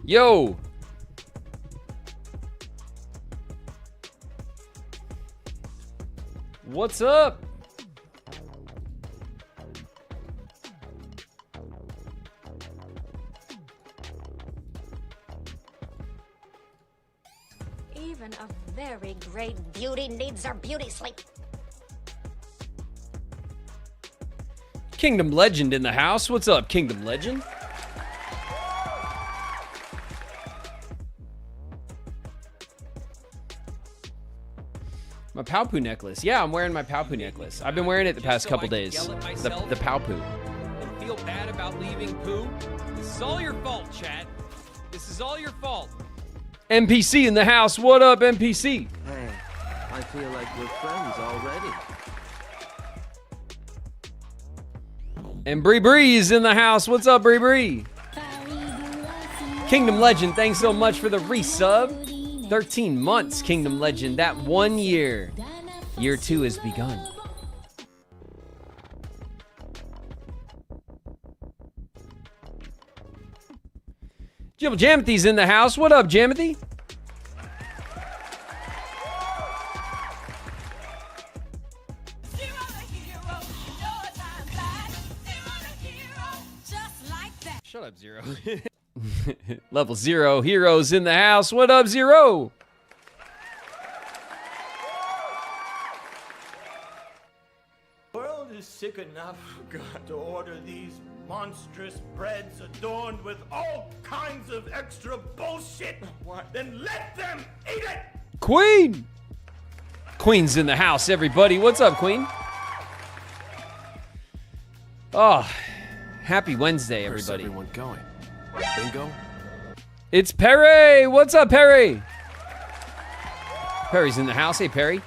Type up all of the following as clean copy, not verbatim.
Yo. What's up? Even a very great beauty needs her beauty sleep. Kingdom Legend in the house. What's up, Kingdom Legend? My Paopu necklace. Yeah, I'm wearing my Paopu necklace. I've been wearing it the past couple days. The Paopu. And feel bad about leaving poo. This is all your fault, chat. This is all your fault. NPC in the house. What up, NPC? Hey, I feel like we're friends already. And Bree Bree is in the house. What's up, Bree Bree? Kingdom Legend, thanks so much for the resub. 13 months, Kingdom Legend. That 1 year. Year 2 has begun. Jibble Jamothy's in the house. What up, Jamothy? Shut up, Zero. Level 0 heroes in the house. What up, Zero? The world is sick enough, God, to order these monstrous breads adorned with all kinds of extra bullshit. What? Then let them eat it! Queen! Queen's in the house, everybody. What's up, Queen? Oh, happy Wednesday, everybody. Where's everyone going? Bingo? It's Perry! What's up, Perry? Perry's in the house. Hey, Perry.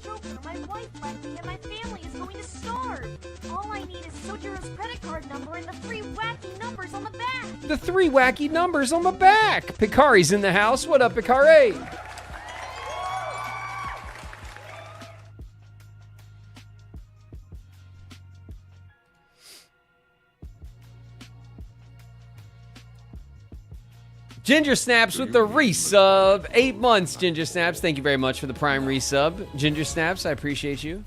Joker, my wife left me and my family is going to starve. All I need is Sojiro's credit card number and the 3 wacky numbers on the back. The 3 wacky numbers on the back. Picari's in the house. What up, Picari? Ginger Snaps with the resub. 8 months, Ginger Snaps. Thank you very much for the prime resub. Ginger Snaps, I appreciate you.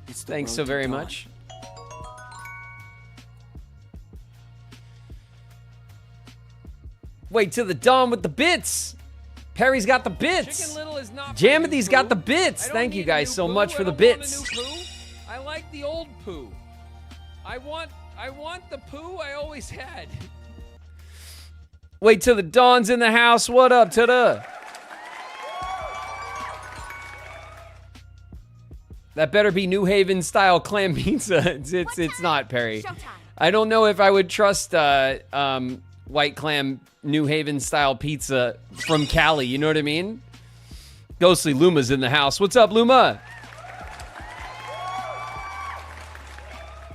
Thanks so very much. Wait till the dawn with the bits. Perry's got the bits. Jamothy's got the bits. Thank you guys so much for the bits. I like the old poo. I want the poo I always had. Wait till the dawn's in the house. What up, ta-da? That better be New Haven style clam pizza. It's not, Perry. I don't know if I would trust white clam New Haven style pizza from Cali. You know what I mean? Ghostly Luma's in the house. What's up, Luma?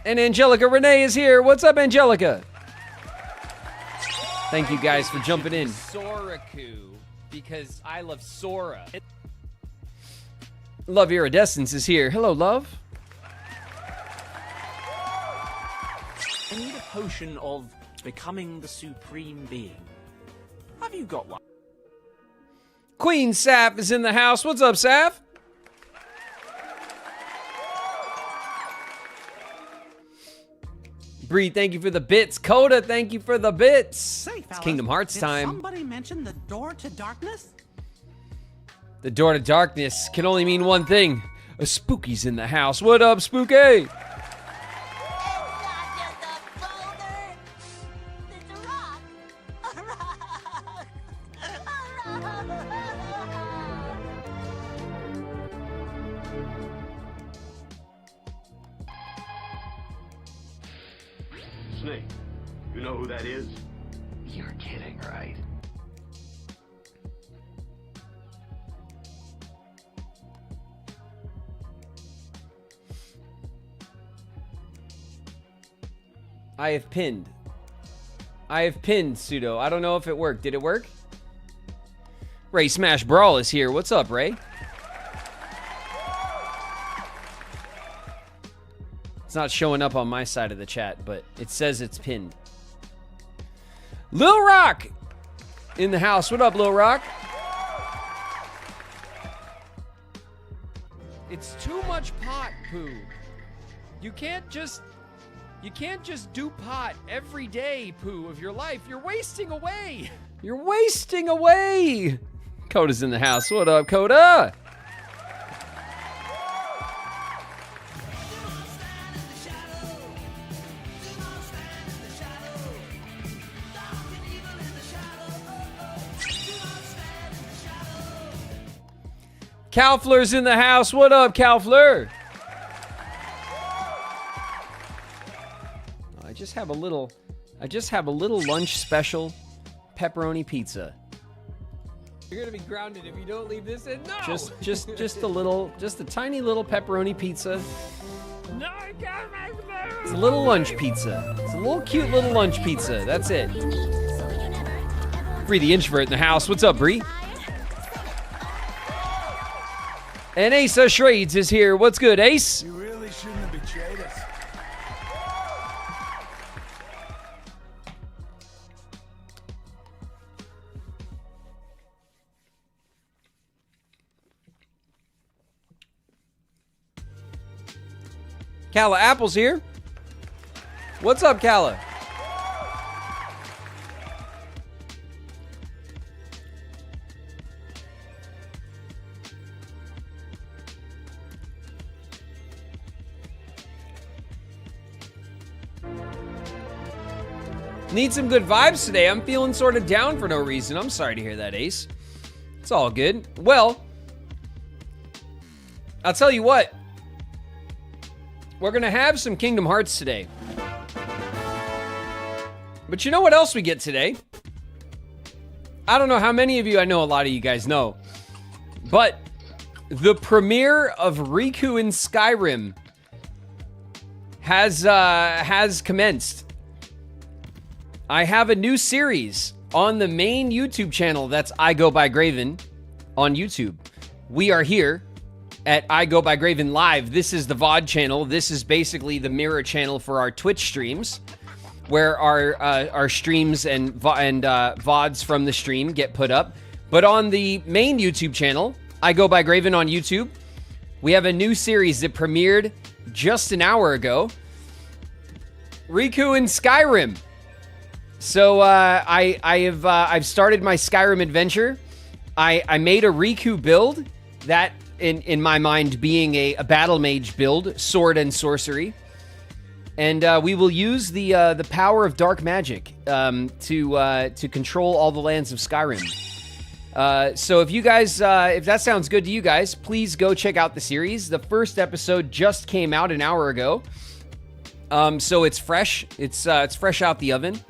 And Angelica Renee is here. What's up, Angelica? Thank you guys for jumping in. Soraku, because I love Sora. Love Iridescence is here. Hello, love. I need a potion of becoming the supreme being. Have you got one? Queen Saf is in the house. What's up, Saf? Bree, thank you for the bits. Coda, thank you for the bits. Say, It's Kingdom Hearts time. Did somebody mention the door to darkness? The door to darkness can only mean one thing. A spooky's in the house. What up, Spooky? Snake, you know who that is? You're kidding, right? I have pinned. I have pinned, Pseudo. I don't know if it worked. Did it work? Ray Smash Brawl is here. What's up, Ray? It's not showing up on my side of the chat, but it says it's pinned. Lil Rock in the house. What up, Lil Rock? It's too much pot, Pooh. You can't just do pot every day, Pooh, of your life. You're wasting away. You're wasting away. Coda's in the house. What up, Coda? Calfler's in the house. What up, Calfler? I just have a little lunch special pepperoni pizza. You're gonna be grounded if you don't leave this in. No. Just a tiny little pepperoni pizza. No, I got my food. It's a little lunch pizza. It's a little cute little lunch pizza. That's it. Free the introvert in the house. What's up, Bree? And Ace Shrades is here. What's good, Ace? You really shouldn't have betrayed us. Kala Apple's here. What's up, Kala? Need some good vibes today. I'm feeling sort of down for no reason. I'm sorry to hear that, Ace. It's all good. Well, I'll tell you what. We're going to have some Kingdom Hearts today. But you know what else we get today? I don't know how many of you, I know a lot of you guys know, but the premiere of Riku in Skyrim has commenced. I have a new series on the main YouTube channel. That's I Go by Graven on YouTube. We are here at I Go by Graven Live. This is the VOD channel. This is basically the mirror channel for our Twitch streams, where our streams and VODs from the stream get put up. But on the main YouTube channel, I Go by Graven on YouTube, we have a new series that premiered just an hour ago. Riku in Skyrim. So I've started my Skyrim adventure. I made a Riku build, that in my mind being a battle mage build, sword and sorcery, and we will use the power of dark magic to control all the lands of Skyrim. So if you guys, if that sounds good to you guys, please go check out the series. The first episode just came out an hour ago, so it's fresh. It's fresh out the oven.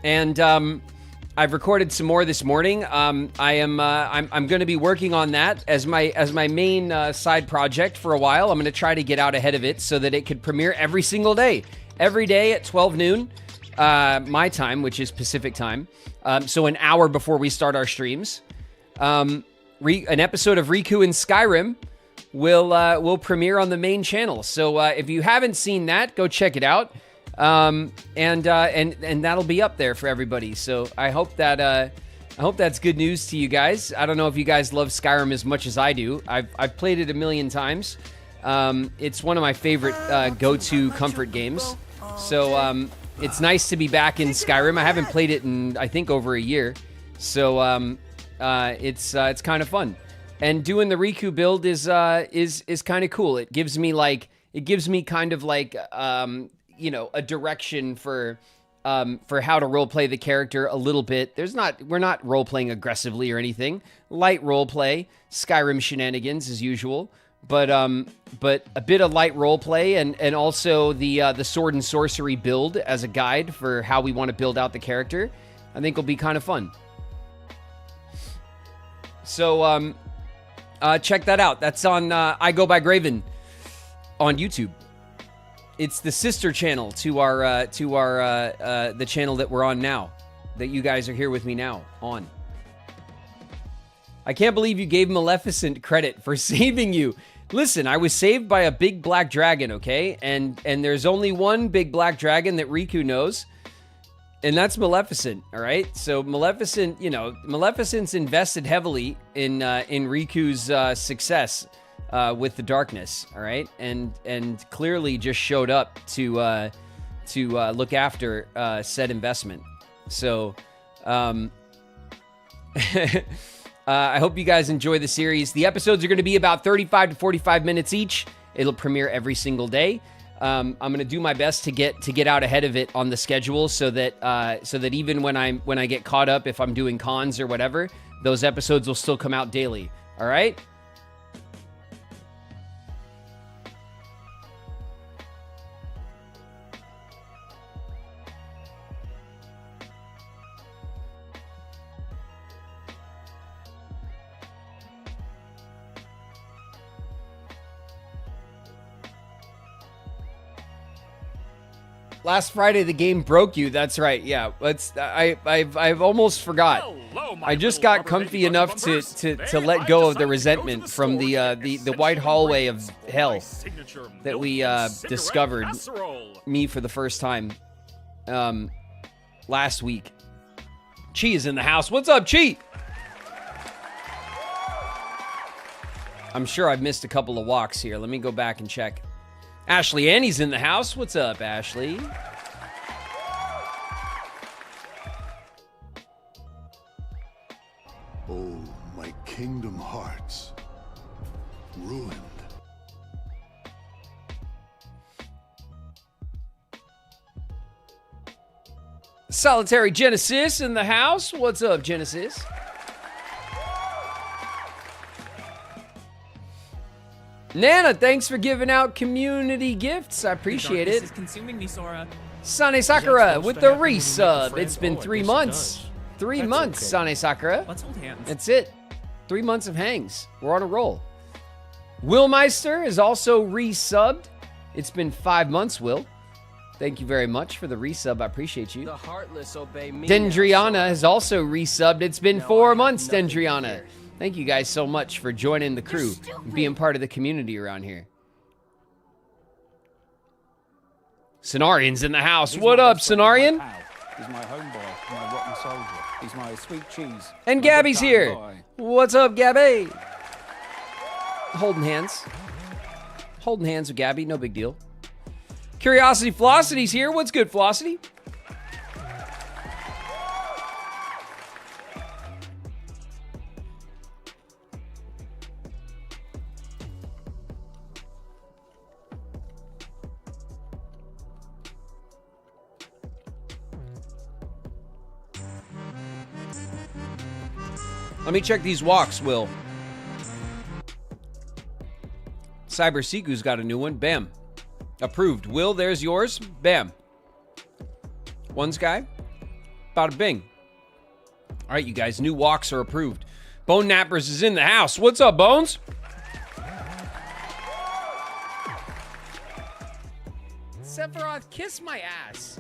And I've recorded some more this morning. I'm going to be working on that as my main side project for a while. I'm going to try to get out ahead of it so that it could premiere every single day, every day at 12 noon, my time, which is Pacific time. So an hour before we start our streams. An episode of Riku in Skyrim will premiere on the main channel. So if you haven't seen that, go check it out. And that'll be up there for everybody. So I hope that's good news to you guys. I don't know if you guys love Skyrim as much as I do. I've played it a million times. It's one of my favorite go-to comfort games. So it's nice to be back in Skyrim. I haven't played it in I think over a year. So it's kind of fun. And doing the Riku build is kind of cool. It gives me kind of like a direction for how to roleplay the character a little bit. We're not roleplaying aggressively or anything. Light roleplay, Skyrim shenanigans as usual, but a bit of light roleplay and also the sword and sorcery build as a guide for how we want to build out the character. I think will be kind of fun. So check that out. That's on I Go by Graven on YouTube. It's the sister channel to our the channel that we're on now, that you guys are here with me now on. I can't believe you gave Maleficent credit for saving you. Listen, I was saved by a big black dragon, okay? And there's only one big black dragon that Riku knows, and that's Maleficent, all right? So Maleficent, you know, Maleficent's invested heavily in Riku's success with the darkness, all right? And clearly just showed up to look after said investment. So, I hope you guys enjoy the series. The episodes are going to be about 35 to 45 minutes each. It'll premiere every single day. I'm going to do my best to get out ahead of it on the schedule, so that even when I get caught up, if I'm doing cons or whatever, those episodes will still come out daily. All right. Last Friday, the game broke you. That's right. Yeah, I've almost forgot. Hello, I just got comfy enough to let go of the resentment from the white hallway of hell that we discovered me for the first time last week. Chi is in the house. What's up, Chi? I'm sure I've missed a couple of walks here. Let me go back and check. Ashley Annie's in the house. What's up, Ashley? Oh, my kingdom hearts. Ruined. Solitary Genesis in the house. What's up, Genesis? Nana, thanks for giving out community gifts. I appreciate it. Sane Sakura with the resub. It's been 3 months. 3 months, Sane Sakura. Let's hold hands. That's it. 3 months of hangs. We're on a roll. Will Meister is also resubbed. It's been 5 months, Will. Thank you very much for the resub. I appreciate you. The heartless obey me. Dendriana has also resubbed. It's been 4 months, Dendriana. Thank you guys so much for joining the crew and being part of the community around here. Cenarian's in the house. What up, Cenarian? He's my homeboy, my rotten soldier. He's my sweet cheese. And Gabby's here. What's up, Gabby? Holding hands. Holding hands with Gabby, no big deal. Curiosity Velocity's here. What's good, Velocity? Let me check these walks, Will. Cyber Siku's got a new one. Bam. Approved. Will, there's yours. Bam. One Sky. Bada bing. All right, you guys. New walks are approved. Bone Nappers is in the house. What's up, Bones? Sephiroth, kiss my ass.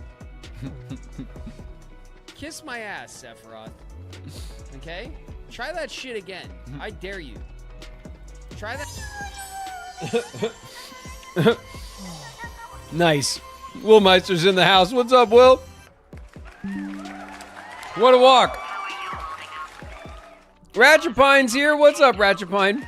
Kiss my ass, Sephiroth. Okay? Try that shit again. I dare you. Try that. Nice. Will Meister's in the house. What's up, Will? What a walk. Ratchapine's here. What's up, Ratchapine?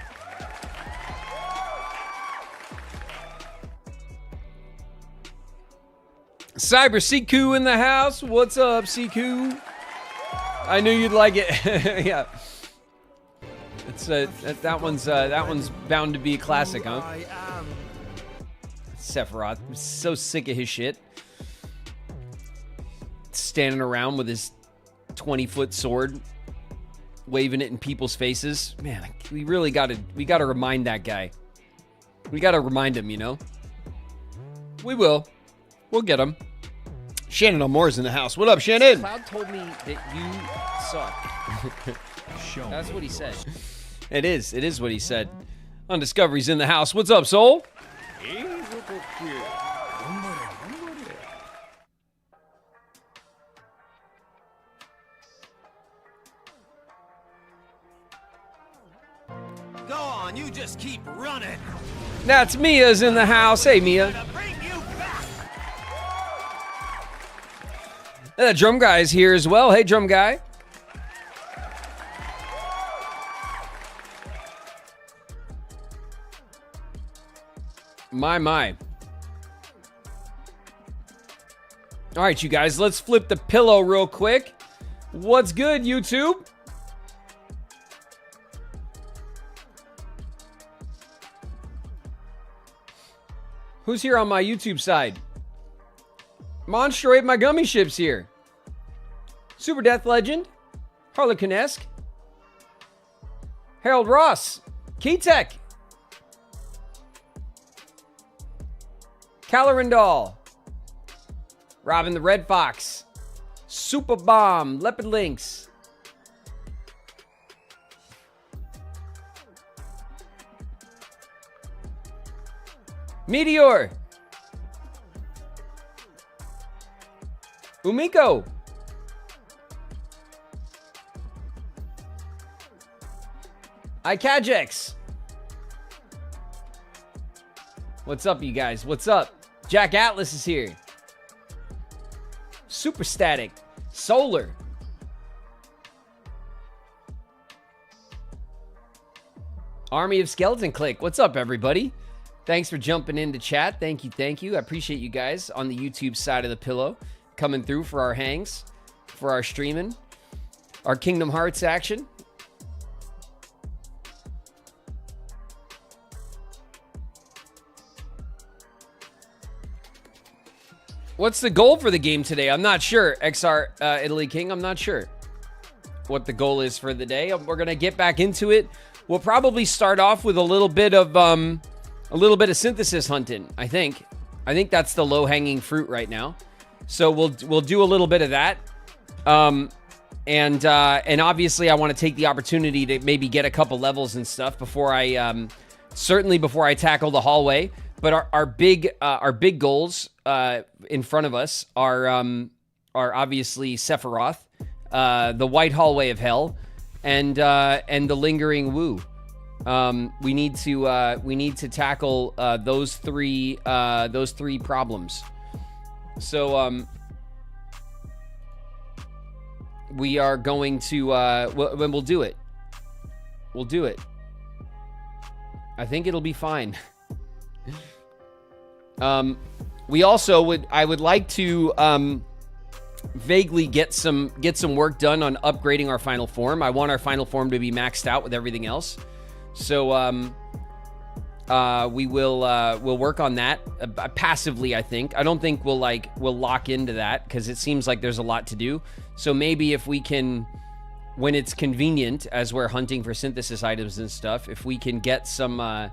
Cyber Siku in the house. What's up, Siku? I knew you'd like it. Yeah. It's that one's bound to be a classic, huh? Sephiroth. I'm so sick of his shit. Standing around with his 20-foot sword, waving it in people's faces. Man, we gotta remind that guy. We gotta remind him, you know? We will. We'll get him. Shannon O'Moore's in the house. What up, Shannon? Cloud told me that you suck. That's what he said. It is what he said. Undiscovery's in the house. What's up, Soul? Go on, you just keep running. That's Mia's in the house. Hey, Mia. The drum guy's here as well. Hey, drum guy. My. All right, you guys, let's flip the pillow real quick. What's good, YouTube? Who's here on my YouTube side? Monstroid, my gummy ship's here. Super Death Legend. Harlequin-esque. Harold Ross. Keytech. Calorindol. Robin the Red Fox. Super Bomb. Leopard Lynx. Meteor. Umiko. Ikajex. What's up, you guys? What's up? Jack Atlas is here. Super Static. Solar. Army of Skeleton Click. What's up, everybody? Thanks for jumping into chat. Thank you. I appreciate you guys on the YouTube side of the pillow coming through for our hangs, for our streaming, our Kingdom Hearts action. What's the goal for the game today? I'm not sure. XR Italy King, I'm not sure what the goal is for the day. We're going to get back into it. We'll probably start off with a little bit of synthesis hunting, I think. I think that's the low-hanging fruit right now. So we'll do a little bit of that. And obviously I want to take the opportunity to maybe get a couple levels and stuff before I certainly before I tackle the hallway. But our big goals in front of us are obviously Sephiroth, the White Hallway of Hell, and the Lingering Woo. We need to tackle those three problems. So we are going to we'll do it. We'll do it. I think it'll be fine. We also I would like to vaguely get some work done on upgrading our final form. I want our final form to be maxed out with everything else. So we'll work on that passively, I think. I don't think we'll lock into that because it seems like there's a lot to do. So maybe if we can, when it's convenient, as we're hunting for synthesis items and stuff, if we can get some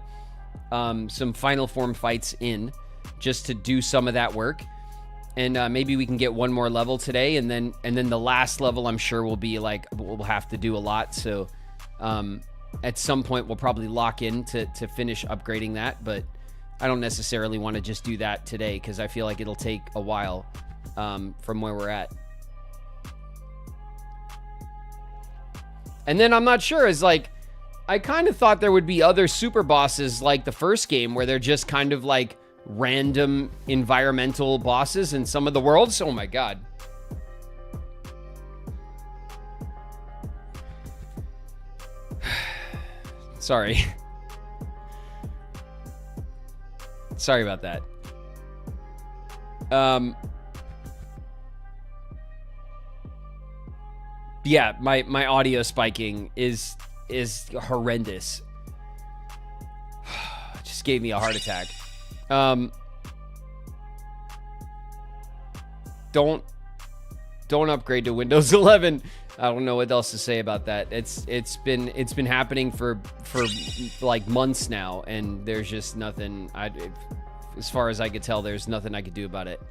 final form fights in just to do some of that work, and maybe we can get one more level today, and then the last level I'm sure will be like we'll have to do a lot. So at some point we'll probably lock in to finish upgrading that, but I don't necessarily want to just do that today because I feel like it'll take a while from where we're at. And then I'm not sure, is like I kind of thought there would be other super bosses like the first game where they're just kind of like random environmental bosses in some of the worlds. Oh my god. Sorry. Sorry about that. Yeah, my audio spiking is horrendous. Just gave me a heart attack. Don't upgrade to Windows 11. I don't know what else to say about that. It's been happening for like months now, and there's just nothing. As far as I could tell, there's nothing I could do about it.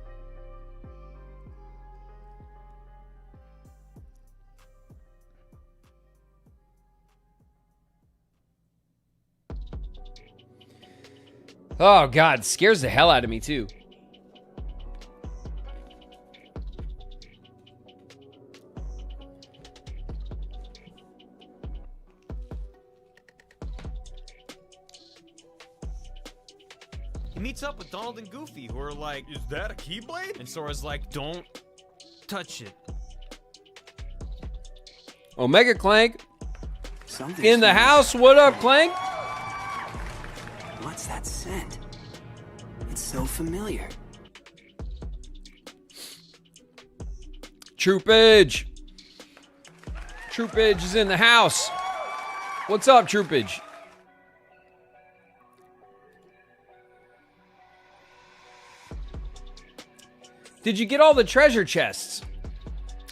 Oh god, scares the hell out of me too. meets up with Donald and Goofy, who are like, "Is that a Keyblade?" And Sora's like, "Don't touch it." Omega Clank Something in the smells- house. What up, Clank? What's that scent? It's so familiar. Troopage. Troopage is in the house. What's up, Troopage? Did you get all the treasure chests?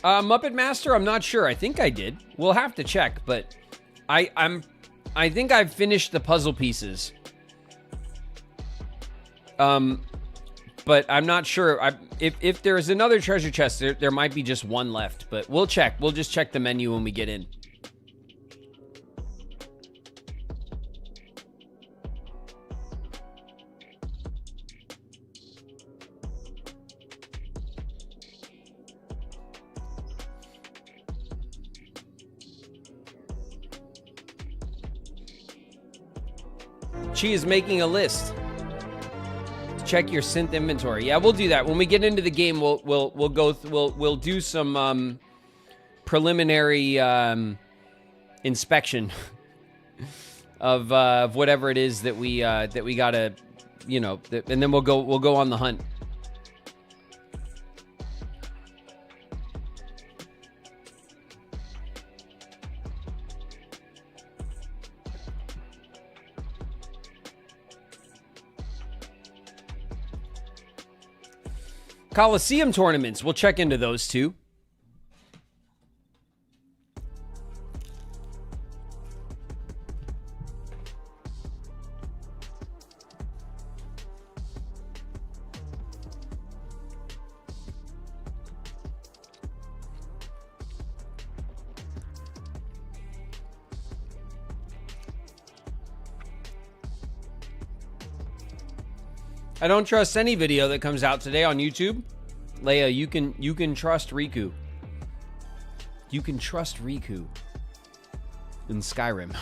Muppet Master, I'm not sure. I think I did. We'll have to check, but I think I've finished the puzzle pieces. But I'm not sure. If there's another treasure chest, there might be just one left, but we'll check. We'll just check the menu when we get in. She is making a list. Check your synth inventory. Yeah, we'll do that when we get into the game. We'll do some preliminary inspection of whatever it is that we gotta, and then we'll go on the hunt. Coliseum tournaments. We'll check into those too. I don't trust any video that comes out today on YouTube. Leia, you can trust Riku. You can trust Riku in Skyrim.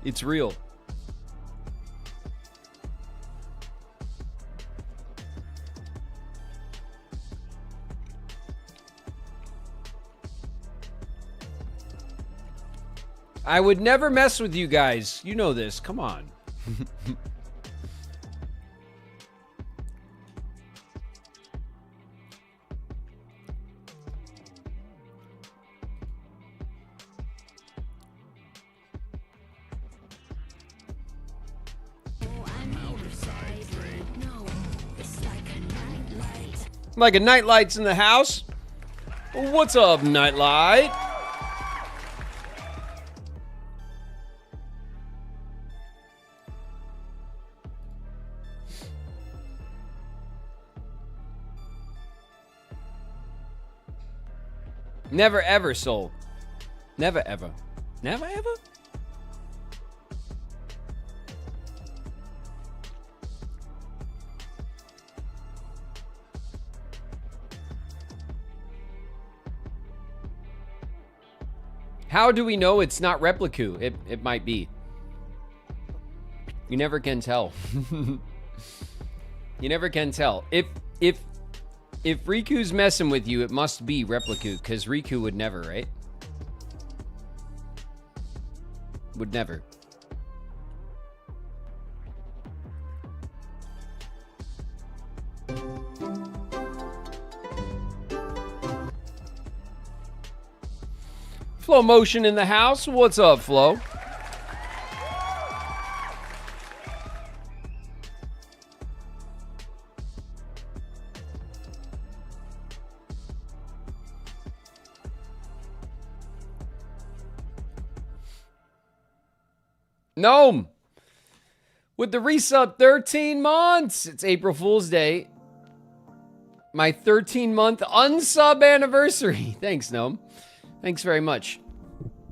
It's real. I would never mess with you guys. You know this. Come on. Like a nightlight's in the house. What's up, Nightlight? Never ever, Soul. Never ever. Never ever? How do we know it's not Repliku? It might be. You never can tell. You never can tell. If Riku's messing with you, it must be Repliku, because Riku would never, right? Would never. Flow Motion in the house. What's up, Flo? Gnome with the resub 13 months. It's April Fool's Day. My 13-month unsub anniversary. Thanks, Gnome. Thanks very much.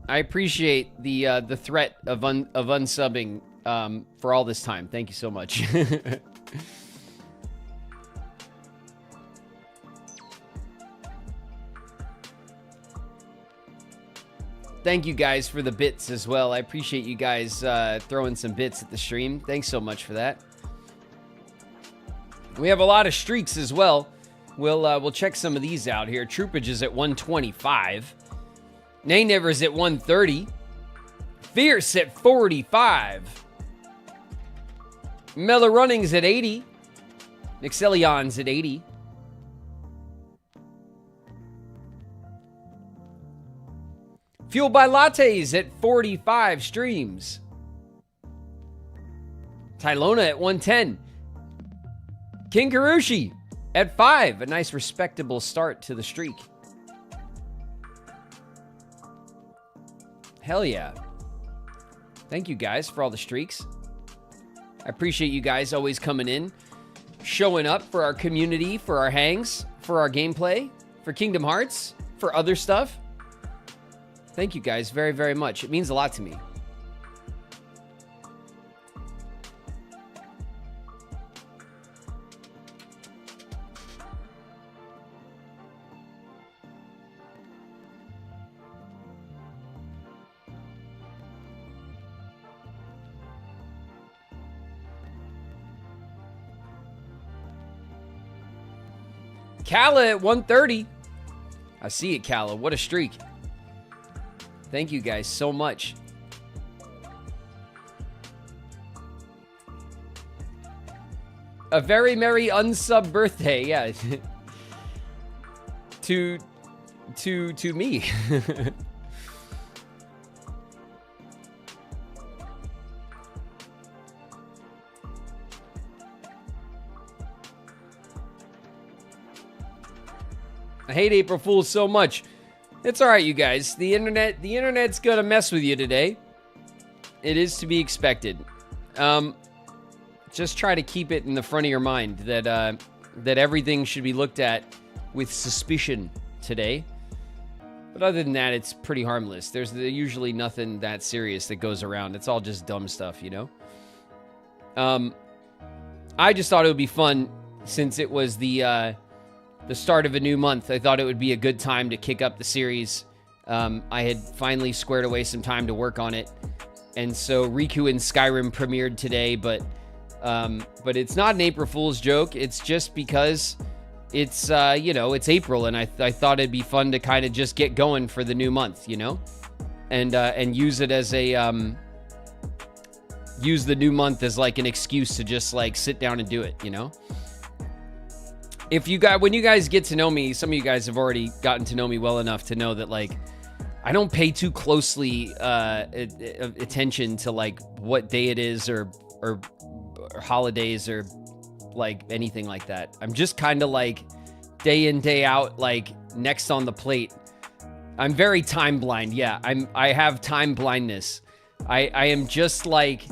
I appreciate the threat of unsubbing for all this time. Thank you so much. Thank you guys for the bits as well. I appreciate you guys throwing some bits at the stream. Thanks so much for that. We have a lot of streaks as well. We'll check some of these out here. Troopage is at 125. Naynever's at 130. Fierce at 45. Mela Running's at 80. Nixelion's at 80. Fueled by Lattes at 45 streams. Tylona at 110. King Karushi at 5. A nice respectable start to the streak. Hell yeah. Thank you guys for all the streaks. I appreciate you guys always coming in, showing up for our community, for our hangs, for our gameplay, for Kingdom Hearts, for other stuff. Thank you guys very, very much. It means a lot to me. Kala at 130. I see it, Kala. What a streak. Thank you guys so much. A very merry unsub birthday. Yeah. to me. I hate April Fools so much. It's all right, you guys. The internet's gonna mess with you today. It is to be expected. Just try to keep it in the front of your mind that that everything should be looked at with suspicion today. But other than that, it's pretty harmless. There's usually nothing that serious that goes around. It's all just dumb stuff, you know? I just thought it would be fun since it was the start of a new month. I thought it would be a good time to kick up the series. I had finally squared away some time to work on it. And so Riku and Skyrim premiered today, but it's not an April Fool's joke. It's just because it's, you know, it's April, and I thought it'd be fun to kind of just get going for the new month, you know? And use it as a, use the new month as like an excuse to just like sit down and do it, you know? When you guys get to know me, some of you guys have already gotten to know me well enough to know that like I don't pay too closely attention to like what day it is or holidays or like anything like that. I'm just kind of like day in, day out, like next on the plate. I'm very time blind. Yeah, I have time blindness. I am just like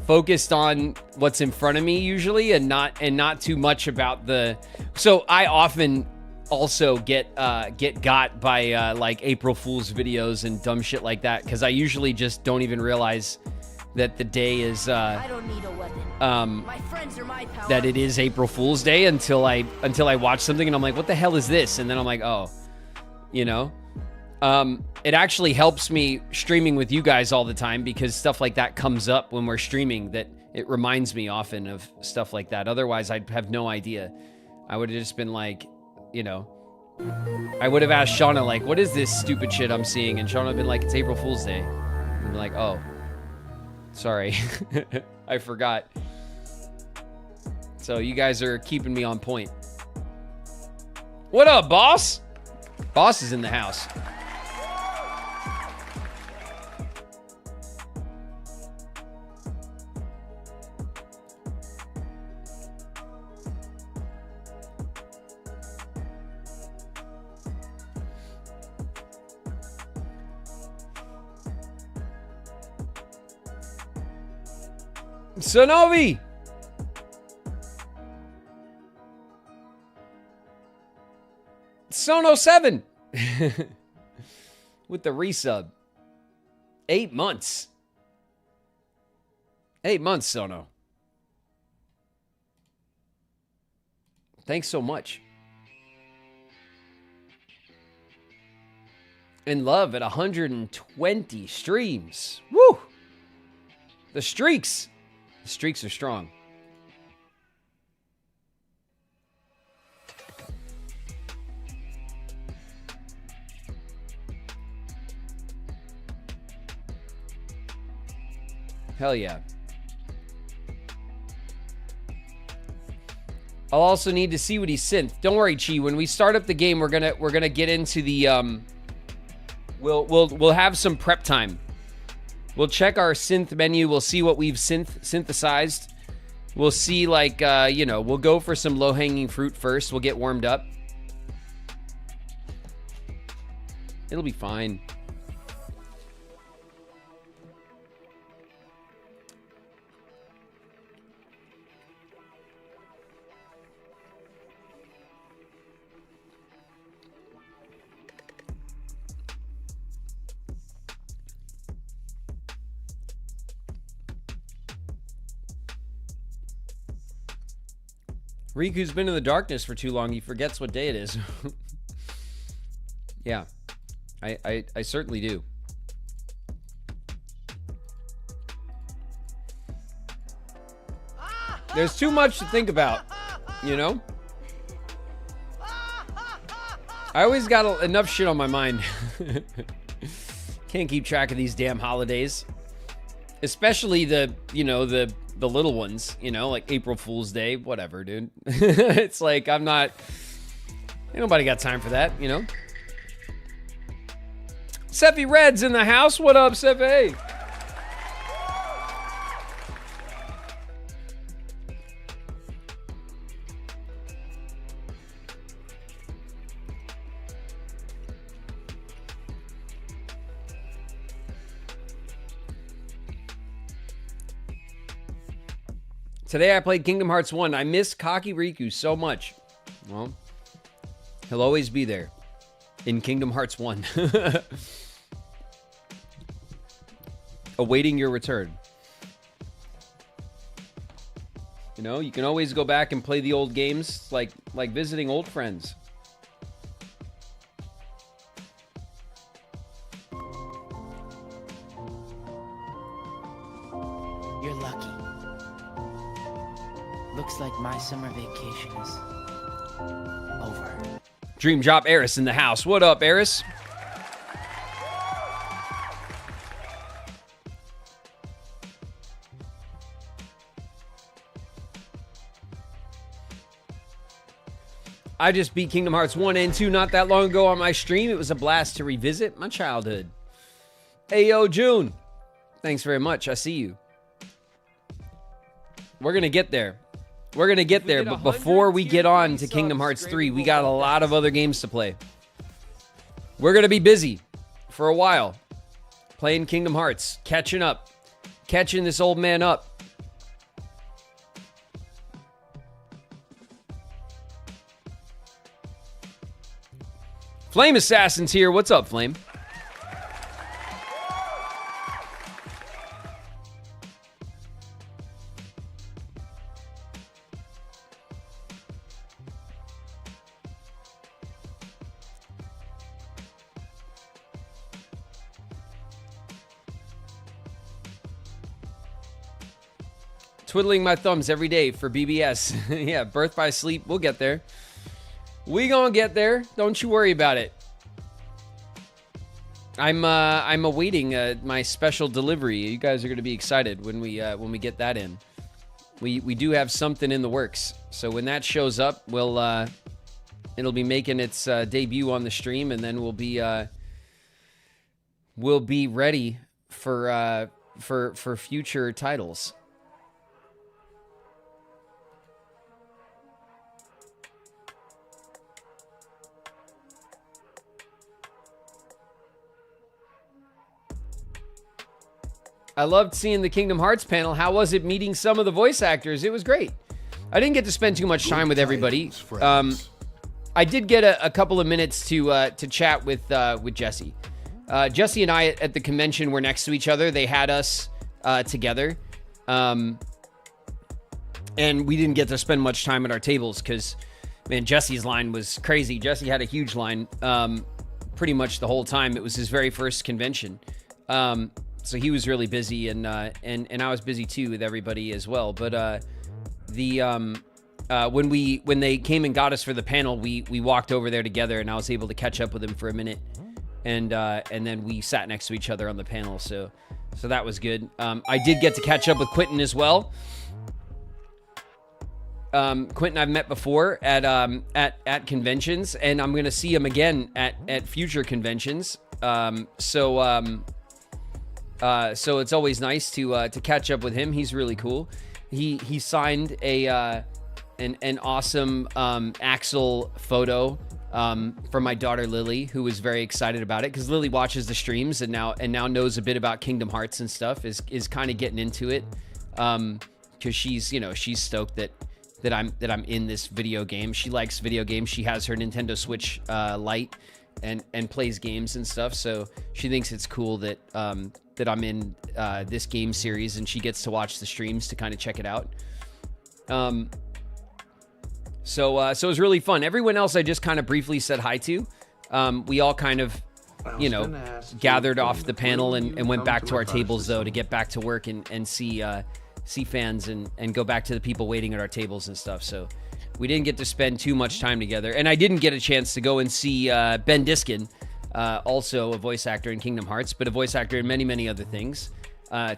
focused on what's in front of me usually, and not too much about the. So I often also get got by like April Fool's videos and dumb shit like that, because I usually just don't even realize that the day is I don't need a weapon. My friends are my power. That it is April Fool's Day until I watch something and I'm like, what the hell is this? And then I'm like, oh, you know. It actually helps me streaming with you guys all the time, because stuff like that comes up when we're streaming, that it reminds me often of stuff like that. Otherwise, I'd have no idea. I would have just been like, you know, I would have asked Shauna, like, what is this stupid shit I'm seeing? And Shauna would have been like, it's April Fool's Day. And I'm like, oh, sorry. I forgot. So you guys are keeping me on point. What up, boss? Boss is in the house. Sonovi! Sono 7 with the resub. 8 months. 8 months, Sono. Thanks so much. And love at 120 streams. Woo! The streaks. The streaks are strong. Hell yeah. I'll also need to see what he's synth. Don't worry, Chi. When we start up the game, we're gonna get into the we'll have some prep time. We'll check our synth menu. We'll see what we've synthesized. We'll see, like, we'll go for some low-hanging fruit first. We'll get warmed up. It'll be fine. Riku's been in the darkness for too long, he forgets what day it is. Yeah, I certainly do. There's too much to think about, you know? I always got enough shit on my mind. Can't keep track of these damn holidays. Especially the little ones, like April Fool's Day, whatever, dude. It's like, ain't nobody got time for that, Sephi Red's in the house. What up, Sephi? Today I played Kingdom Hearts 1. I miss Cocky Riku so much. Well, he'll always be there in Kingdom Hearts 1. Awaiting your return. You can always go back and play the old games, like visiting old friends. You're lucky. Looks like my summer vacation is over. Dream Drop Eris in the house. What up, Eris? I just beat Kingdom Hearts 1 and 2 not that long ago on my stream. It was a blast to revisit my childhood. Hey, yo, June. Thanks very much. I see you. We're going to get there. We're going to get there, but before we get on to Kingdom Hearts 3, we got a lot of other games to play. We're going to be busy for a while. Playing Kingdom Hearts. Catching up. Catching this old man up. Flame Assassin's here. What's up, Flame? Twiddling my thumbs every day for BBS. Yeah, Birth by Sleep. We'll get there. We gonna get there. Don't you worry about it. I'm awaiting my special delivery. You guys are gonna be excited when we get that in. We do have something in the works. So when that shows up, it'll be making its debut on the stream, and then we'll be ready for future titles. I loved seeing the Kingdom Hearts panel. How was it meeting some of the voice actors? It was great. I didn't get to spend too much time with everybody. I did get a couple of minutes to chat with Jesse. Jesse and I at the convention were next to each other. They had us together. And we didn't get to spend much time at our tables because, man, Jesse's line was crazy. Jesse had a huge line. pretty much the whole time. It was his very first convention. So he was really busy, and I was busy too with everybody as well. But when they came and got us for the panel, we walked over there together, and I was able to catch up with him for a minute, and then we sat next to each other on the panel. So that was good. I did get to catch up with Quentin as well. Quentin I've met before at conventions, and I'm gonna see him again at future conventions. So it's always nice to catch up with him. He's really cool. He signed an awesome Axel photo from my daughter Lily, who was very excited about it because Lily watches the streams and now knows a bit about Kingdom Hearts and stuff. Is kind of getting into it because she's stoked that I'm in this video game. She likes video games. She has her Nintendo Switch Lite and plays games and stuff. So she thinks it's cool that I'm in this game series, and she gets to watch the streams to kind of check it out. So it was really fun. Everyone else I just kind of briefly said hi to. We all kind of, gathered off the panel and went back to our tables though to get back to work and see fans and go back to the people waiting at our tables and stuff. So we didn't get to spend too much time together. And I didn't get a chance to go and see Ben Diskin, also a voice actor in Kingdom Hearts, but a voice actor in many, many other things.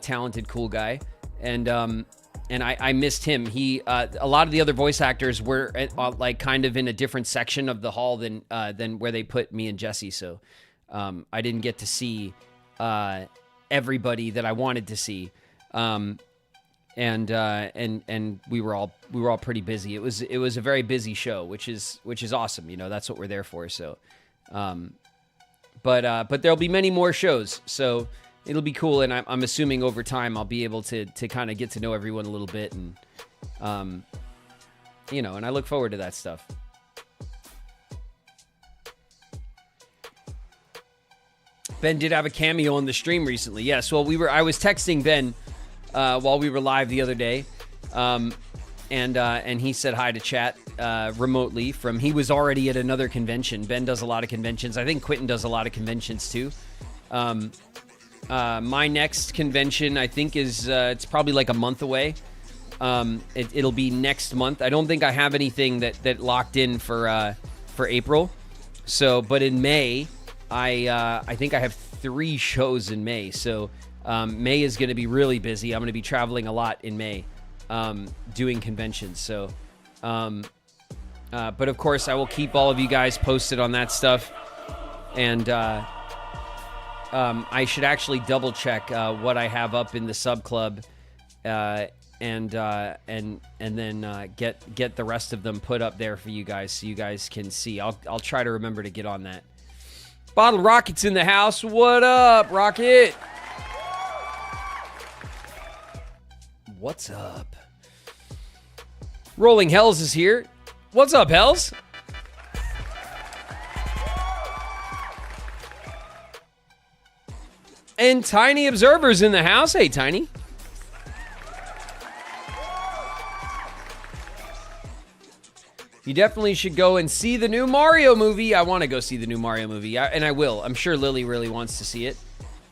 Talented, cool guy. And I missed him. A lot of the other voice actors were like kind of in a different section of the hall than where they put me and Jesse. So I didn't get to see everybody that I wanted to see. And we were all pretty busy. It was a very busy show, which is awesome. That's what we're there for. So, but there'll be many more shows. So it'll be cool. And I'm assuming over time I'll be able to kind of get to know everyone a little bit, and and I look forward to that stuff. Ben did have a cameo on the stream recently. Yes. Well, I was texting Ben while we were live the other day, and he said hi to chat remotely from. He was already at another convention. Ben does a lot of conventions. I think Quentin does a lot of conventions too. My next convention, I think, is it's probably like a month away. It'll be next month. I don't think I have anything that locked in for April. So, but in May, I think I have 3 shows in May. So. May is going to be really busy. I'm going to be traveling a lot in May, doing conventions. So, but of course, I will keep all of you guys posted on that stuff. And I should actually double check what I have up in the sub club, and then get the rest of them put up there for you guys so you guys can see. I'll try to remember to get on that. Bottle Rocket's in the house. What up, Rocket? What's up? Rolling Hells is here. What's up, Hells? And Tiny Observer's in the house. Hey, Tiny. You definitely should go and see the new Mario movie. I want to go see the new Mario movie, and I will. I'm sure Lily really wants to see it.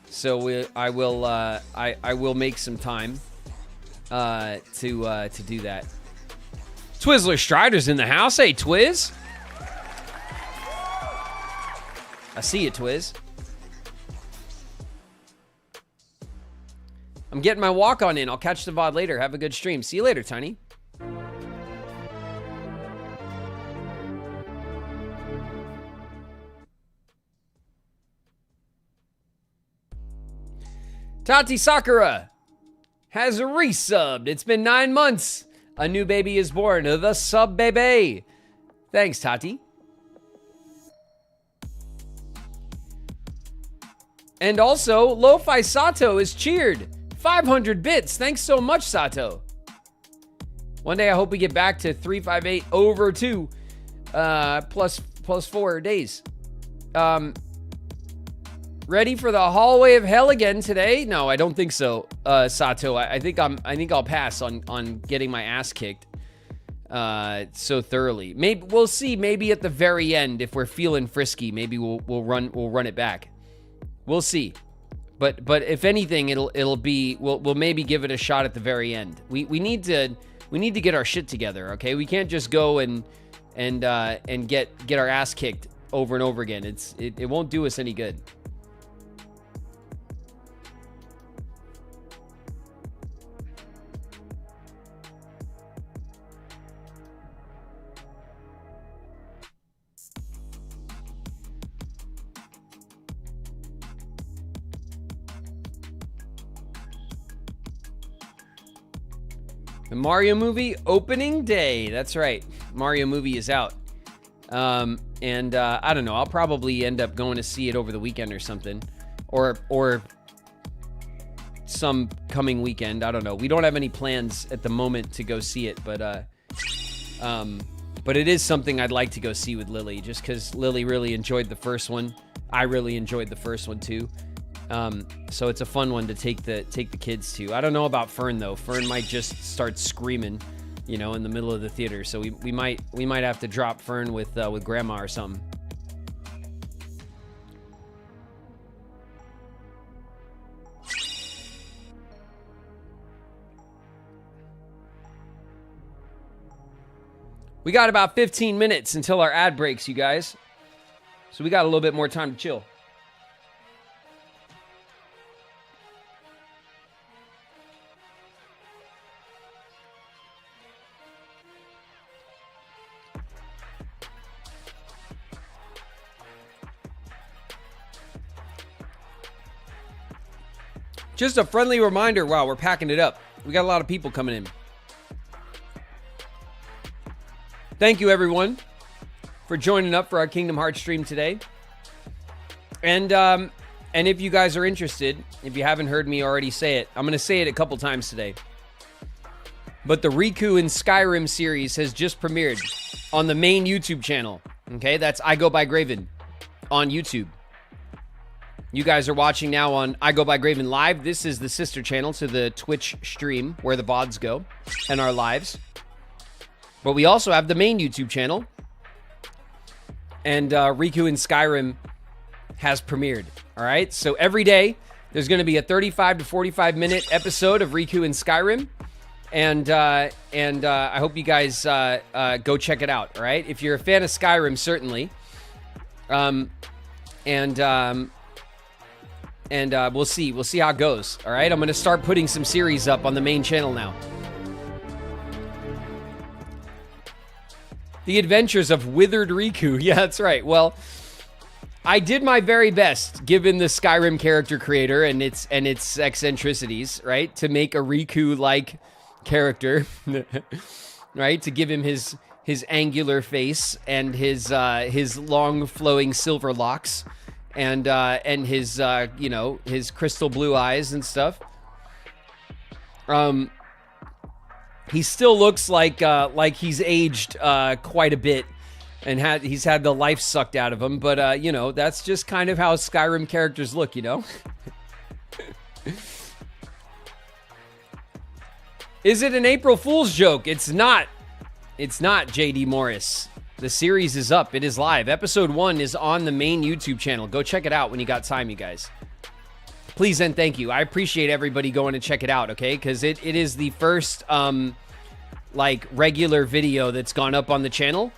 So I will make some time to do that. Twizzler Strider's in the house. Hey, Twiz. I see you, Twiz. I'm getting my walk on in. I'll catch the VOD later. Have a good stream. See you later, Tiny. Tati Sakura has resubbed. It's been 9 months. A new baby is born. The sub baby. Thanks, Tati. And also, Lo-Fi Sato is cheered. 500 bits. Thanks so much, Sato. One day I hope we get back to 358 over 2 plus 4 days. Ready for the hallway of hell again today? No, I don't think so, Sato. I think I'll pass on getting my ass kicked. so thoroughly. Maybe we'll see. Maybe at the very end, if we're feeling frisky, maybe we'll run it back. We'll see. But if anything, it'll be we'll maybe give it a shot at the very end. We need to get our shit together. Okay, we can't just go and get our ass kicked over and over again. It won't do us any good. The Mario movie opening day. That's right. Mario movie is out. I don't know. I'll probably end up going to see it over the weekend or something, or some coming weekend. I don't know. We don't have any plans at the moment to go see it, but it is something I'd like to go see with Lily, just because Lily really enjoyed the first one. I really enjoyed the first one too. So it's a fun one to take the kids to. I don't know about Fern though. Fern might just start screaming, in the middle of the theater. So we might have to drop Fern with Grandma or something. We got about 15 minutes until our ad breaks, you guys. So we got a little bit more time to chill. Just a friendly reminder, wow, we're packing it up. We got a lot of people coming in. Thank you, everyone, for joining up for our Kingdom Hearts stream today. And if you guys are interested, if you haven't heard me already say it, I'm going to say it a couple times today. But the Riku and Skyrim series has just premiered on the main YouTube channel. Okay, that's I Go by Graven on YouTube. You guys are watching now on I Go by Graven Live. This is the sister channel to the Twitch stream where the VODs go and our lives. But we also have the main YouTube channel. And Riku and Skyrim has premiered. All right. So every day there's going to be a 35 to 45 minute episode of Riku and Skyrim. And I hope you guys go check it out. All right. If you're a fan of Skyrim, certainly. We'll see. We'll see how it goes. All right. I'm going to start putting some series up on the main channel now. The Adventures of Withered Riku. Yeah, that's right. Well, I did my very best, given the Skyrim character creator and its eccentricities, right, to make a Riku-like character, right, to give him his angular face and his long flowing silver locks and his his crystal blue eyes and stuff. He still looks like he's aged quite a bit, and he's had the life sucked out of him. But that's just kind of how Skyrim characters look, Is it an April Fool's joke? It's not. It's not, JD Morris. The series is up. It is live. Episode 1 is on the main YouTube channel. Go check it out when you got time, you guys. Please and thank you. I appreciate everybody going to check it out, okay? Because it is the first, regular video that's gone up on the channel.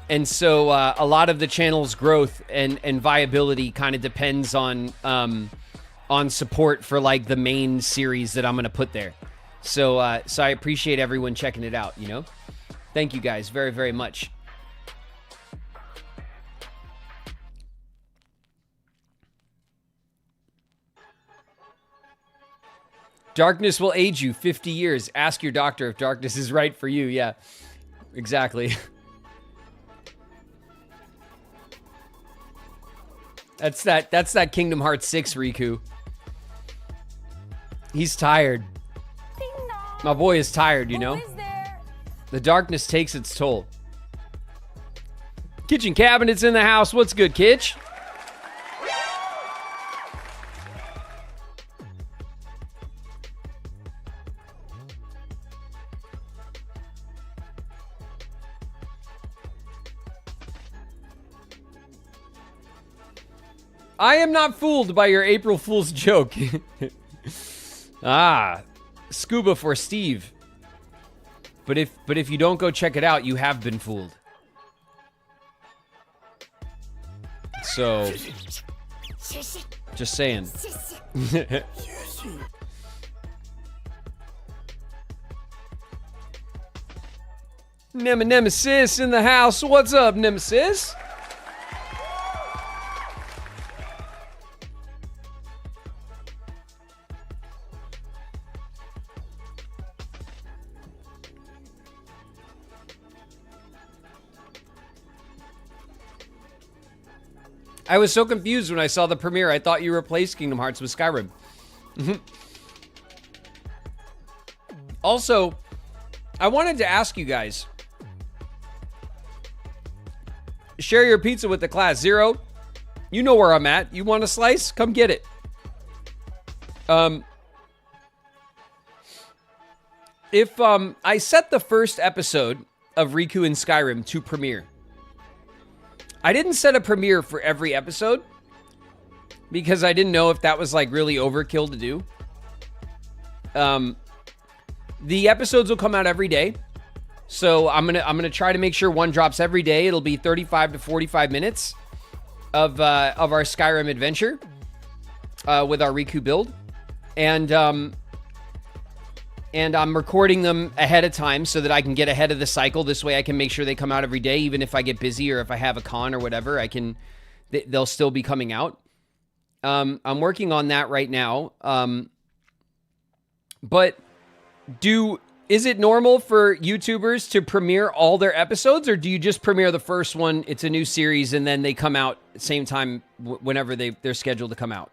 And so a lot of the channel's growth and viability kind of depends on support for, the main series that I'm going to put there. So I appreciate everyone checking it out, Thank you guys very, very much. Darkness will age you 50 years. Ask your doctor if darkness is right for you. Yeah, exactly. That's that Kingdom Hearts 6 Riku. He's tired. My boy is tired, The darkness takes its toll. Kitchen cabinets in the house. What's good, Kitch? I am not fooled by your April Fool's joke. Ah, scuba for Steve. But if you don't go check it out, you have been fooled. So, just saying. Nemesis in the house. What's up, Nemesis? I was so confused when I saw the premiere. I thought you replaced Kingdom Hearts with Skyrim. Also, I wanted to ask you guys. Share your pizza with the class. Zero, you know where I'm at. You want a slice? Come get it. If I set the first episode of Riku and Skyrim to premiere, I didn't set a premiere for every episode because I didn't know if that was like really overkill to do. The episodes will come out every day. So I'm gonna try to make sure one drops every day. It'll be 35 to 45 minutes of our Skyrim adventure with our Riku build. And I'm recording them ahead of time so that I can get ahead of the cycle. This way I can make sure they come out every day, even if I get busy or if I have a con or whatever, they'll still be coming out. I'm working on that right now. But is it normal for YouTubers to premiere all their episodes, or do you just premiere the first one? It's a new series and then they come out at the same time whenever they're scheduled to come out?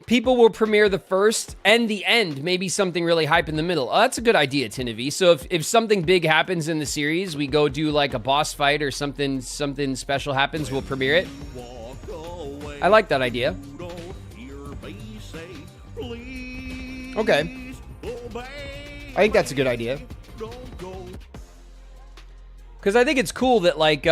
People will premiere the first and the end, maybe something really hype in the middle. Oh, that's a good idea, Tinavi. So if something big happens in the series, we go do like a boss fight or something special happens, we'll premiere it. I like that idea. Okay. I think that's a good idea. Because I think it's cool that like,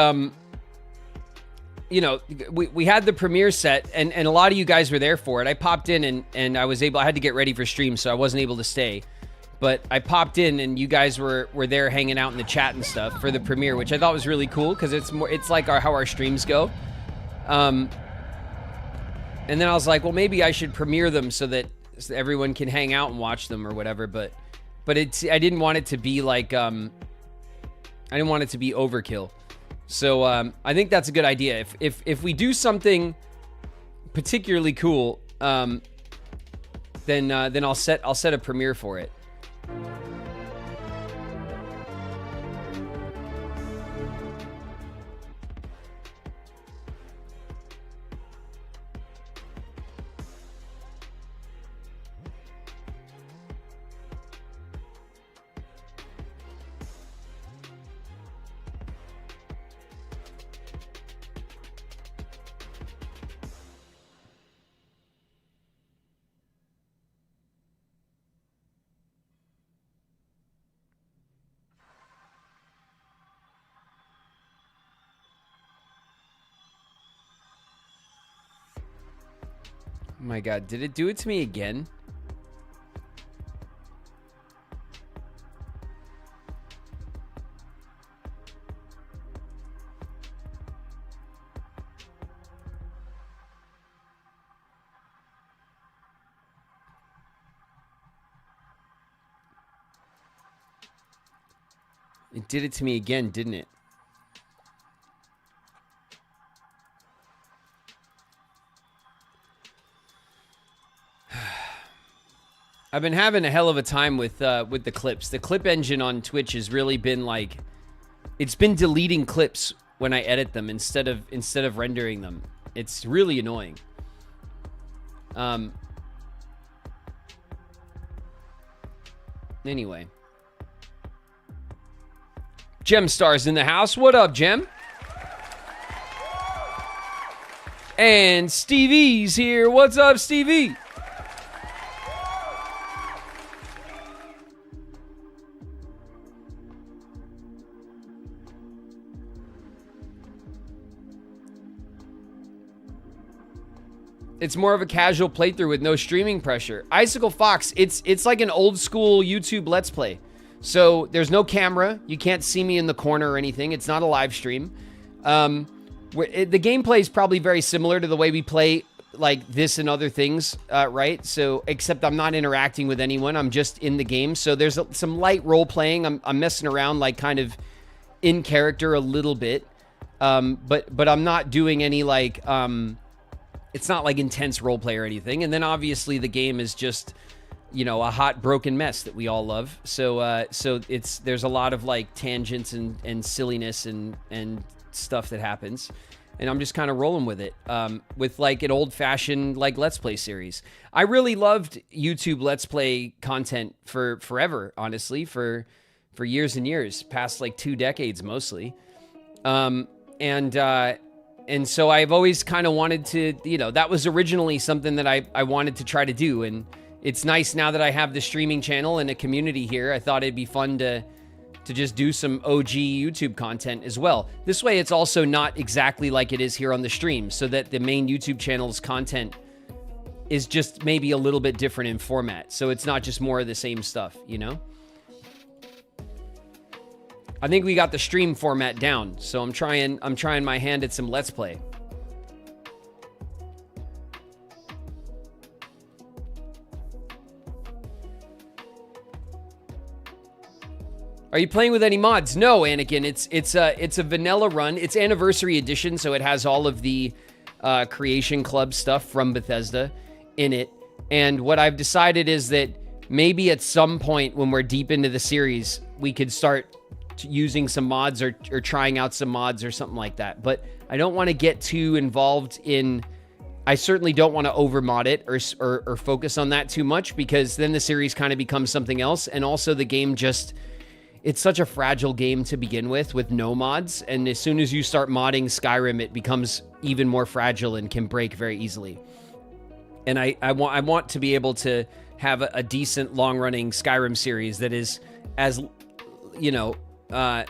you know, we had the premiere set and a lot of you guys were there for it. I popped in and I had to get ready for stream, so I wasn't able to stay. But I popped in and you guys were there hanging out in the chat and stuff for the premiere, which I thought was really cool because it's like how our streams go. And then I was like, well, maybe I should premiere them so that everyone can hang out and watch them or whatever. But I didn't want it to be like, I didn't want it to be overkill. So I think that's a good idea. If we do something particularly cool, then I'll set a premiere for it. Oh my god, did it do it to me again? It did it to me again, didn't it? I've been having a hell of a time with the clips. The clip engine on Twitch has really been like, it's been deleting clips when I edit them instead of rendering them. It's really annoying. Anyway, Gem Stars in the house. What up, Gem? And Stevie's here. What's up, Stevie? It's more of a casual playthrough with no streaming pressure. Icicle Fox, it's like an old school YouTube Let's Play. So there's no camera. You can't see me in the corner or anything. It's not a live stream. The gameplay is probably very similar to the way we play like this and other things, right? So except I'm not interacting with anyone. I'm just in the game. So there's some light role playing. I'm messing around like kind of in character a little bit. But I'm not doing any like... it's not like intense roleplay or anything. And then obviously the game is just, you know, a hot broken mess that we all love. So there's a lot of like tangents and silliness and stuff that happens. And I'm just kind of rolling with it, with like an old fashioned like Let's Play series. I really loved YouTube Let's Play content for forever, honestly, for years and years, past like 2 decades mostly. And so I've always kind of wanted to, you know, that was originally something that I wanted to try to do. And it's nice now that I have the streaming channel and a community here. I thought it'd be fun to just do some OG YouTube content as well. This way, it's also not exactly like it is here on the stream, so that the main YouTube channel's content is just maybe a little bit different in format. So it's not just more of the same stuff, you know? I think we got the stream format down, so I'm trying my hand at some Let's Play. Are you playing with any mods? No, Anakin. It's a vanilla run. It's Anniversary Edition, so it has all of the Creation Club stuff from Bethesda in it. And what I've decided is that maybe at some point when we're deep into the series, we could start using some mods or trying out some mods or something like that. But I don't want to get too involved in... I certainly don't want to overmod it or focus on that too much, because then the series kind of becomes something else. And also the game just... It's such a fragile game to begin with no mods. And as soon as you start modding Skyrim, it becomes even more fragile and can break very easily. And I want to be able to have a decent long-running Skyrim series that is as, you know... that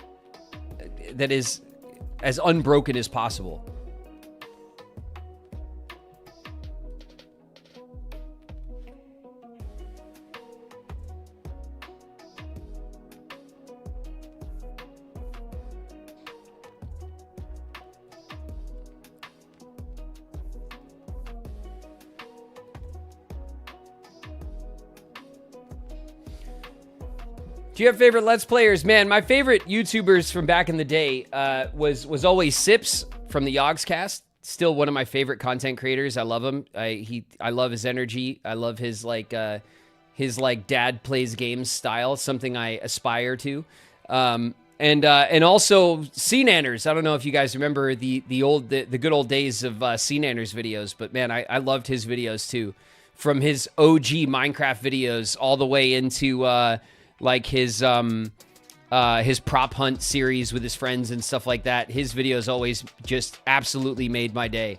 is as unbroken as possible. Do you have favorite Let's Players? Man, my favorite YouTubers from back in the day was always Sips from the Yogscast. Still one of my favorite content creators. I love him. I love his energy. I love his dad plays games style. Something I aspire to. And also C-Nanners. I don't know if you guys remember the good old days of C-Nanners videos, but man, I loved his videos too. From his OG Minecraft videos all the way into like his prop hunt series with his friends and stuff like that. His videos always just absolutely made my day.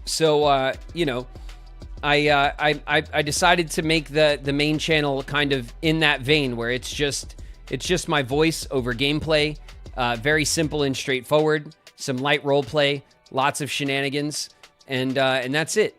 So you know, I decided to make the main channel kind of in that vein, where it's just my voice over gameplay, very simple and straightforward, some light role play, lots of shenanigans, and that's it.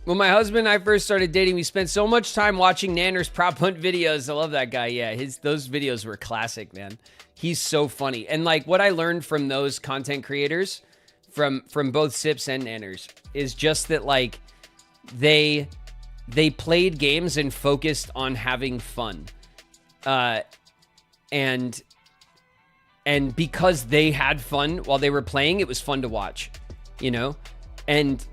When my husband and I first started dating, we spent so much time watching Nanner's prop hunt videos. I love that guy. Yeah, those videos were classic, man. He's so funny. And like what I learned from those content creators, from both Sips and Nanners, is just that like they played games and focused on having fun. And because they had fun while they were playing, it was fun to watch, you know? And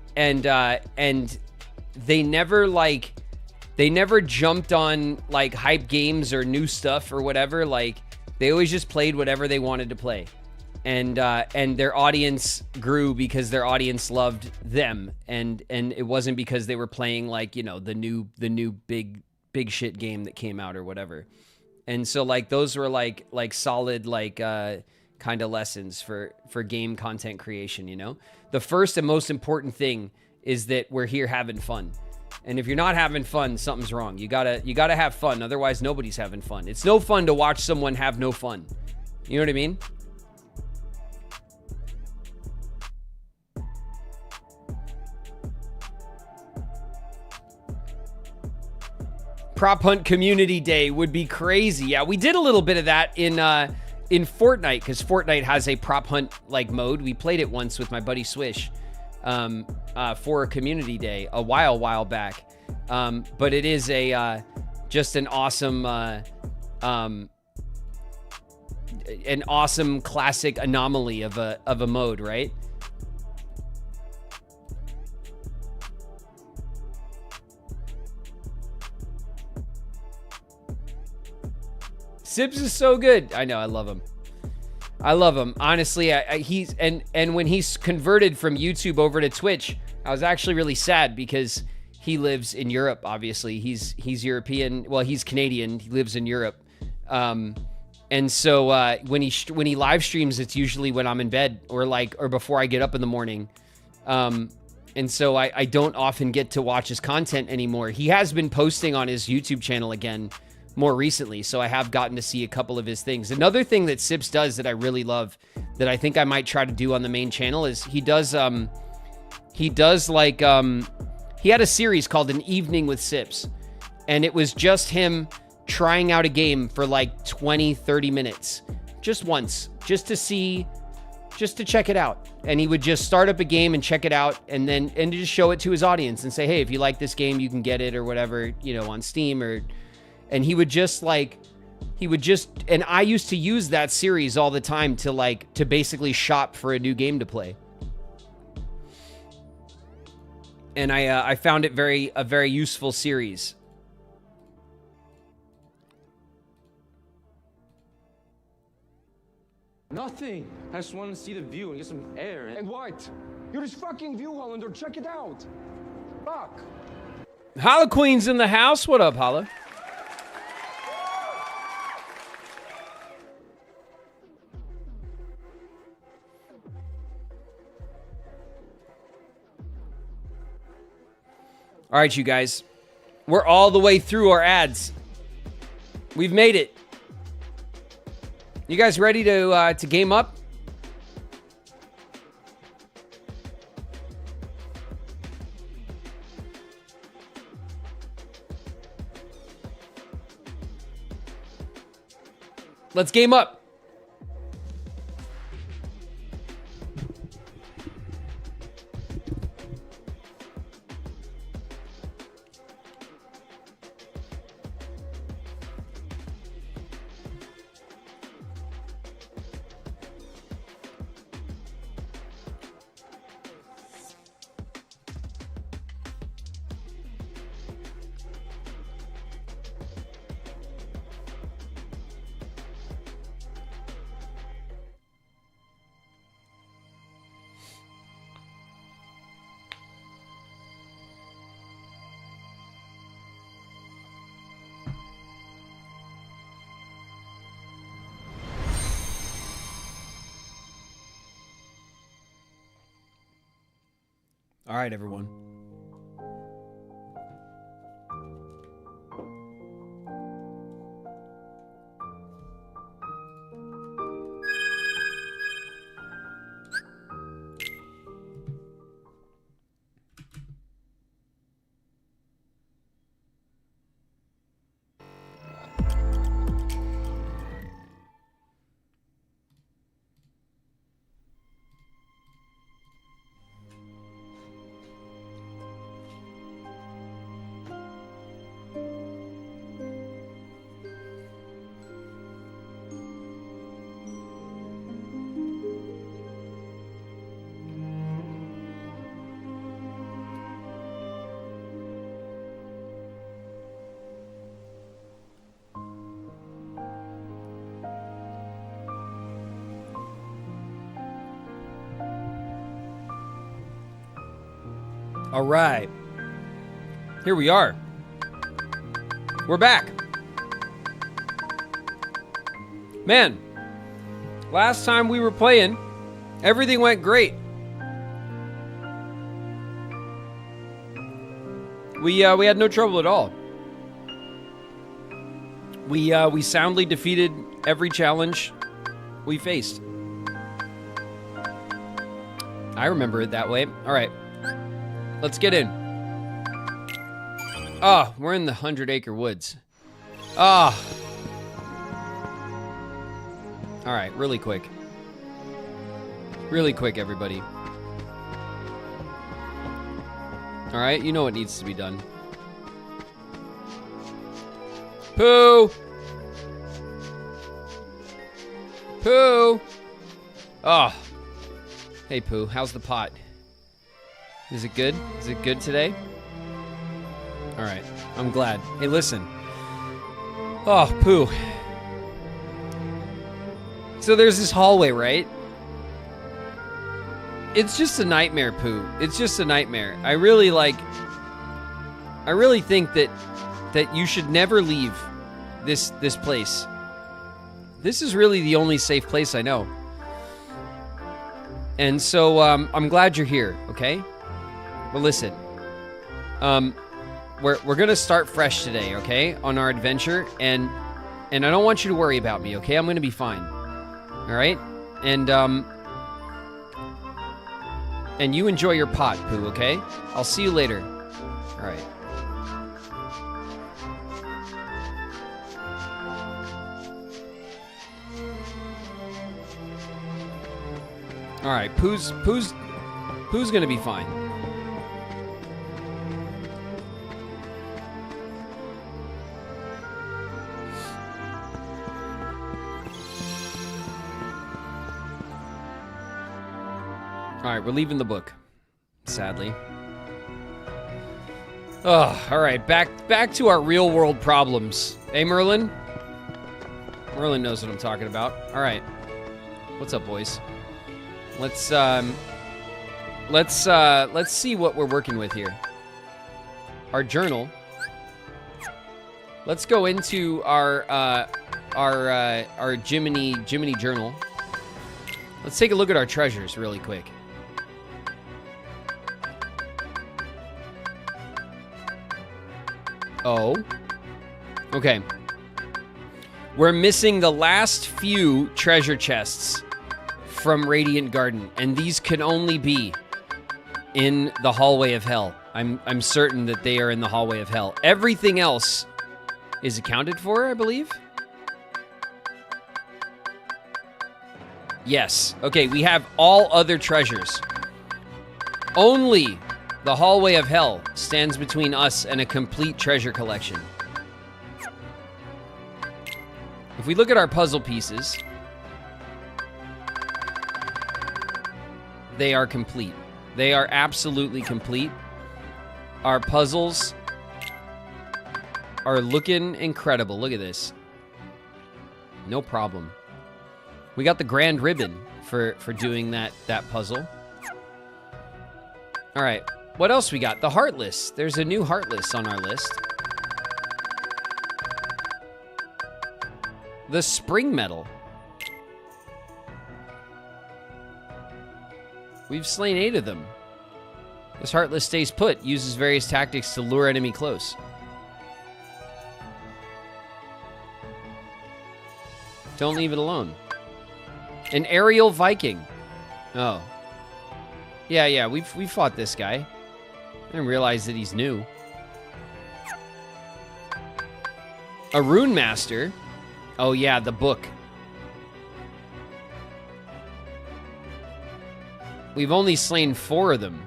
they never jumped on like hype games or new stuff or whatever. Like they always just played whatever they wanted to play. And their audience grew because their audience loved them. And it wasn't because they were playing like, you know, the new big shit game that came out or whatever. And so like those were like solid like kind of lessons for game content creation, you know? The first and most important thing is that we're here having fun. And if you're not having fun, something's wrong. You gotta have fun. Otherwise, nobody's having fun. It's no fun to watch someone have no fun. You know what I mean? Prop Hunt Community Day would be crazy. Yeah, we did a little bit of that in Fortnite, because Fortnite has a prop hunt like mode. We played it once with my buddy Swish for a community day a while back. But it is a just an awesome classic anomaly of a mode, right? Sips is so good. I know, I love him. I love him. Honestly, he's and when he's converted from YouTube over to Twitch, I was actually really sad because he lives in Europe. Obviously, he's European. Well, he's Canadian. He lives in Europe. And so when he live streams, it's usually when I'm in bed or before I get up in the morning. And so I don't often get to watch his content anymore. He has been posting on his YouTube channel again more recently, so I have gotten to see a couple of his things. Another thing that Sips does that I really love, that I think I might try to do on the main channel, is he had a series called An Evening with Sips, and it was just him trying out a game for like 20-30 minutes, just once, just to check it out. And he would just start up a game and check it out, and just show it to his audience and say, hey, if you like this game, you can get it or whatever, you know, on Steam. And and I used to use that series all the time to basically shop for a new game to play. And I found it a very useful series. Nothing. I just want to see the view and get some air. And what? You're this fucking view, Hollander. Check it out. Fuck. Holla Queen's in the house. What up, Holla? All right, you guys. We're all the way through our ads. We've made it. You guys ready to game up? Let's game up. All right, everyone. All right. Here we are. We're back. Man, last time we were playing, everything went great. We had no trouble at all. We soundly defeated every challenge we faced. I remember it that way. All right, let's get in. Oh, we're in the 100-acre woods. Ah. All right, really quick. Really quick, everybody. All right, you know what needs to be done. Pooh! Pooh! Oh. Hey, Pooh, how's the pot? Is it good? Is it good today? All right, I'm glad. Hey, listen. Oh, Pooh. So there's this hallway, right? It's just a nightmare, Pooh. It's just a nightmare. I really think that you should never leave this place. This is really the only safe place I know. And so I'm glad you're here, okay? Well, listen. We're gonna start fresh today, okay? On our adventure, and I don't want you to worry about me, okay? I'm gonna be fine. All right? And you enjoy your pot, Pooh, okay? I'll see you later. All right. All right, Pooh's gonna be fine. All right, we're leaving the book, sadly. Oh, all right, back to our real world problems. Hey, Merlin? Merlin knows what I'm talking about. All right, what's up, boys? Let's see what we're working with here. Our journal. Let's go into our Jiminy journal. Let's take a look at our treasures really quick. Oh. Okay. We're missing the last few treasure chests from Radiant Garden, and these can only be in the Hallway of Hell. I'm certain that they are in the Hallway of Hell. Everything else is accounted for, I believe. Yes. Okay, we have all other treasures. Only the Hallway of Hell stands between us and a complete treasure collection. If we look at our puzzle pieces, they are complete. They are absolutely complete. Our puzzles are looking incredible. Look at this. No problem. We got the grand ribbon for doing that puzzle. All right. What else we got? The Heartless. There's a new Heartless on our list. The Spring Medal. We've slain 8 of them. This Heartless stays put, uses various tactics to lure enemy close. Don't leave it alone. An Aerial Viking. Oh. Yeah, we've fought this guy. I didn't realize that he's new. A Rune Master. Oh yeah, the book. We've only slain 4 of them.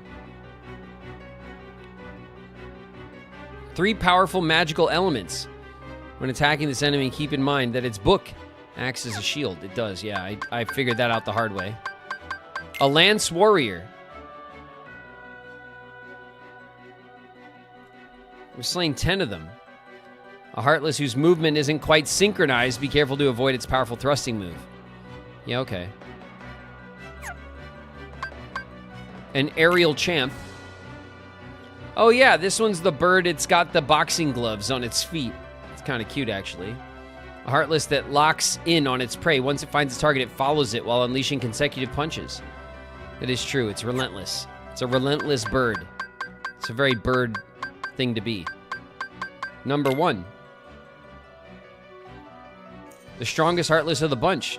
3 powerful magical elements. When attacking this enemy, keep in mind that its book acts as a shield. It does, yeah. I figured that out the hard way. A Lance Warrior. We've slain 10 of them. A Heartless whose movement isn't quite synchronized. Be careful to avoid its powerful thrusting move. Yeah, okay. An Aerial Champ. Oh yeah, this one's the bird. It's got the boxing gloves on its feet. It's kind of cute, actually. A heartless that locks in on its prey. Once it finds its target, it follows it while unleashing consecutive punches. It is true. It's relentless. It's a relentless bird. It's a very bird thing to be. Number 1. The strongest heartless of the bunch.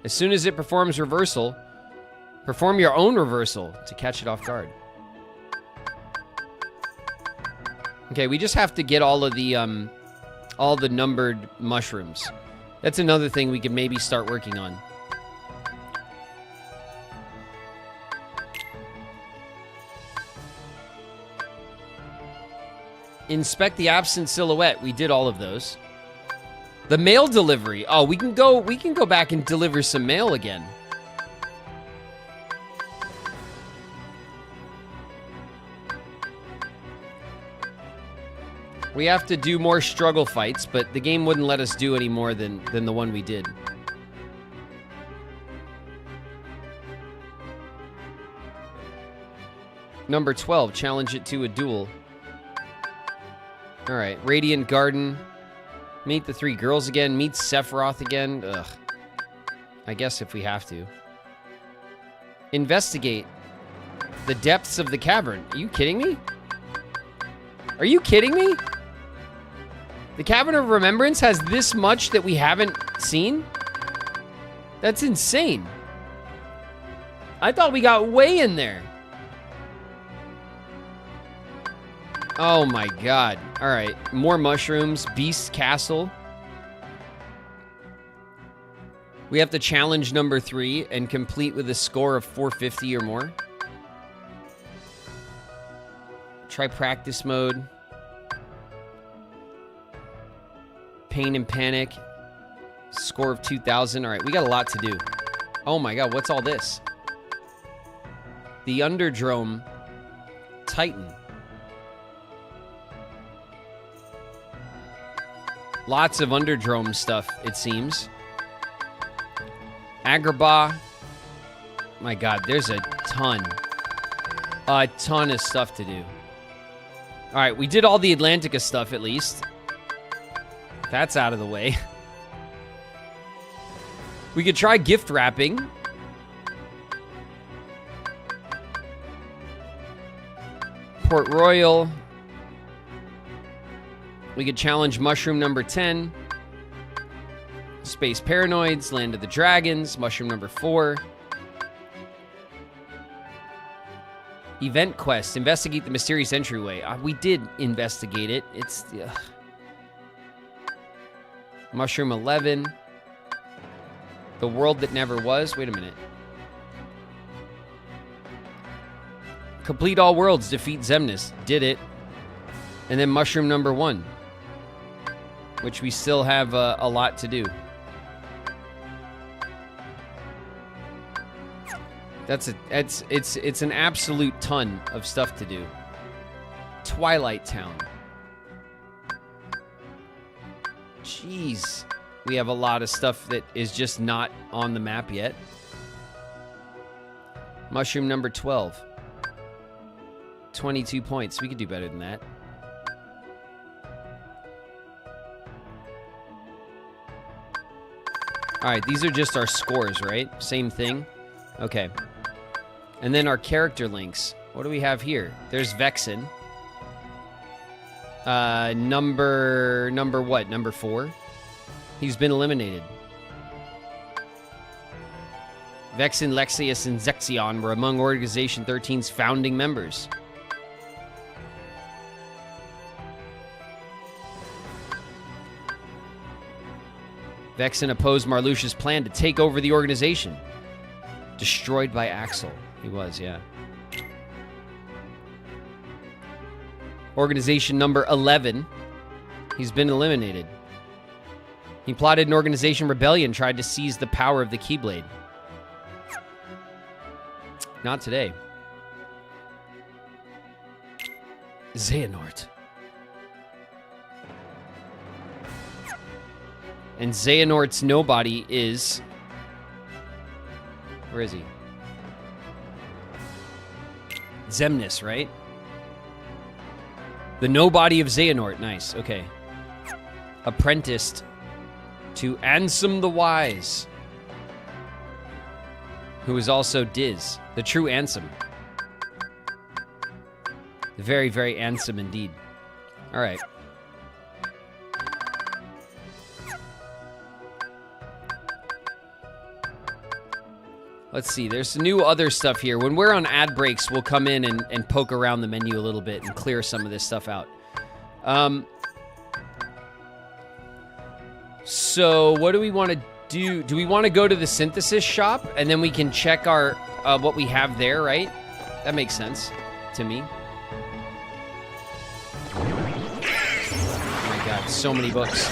As soon as it performs reversal, perform your own reversal to catch it off guard. Okay, we just have to get all the numbered mushrooms. That's another thing we could maybe start working on. Inspect the absent silhouette. We did all of those. The mail delivery. Oh, we can go back and deliver some mail again. We have to do more struggle fights, but the game wouldn't let us do any more than the one we did. Number 12, challenge it to a duel. All right, Radiant Garden. Meet the 3 girls again. Meet Sephiroth again. Ugh. I guess if we have to. Investigate the depths of the cavern. Are you kidding me? Are you kidding me? The Cavern of Remembrance has this much that we haven't seen? That's insane. I thought we got way in there. Oh my god. All right, more mushrooms. Beast Castle. We have to challenge number 3 and complete with a score of 450 or more. Try practice mode. Pain and Panic. Score of 2,000. All right, we got a lot to do. Oh my god, what's all this? The Underdrome Titan. Lots of Underdrome stuff, it seems. Agrabah. My god, there's a ton of stuff to do. All right, we did all the Atlantica stuff at least. That's out of the way. We could try gift wrapping. Port Royal. We could challenge mushroom number 10. Space Paranoids, Land of the Dragons, mushroom number 4. Event quest, investigate the mysterious entryway. We did investigate it. It's mushroom 11. The world that never was. Wait a minute. Complete all worlds, defeat Xemnas. Did it. And then mushroom number 1, which we still have a lot to do. It's an absolute ton of stuff to do. Twilight Town. Jeez. We have a lot of stuff that is just not on the map yet. Mushroom number 12. 22 points. We could do better than that. All right, these are just our scores, right? Same thing. Okay. And then our character links. What do we have here? There's Vexen. Number what? Number 4? He's been eliminated. Vexen, Lexius, and Zexion were among Organization 13's founding members. Vexen opposed Marluxia's plan to take over the organization. Destroyed by Axel. He was, yeah. Organization number 11. He's been eliminated. He plotted an organization rebellion, tried to seize the power of the Keyblade. Not today. Xehanort. And Xehanort's nobody is... Where is he? Zemnis, right? The nobody of Xehanort. Nice. Okay. Apprenticed to Ansem the Wise, who is also Diz, the true Ansem. Very, very Ansem indeed. All right. Let's see. There's some new other stuff here. When we're on ad breaks, we'll come in and poke around the menu a little bit and clear some of this stuff out. So what do we want to do? Do we want to go to the synthesis shop and then we can check our what we have there, right? That makes sense to me. Oh my God, so many books.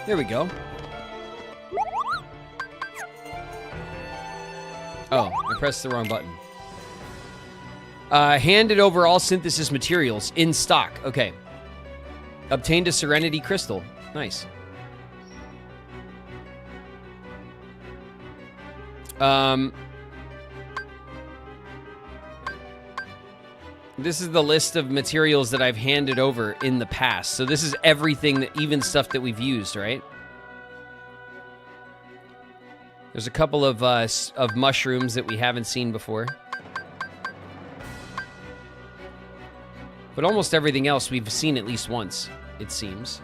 There we go. Oh, I pressed the wrong button. Handed over all synthesis materials in stock. Okay. Obtained a Serenity Crystal. Nice. This is the list of materials that I've handed over in the past. So this is everything, that, even stuff that we've used, right? There's a couple of mushrooms that we haven't seen before. But almost everything else we've seen at least once, it seems.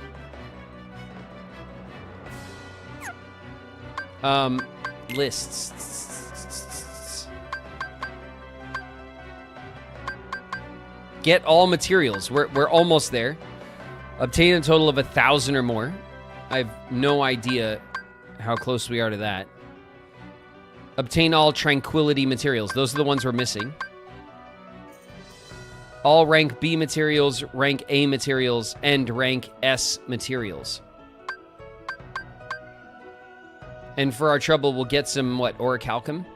Lists. Get all materials. We're almost there. Obtain a total of 1,000 or more. I have no idea how close we are to that. Obtain all tranquility materials. Those are the ones we're missing. All rank B materials, rank A materials, and rank S materials. And for our trouble, we'll get some, what, orichalcum?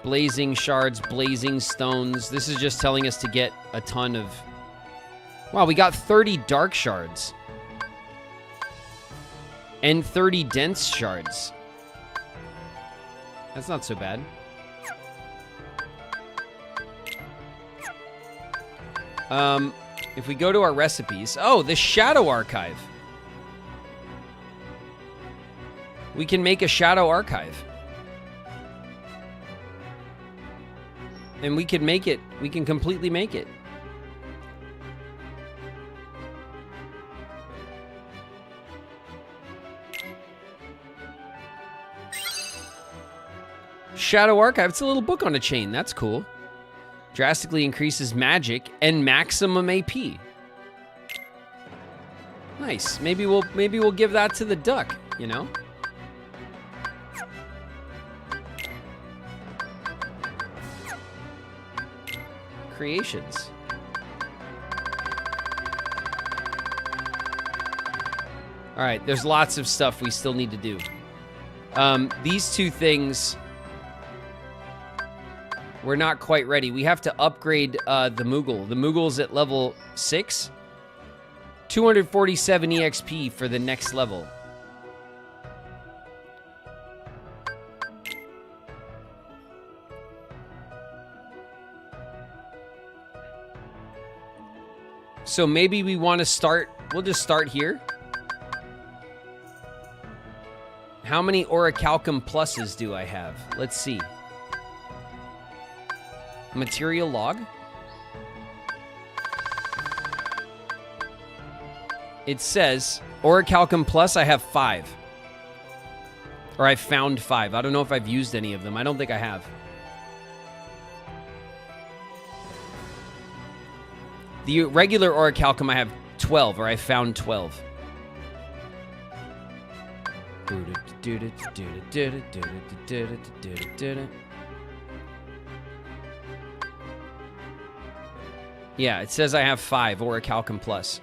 Blazing shards, blazing stones. This is just telling us to get a ton of... Wow, we got 30 dark shards. And 30 dense shards. That's not so bad. If we go to our recipes... Oh, the Shadow Archive. We can make a Shadow Archive. And we can make it. We can completely make it. Shadow Archive. It's a little book on a chain. That's cool. Drastically increases magic and maximum AP. Nice. Maybe we'll give that to the duck, you know? Creations. All right, there's lots of stuff we still need to do. These two things, we're not quite ready. We have to upgrade the Moogle. The Moogle's at level 6. 247 EXP for the next level. So maybe we want to start, we'll just start here. How many orichalcum pluses do I have? Let's see. Material log. It says orichalcum plus, I have 5. Or I found 5. I don't know if I've used any of them. I don't think I have. The regular orichalcum, I have 12, or I found 12. Yeah, it says I have 5 orichalcum plus.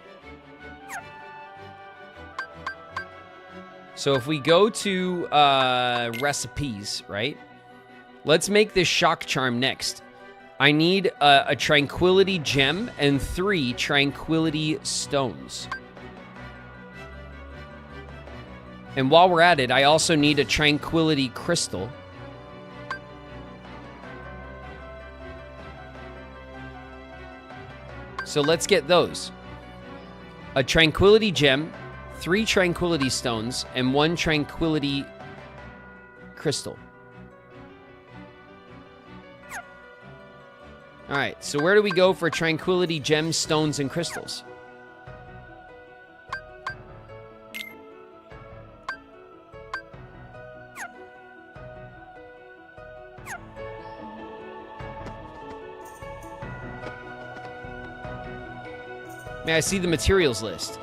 So if we go to recipes, right? Let's make this shock charm next. I need a tranquility gem and 3 tranquility stones. And while we're at it, I also need a tranquility crystal. So let's get those. A tranquility gem, 3 tranquility stones, and 1 tranquility crystal. All right, so where do we go for tranquility gems, stones, and crystals? May I see the materials list?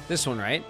This one, right?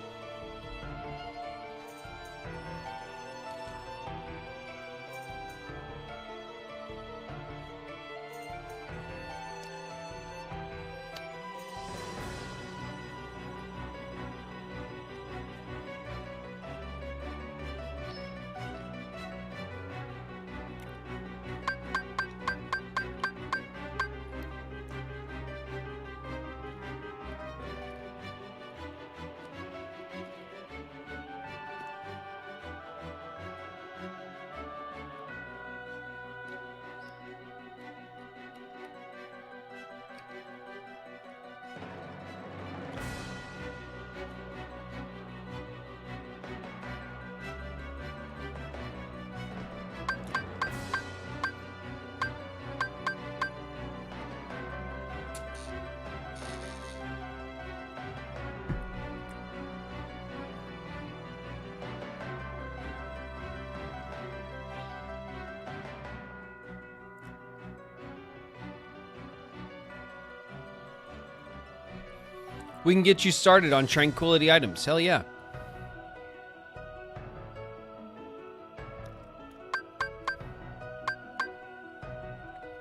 We can get you started on tranquility items. Hell yeah.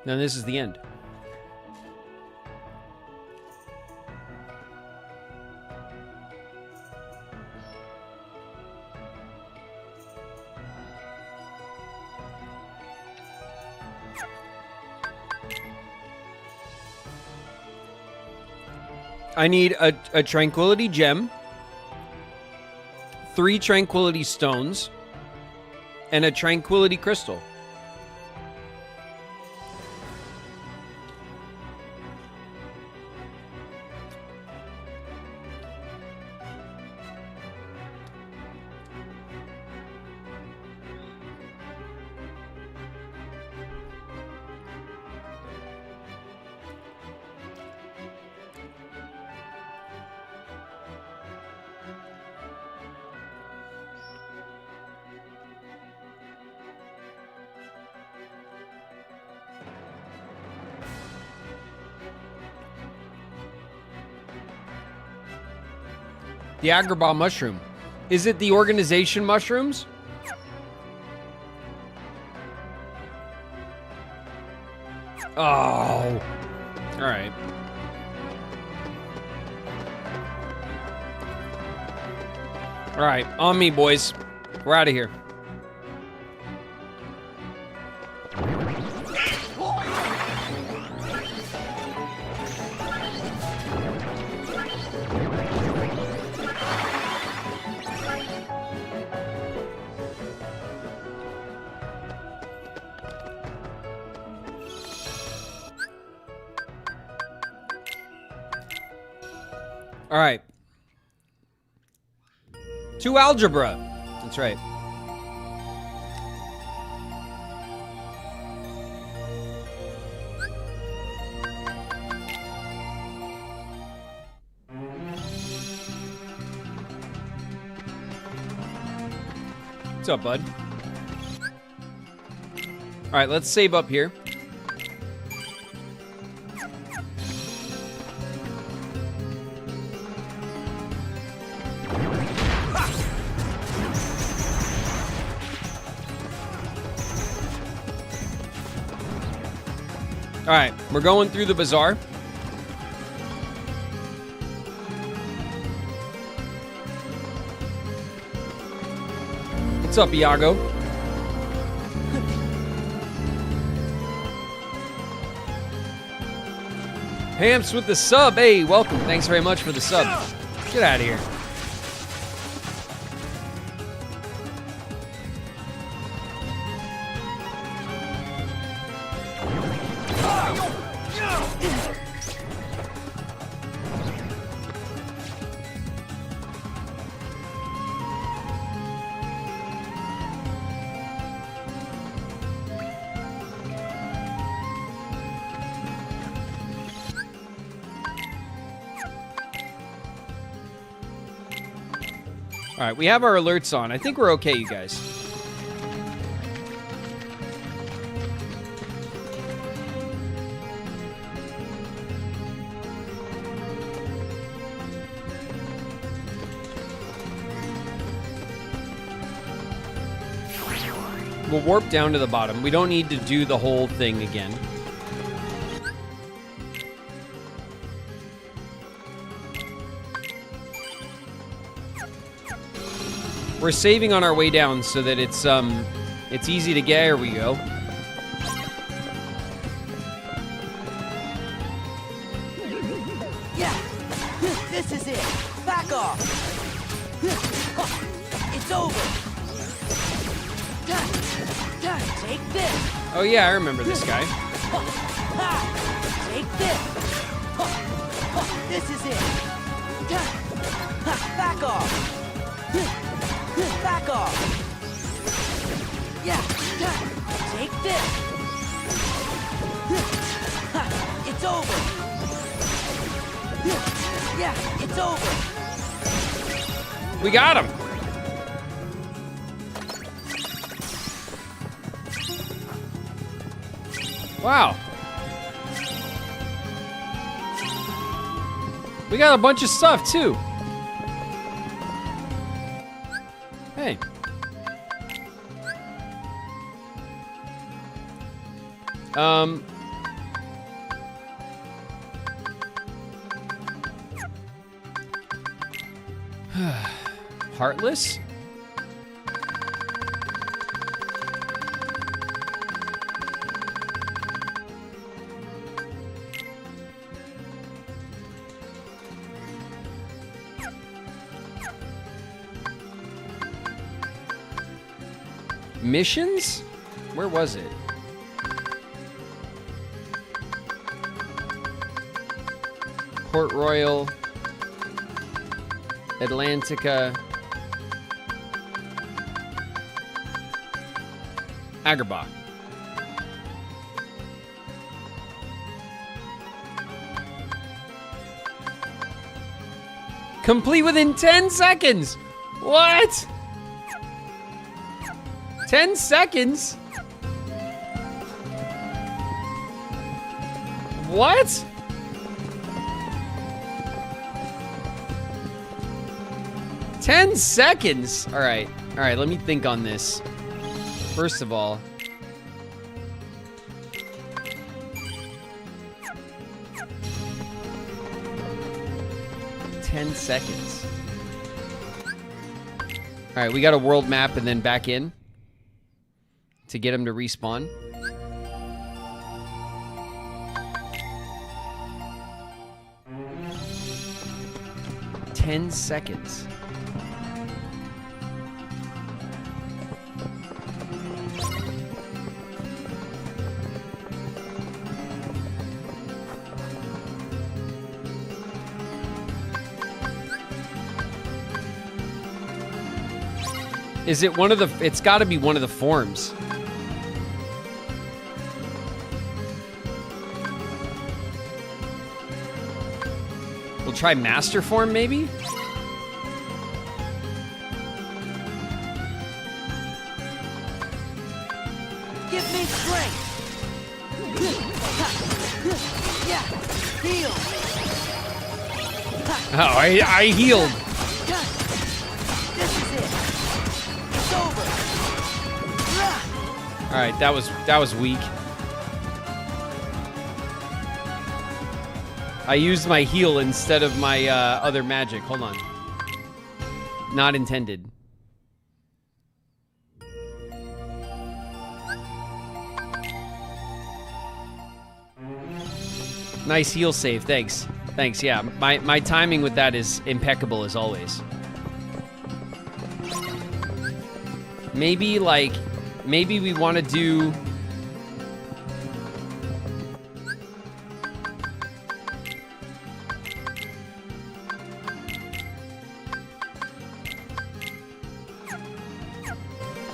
Now this is the end. I need a tranquility gem, 3 tranquility stones, and a tranquility crystal. The Agrabah mushroom. Is it the organization mushrooms? Oh. All right. All right, on me, boys. We're out of here. All right. 2 algebra. That's right. What's up, bud? All right, let's save up here. All right, we're going through the bazaar. What's up, Iago? Hamps with the sub. Hey, welcome. Thanks very much for the sub. Get out of here. All right, we have our alerts on. I think we're okay, you guys. We'll warp down to the bottom. We don't need to do the whole thing again. We're saving on our way down so that it's easy to get. There we go. Yeah, this is it. Back off. It's over. Take this. Oh yeah, I remember this guy. Take this. This is it. Back off. Back off. Yeah. Take this. It's over. Yeah, it's over. We got him. Wow. We got a bunch of stuff too. Hey. Heartless? Missions? Where was it? Port Royal, Atlantica, Agrabah. Complete within 10 seconds! What? 10 seconds? What? Ten seconds? All right, let me think on this. First of all, $10. All right, we got a world map and then back in to get him to respawn. $10. Is it one of the... It's got to be one of the forms. We'll try master form, maybe? Give me strength. Yeah, heal. Oh, I healed. This is it. It's over. All right, that was weak. I used my heal instead of my other magic. Hold on. Not intended. Nice heal save. Thanks. Thanks. Yeah, my timing with that is impeccable as always. Maybe we want to do.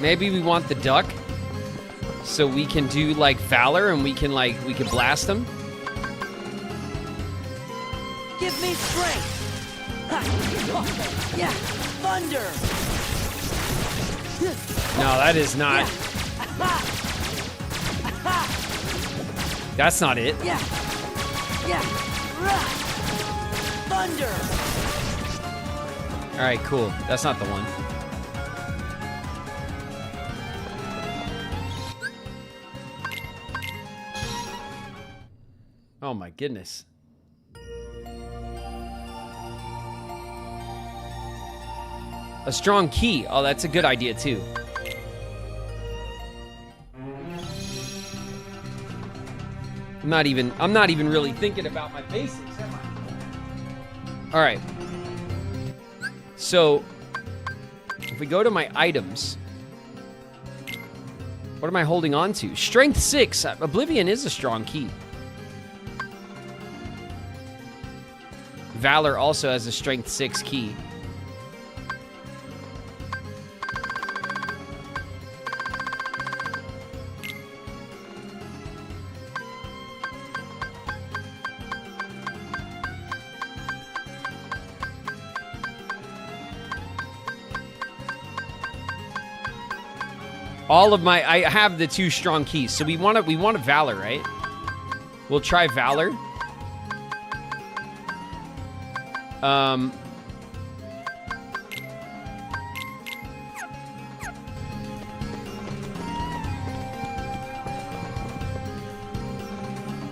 Maybe we want the duck, so we can do like Valor, and we can blast them. Give me strength. Ha. Yeah, thunder. No, that is not. That's not it. Yeah. Yeah. Thunder. All right, cool. That's not the one. Oh my goodness. A strong key. Oh, that's a good idea too. I'm not even really thinking about my basics, am I? All right. So, if we go to my items, what am I holding on to? Strength 6. Oblivion is a strong key. Valor also has a Strength 6 key. All of my, I have the 2 strong keys, so we want a Valor, right? We'll try Valor.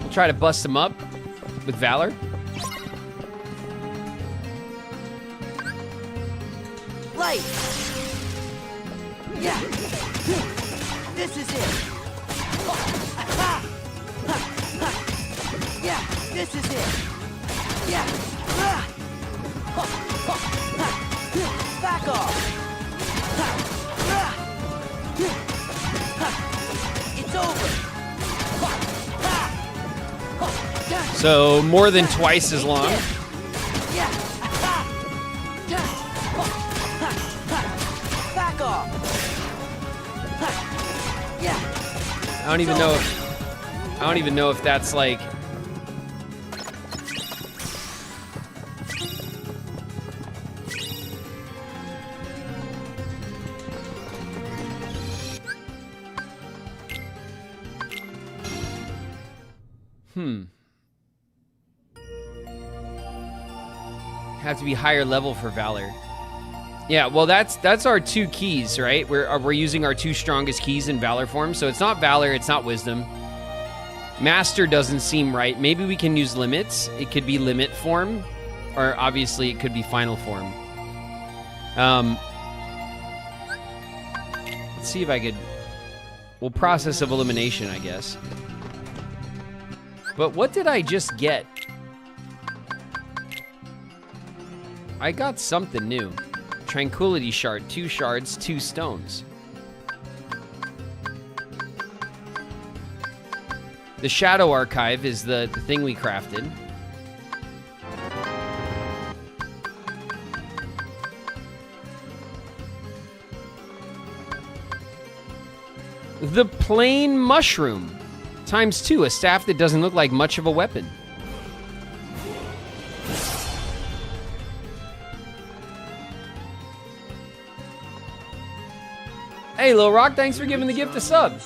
We'll try to bust him up with Valor. Light. Yeah. This is it. Yeah, this is it. Yeah. Back off. It's over. So more than twice as long. Yeah. Back off. Yeah. I don't even know if that's like. Have to be higher level for Valor. Yeah, well that's our 2 keys, right? We're using our 2 strongest keys in Valor form, so it's not Valor, it's not Wisdom. Master doesn't seem right. Maybe we can use limits. It could be limit form, or obviously it could be final form. Let's see if I could. Well, process of elimination, I guess. But what did I just get? I got something new. Tranquility shard, 2 shards, 2 stones. The Shadow Archive is the thing we crafted. The Plain Mushroom, ×2, a staff that doesn't look like much of a weapon. Hey, Lil Rock, thanks for giving the gift a sub.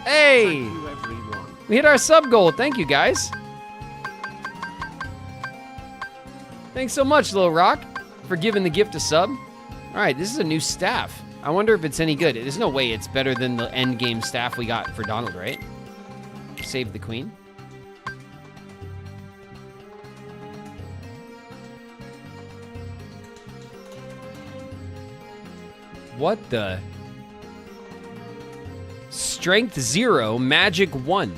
Hey! We hit our sub goal. Thank you, guys. Thanks so much, Lil Rock, for giving the gift a sub. All right, this is a new staff. I wonder if it's any good. There's no way it's better than the Endgame staff we got for Donald, right? Save the queen. What the? Strength 0, magic 1.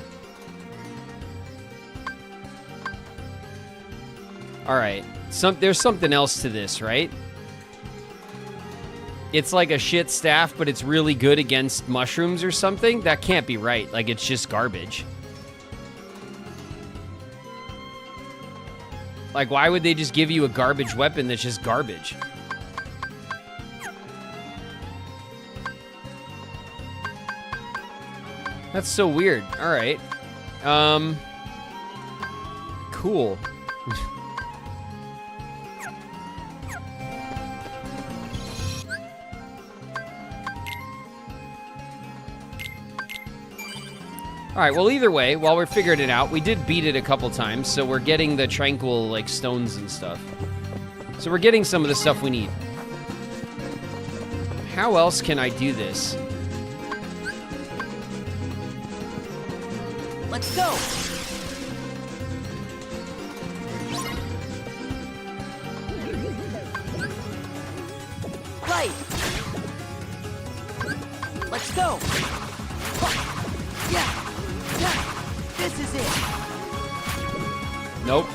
All right. There's something else to this, right? It's like a shit staff, but it's really good against mushrooms or something? That can't be right. Like, it's just garbage. Like, why would they just give you a garbage weapon that's just garbage? That's so weird. All right. Cool. All right, well, either way, while we're figuring it out, we did beat it a couple times, so we're getting the tranquil, like, stones and stuff. So we're getting some of the stuff we need. How else can I do this? Let's go! Right! Let's go! Yeah! This is it! Nope.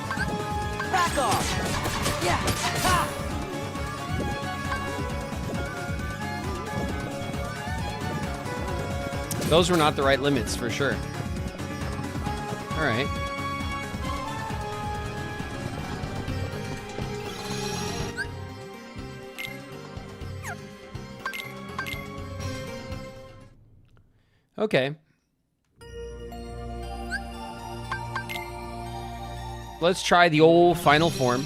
Back off! Yeah! Ha! Those were not the right limits, for sure. All right. Okay. Let's try the old final form.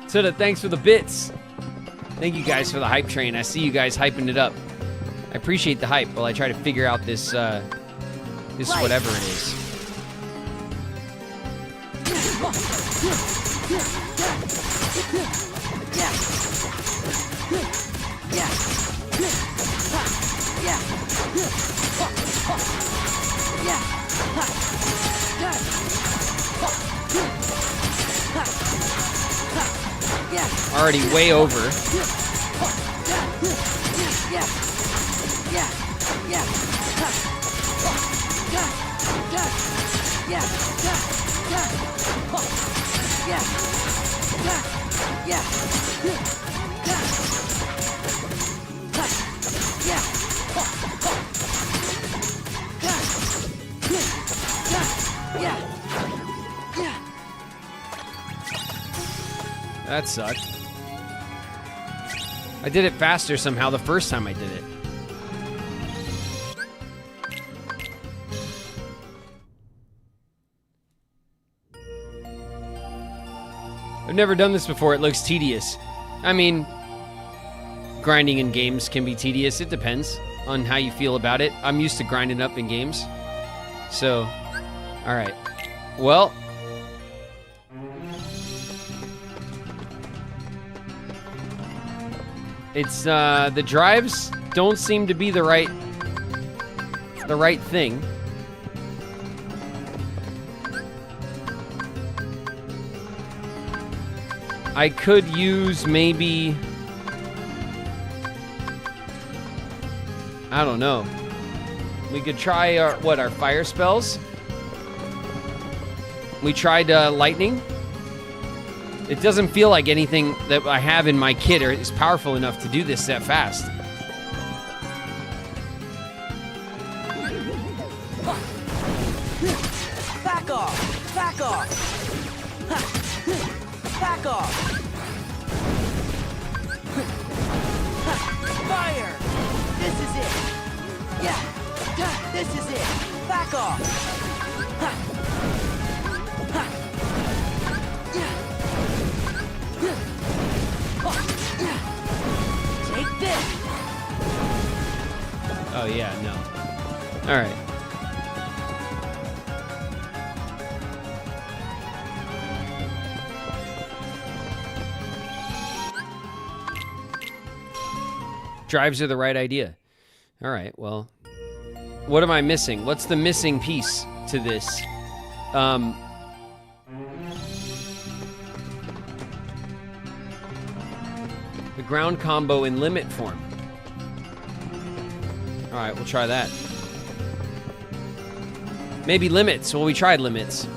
Soda, thanks for the bits. Thank you guys for the hype train. I see you guys hyping it up. I appreciate the hype while I try to figure out this, this whatever it is. Already way over. That sucked. I did it faster somehow the first time I did it. I've never done this before. It looks tedious. I mean, grinding in games can be tedious. It depends on how you feel about it. I'm used to grinding up in games. So, all right. Well, it's the drives don't seem to be the right thing. I could use maybe, I don't know. We could try our fire spells. We tried lightning. It doesn't feel like anything that I have in my kit is powerful enough to do this that fast. Back off! Back off! Back off! Fire! This is it! Yeah! This is it! Back off! Take this! Oh yeah, no. All right. Drives are the right idea. All right, well, what am I missing? What's the missing piece to this? The ground combo in limit form. All right, we'll try that. Maybe limits. Well, we tried limits.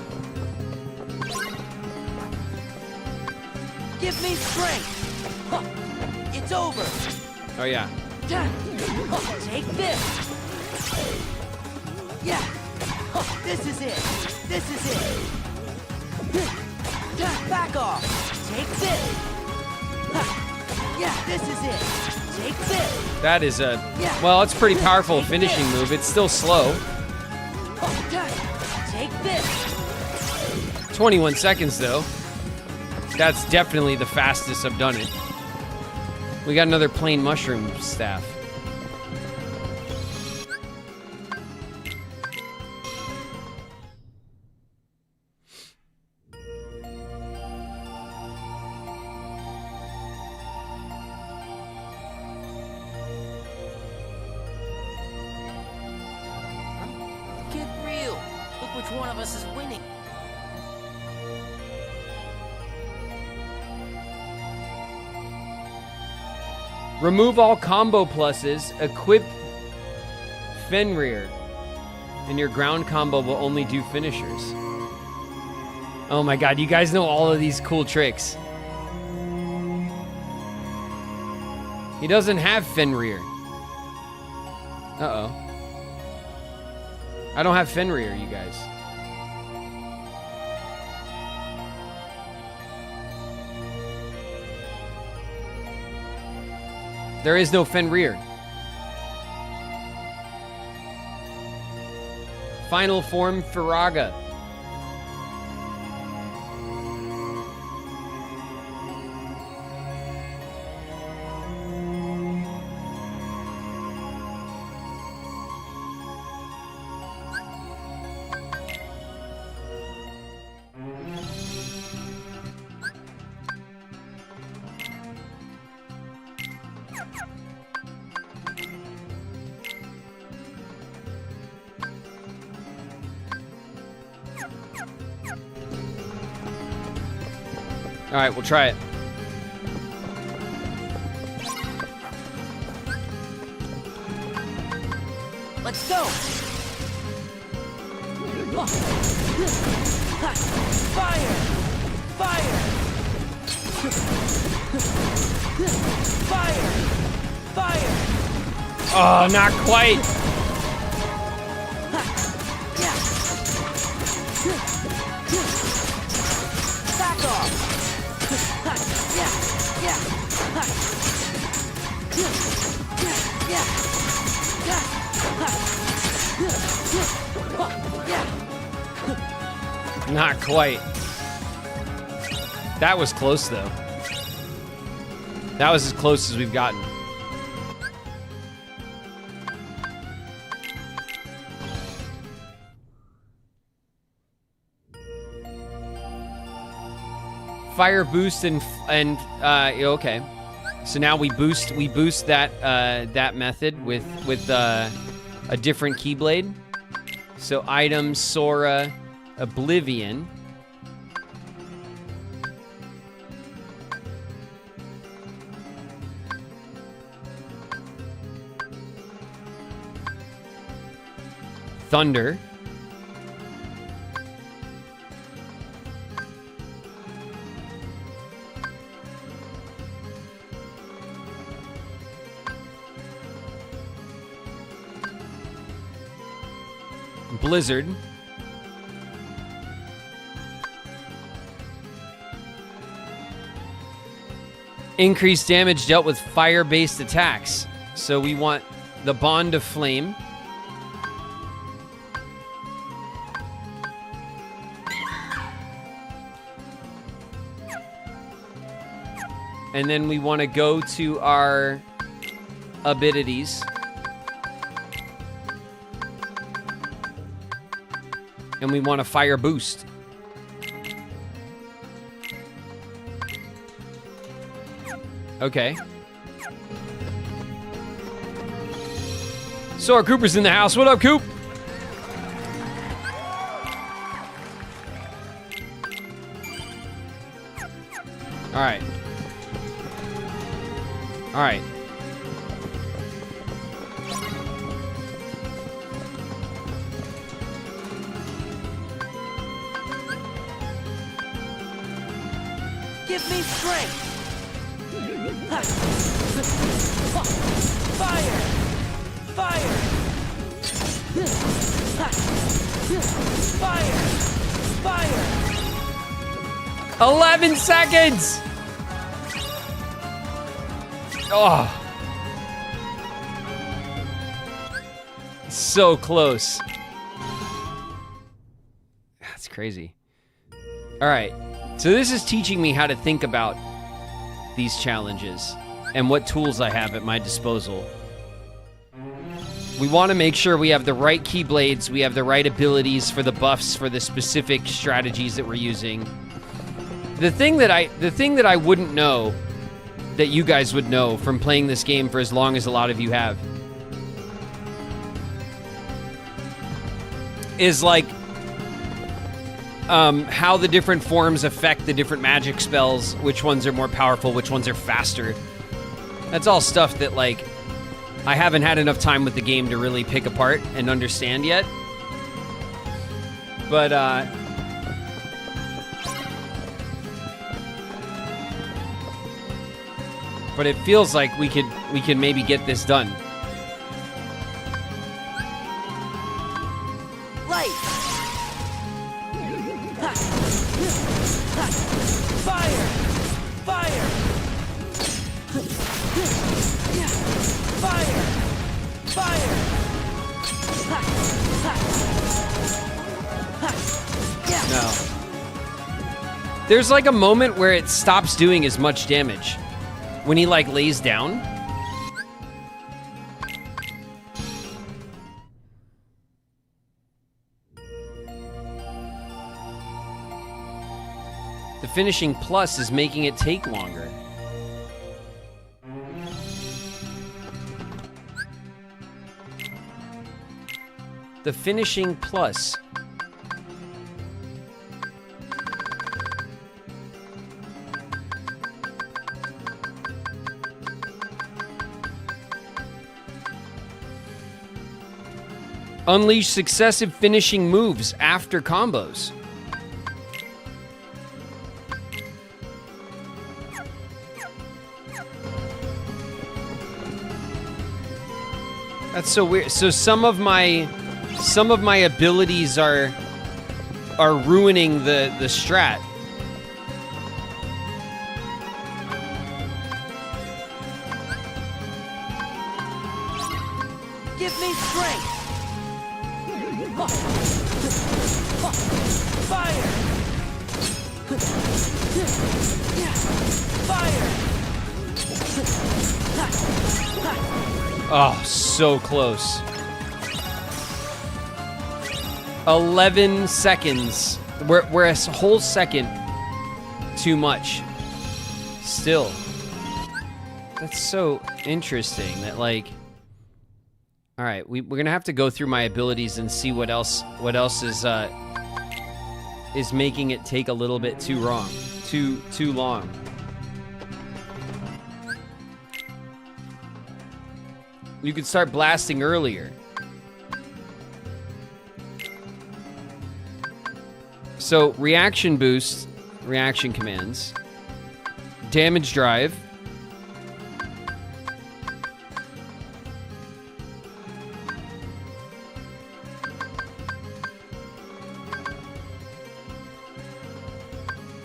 Give me strength. Huh. It's over. Oh, yeah. Take this. Yeah. This is it. This is it. Back off. Take this. Yeah, this is it. Take this. That is a... Well, it's a pretty powerful finishing move. It's still slow. Take this. 21 seconds, though. That's definitely the fastest I've done it. We got another plain mushroom staff. Get real. Look which one of us is winning. Remove all combo pluses. Equip Fenrir. And your ground combo will only do finishers. Oh my god, you guys know all of these cool tricks. He doesn't have Fenrir. Uh-oh. I don't have Fenrir, you guys. There is no Fenrir. Final form Firaga. All right, we'll try it. Let's go. Fire! Fire! Fire! Fire! Oh, not quite. Back off! Not quite. That was close, though. That was as close as we've gotten. Fire boost and okay. So now we boost that that method with a different keyblade. So item Sora Oblivion. Thunder. Blizzard. Increased damage dealt with fire-based attacks. So we want the Bond of Flame. And then we want to go to our abilities. And we want a fire boost. Okay. Sora Cooper's in the house. What up, Coop? All right. All right. me strength! Fire! Fire! Fire! Fire! 11 seconds! Oh. So close. That's crazy. All right. So this is teaching me how to think about these challenges and what tools I have at my disposal. We want to make sure we have the right keyblades, we have the right abilities for the buffs for the specific strategies that we're using. The thing that I wouldn't know that you guys would know from playing this game for as long as a lot of you have is like how the different forms affect the different magic spells, which ones are more powerful, which ones are faster. That's all stuff that, like, I haven't had enough time with the game to really pick apart and understand yet. But it feels like we can maybe get this done. Light! Fire! Fire! Fire! Fire! No. There's like a moment where it stops doing as much damage. When he like lays down. The finishing plus is making it take longer. The finishing plus. Unleash successive finishing moves after combos. That's so weird. So some of my abilities are ruining the strat. Give me strength! Fire! Fire! Oh, so close. 11 seconds. We're a whole second too much. Still. That's so interesting that, like... All right, we're gonna have to go through my abilities and see what else is making it take a little bit too long. You could start blasting earlier. So reaction boost, reaction commands, damage drive.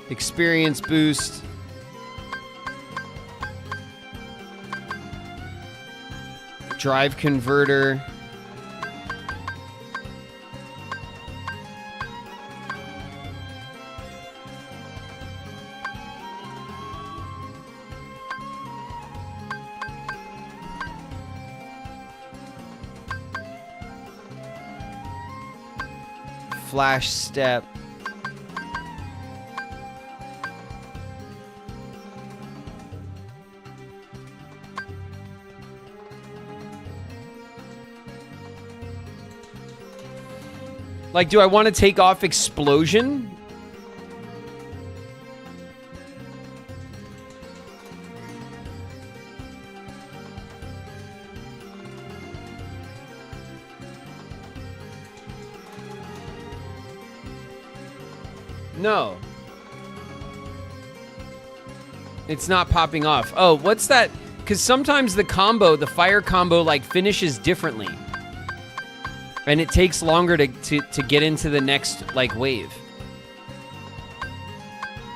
Experience boost. Drive converter. Flash step. Like, do I want to take off explosion? No. It's not popping off. Oh, what's that? Because sometimes the combo, the fire combo, like finishes differently. And it takes longer to get into the next like wave.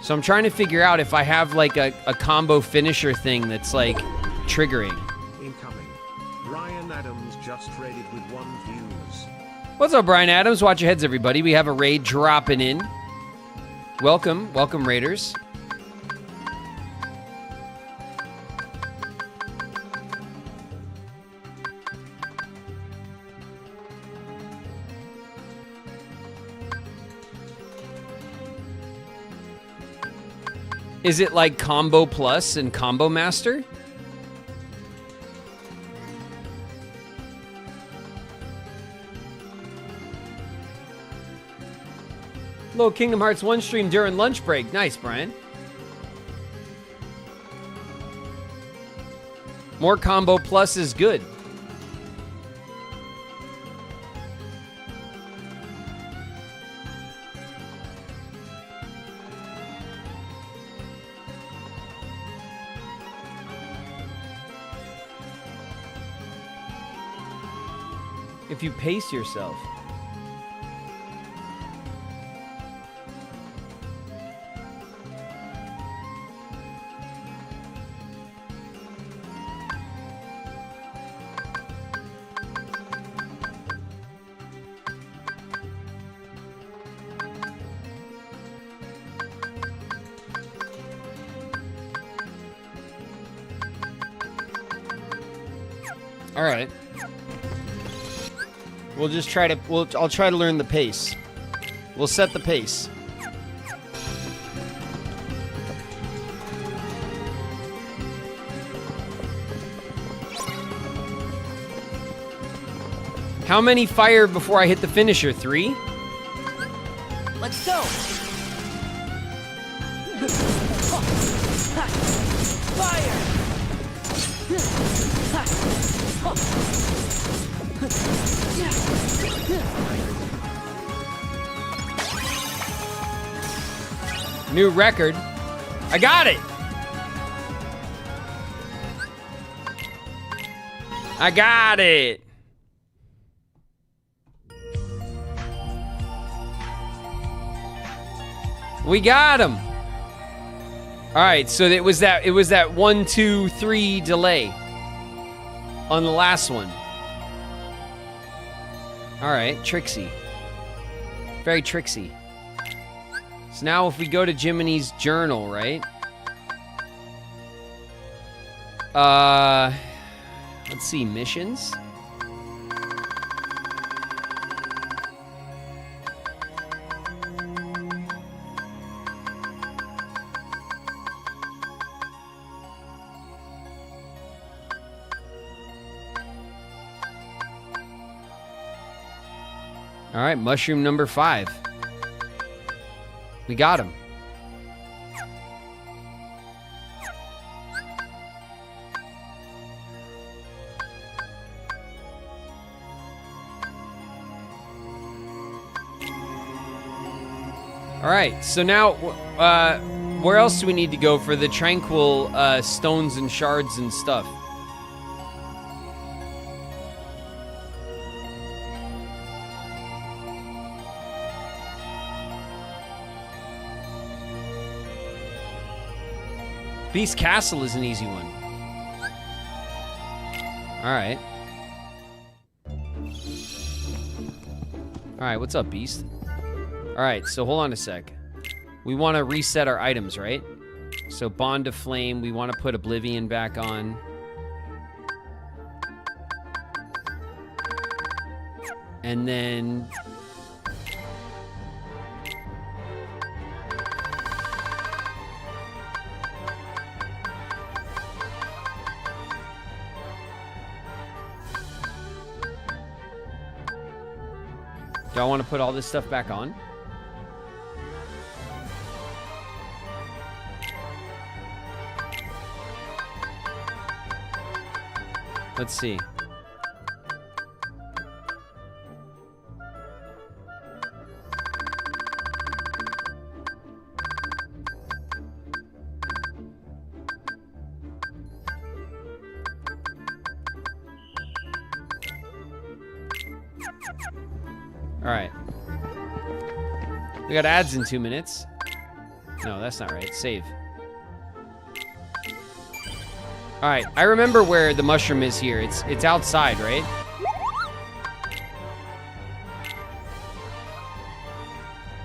So I'm trying to figure out if I have like a combo finisher thing that's like triggering. Incoming. Brian Adams just raided with 1 views. What's up, Brian Adams? Watch your heads, everybody. We have a raid dropping in. Welcome, welcome, raiders. Is it like Combo Plus and Combo Master? Little Kingdom Hearts 1 stream during lunch break. Nice, Brian. More Combo Plus is good. If you pace yourself. All right. We'll just try to, I'll try to learn the pace. We'll set the pace. How many fire before I hit the finisher? 3? Let's go. Fire. New record. I got it. I got it. We got him. All right, so it was that 1, 2, 3 delay on the last one. All right, tricksy. Very tricksy. So now if we go to Jiminy's journal, right? Let's see, missions. All right, mushroom number 5. We got him. All right, so now, where else do we need to go for the tranquil stones and shards and stuff? Beast Castle is an easy one. All right. All right, what's up, Beast? All right, so hold on a sec. We want to reset our items, right? So Bond of Flame, we want to put Oblivion back on. And then... do I want to put all this stuff back on? Let's see. All right. We got ads in 2 minutes. No, that's not right. Save. All right. I remember where the mushroom is here. It's outside, right?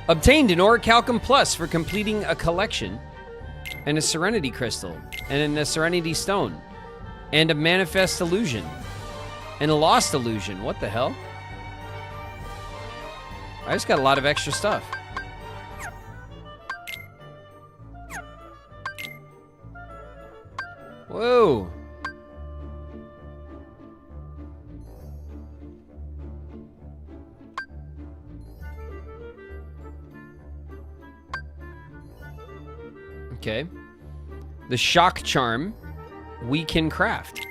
Obtained an Orichalcum Plus for completing a collection, and a Serenity Crystal, and a Serenity Stone, and a Manifest Illusion, and a Lost Illusion. What the hell? I just got a lot of extra stuff. Whoa. Okay. The Shock Charm we can craft.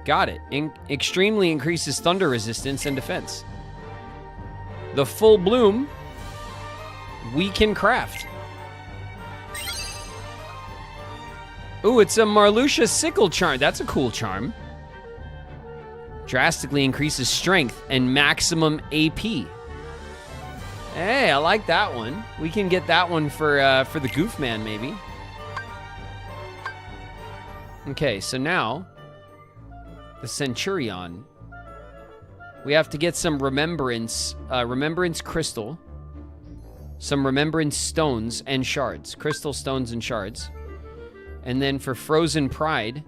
Got it. Extremely increases thunder resistance and defense. The Full Bloom we can craft. Ooh, it's a Marluxia Sickle Charm. That's a cool charm. Drastically increases strength and maximum AP. Hey, I like that one. We can get that one for the Goofman, maybe. Okay, so now the Centurion. We have to get some Remembrance Crystal, some Remembrance Stones and Shards. Crystal, Stones, and Shards. And then for Frozen Pride,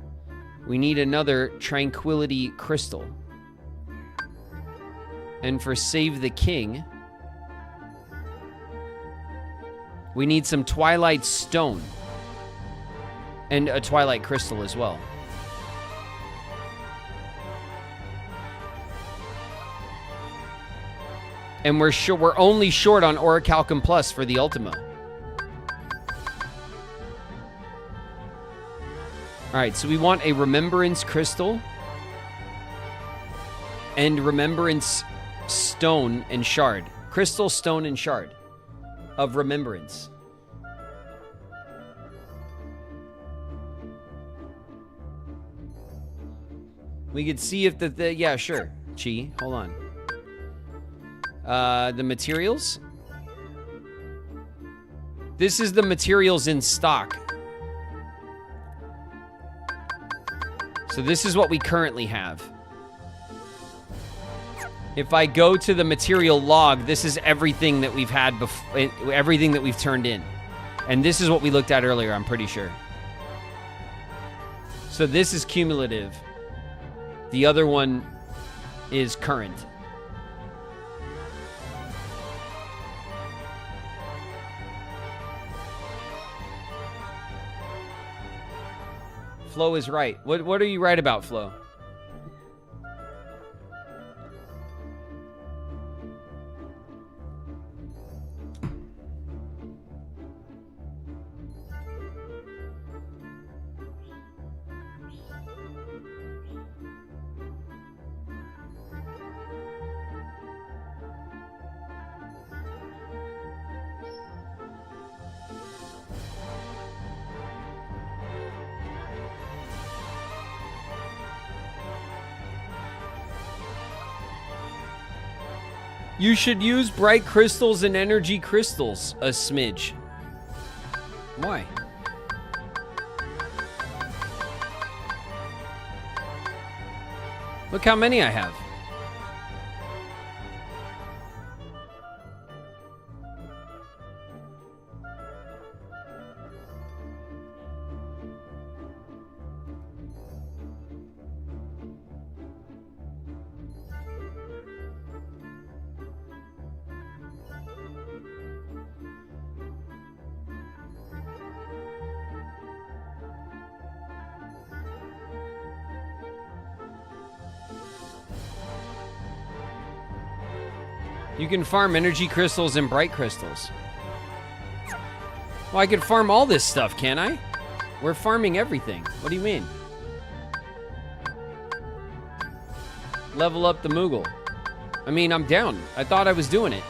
we need another Tranquility Crystal. And for Save the King, we need some Twilight Stone. And a Twilight Crystal as well. And we're only short on Orichalcum Plus for the Ultima. Alright, so we want a Remembrance Crystal and Remembrance Stone and Shard. Crystal, Stone, and Shard of Remembrance. We could see if yeah, sure. Chi, hold on. The materials. This is the materials in stock. So this is what we currently have. If I go to the material log, this is everything that we've had before, everything that we've turned in. And this is what we looked at earlier, I'm pretty sure. So this is cumulative. The other one is current. Flo is right. What are you right about, Flo? You should use bright crystals and energy crystals a smidge. Why? Look how many I have. You can farm energy crystals and bright crystals. Well, I could farm all this stuff, can't I? We're farming everything. What do you mean? Level up the Moogle. I mean, I'm down. I thought I was doing it.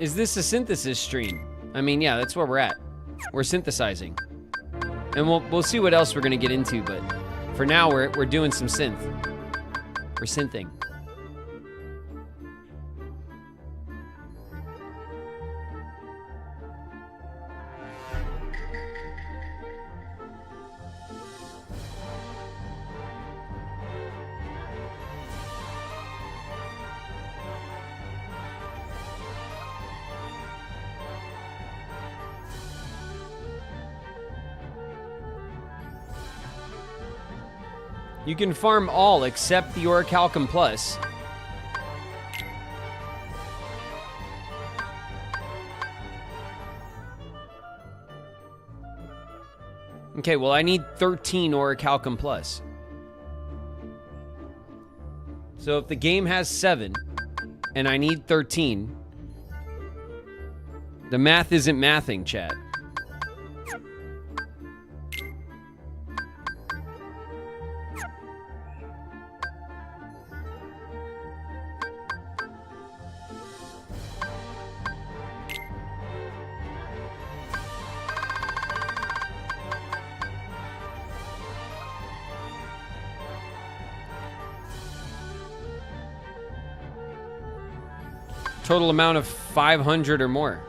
Is this a synthesis stream? I mean, yeah, that's where we're at. We're synthesizing. And we'll see what else we're gonna get into, but for now we're doing some synth. We're synthing. You can farm all except the Orichalcum Plus. Okay, well I need 13 Orichalcum Plus. So if the game has 7 and I need 13, the math isn't mathing, chat. Total amount of 500 or more.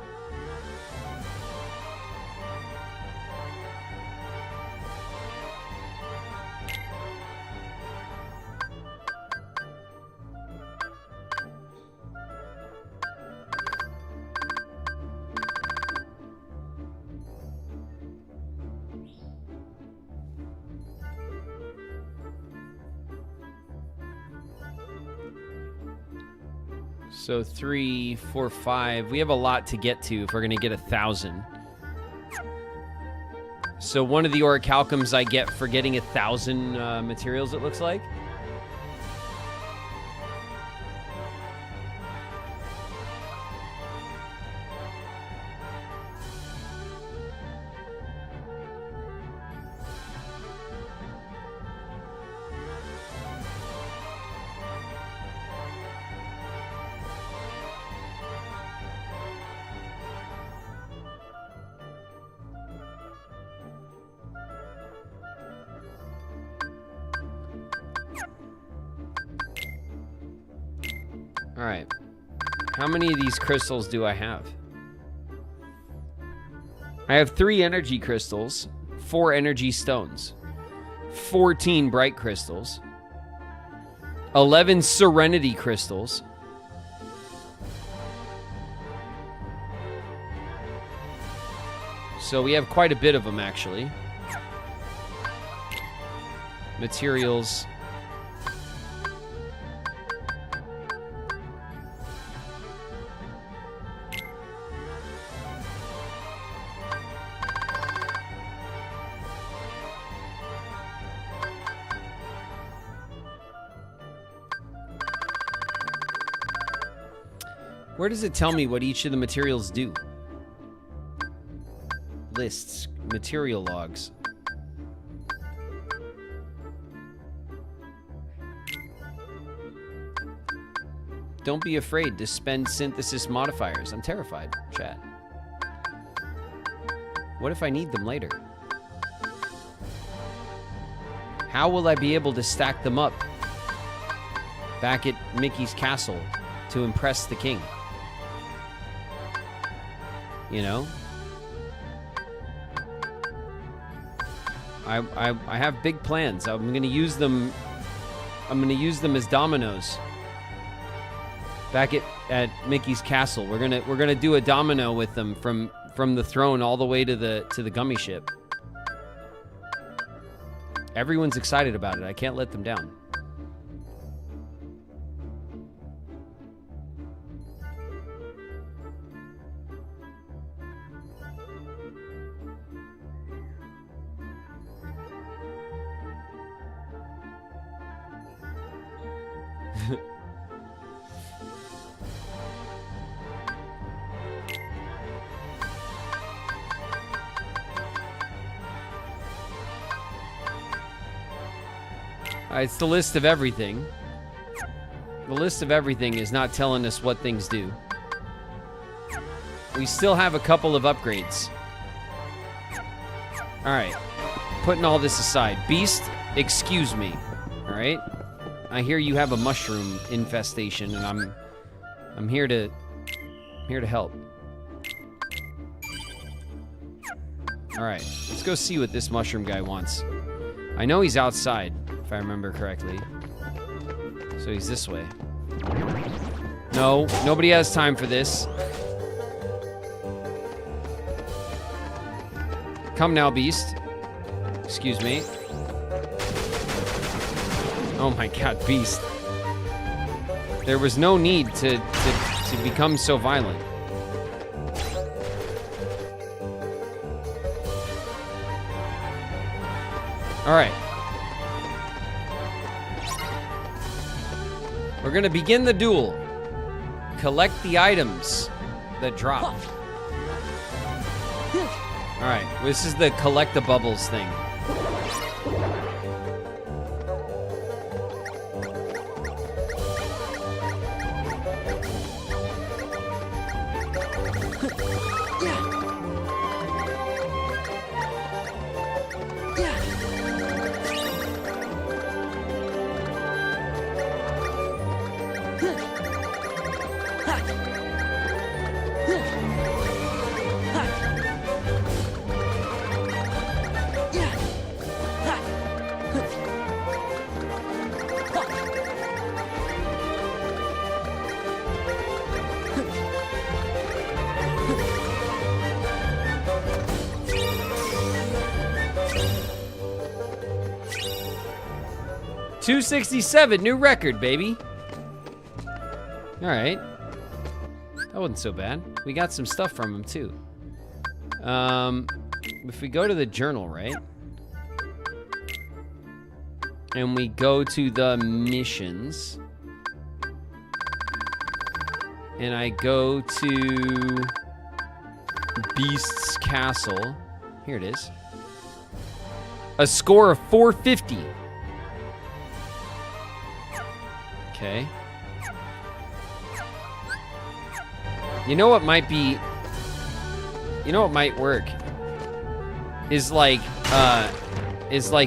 So 3, 4, 5. We have a lot to get to if we're gonna get 1,000. So one of the Orichalcums I get for getting 1,000 materials, it looks like. All right. How many of these crystals do I have? I have 3 energy crystals, 4 energy stones, 14 bright crystals, 11 serenity crystals, so we have quite a bit of them actually. Materials. Where does it tell me what each of the materials do? Lists, material logs. Don't be afraid to spend synthesis modifiers. I'm terrified, chat. What if I need them later? How will I be able to stack them up back at Mickey's castle to impress the king? You know? I have big plans. I'm gonna use them. I'm gonna use them as dominoes. Back at Mickey's castle, we're gonna do a domino with them from the throne all the way to the gummy ship. Everyone's excited about it. I can't let them down. It's the list of everything. The list of everything is not telling us what things do. We still have a couple of upgrades. All right. Putting all this aside. Beast, excuse me. All right? I hear you have a mushroom infestation, and I'm here to help. All right, let's go see what this mushroom guy wants. I know he's outside, if I remember correctly. So he's this way. No, nobody has time for this. Come now, beast. Excuse me. Oh my god, beast. There was no need to become so violent. All right. We're gonna begin the duel. Collect the items that drop. All right, this is the collect the bubbles thing. $267, new record, baby. All right. That wasn't so bad. We got some stuff from him, too. If we go to the journal, right? And we go to the missions. And I go to Beast's Castle. Here it is. A score of 450. Okay. You know what might be... You know what might work? Is like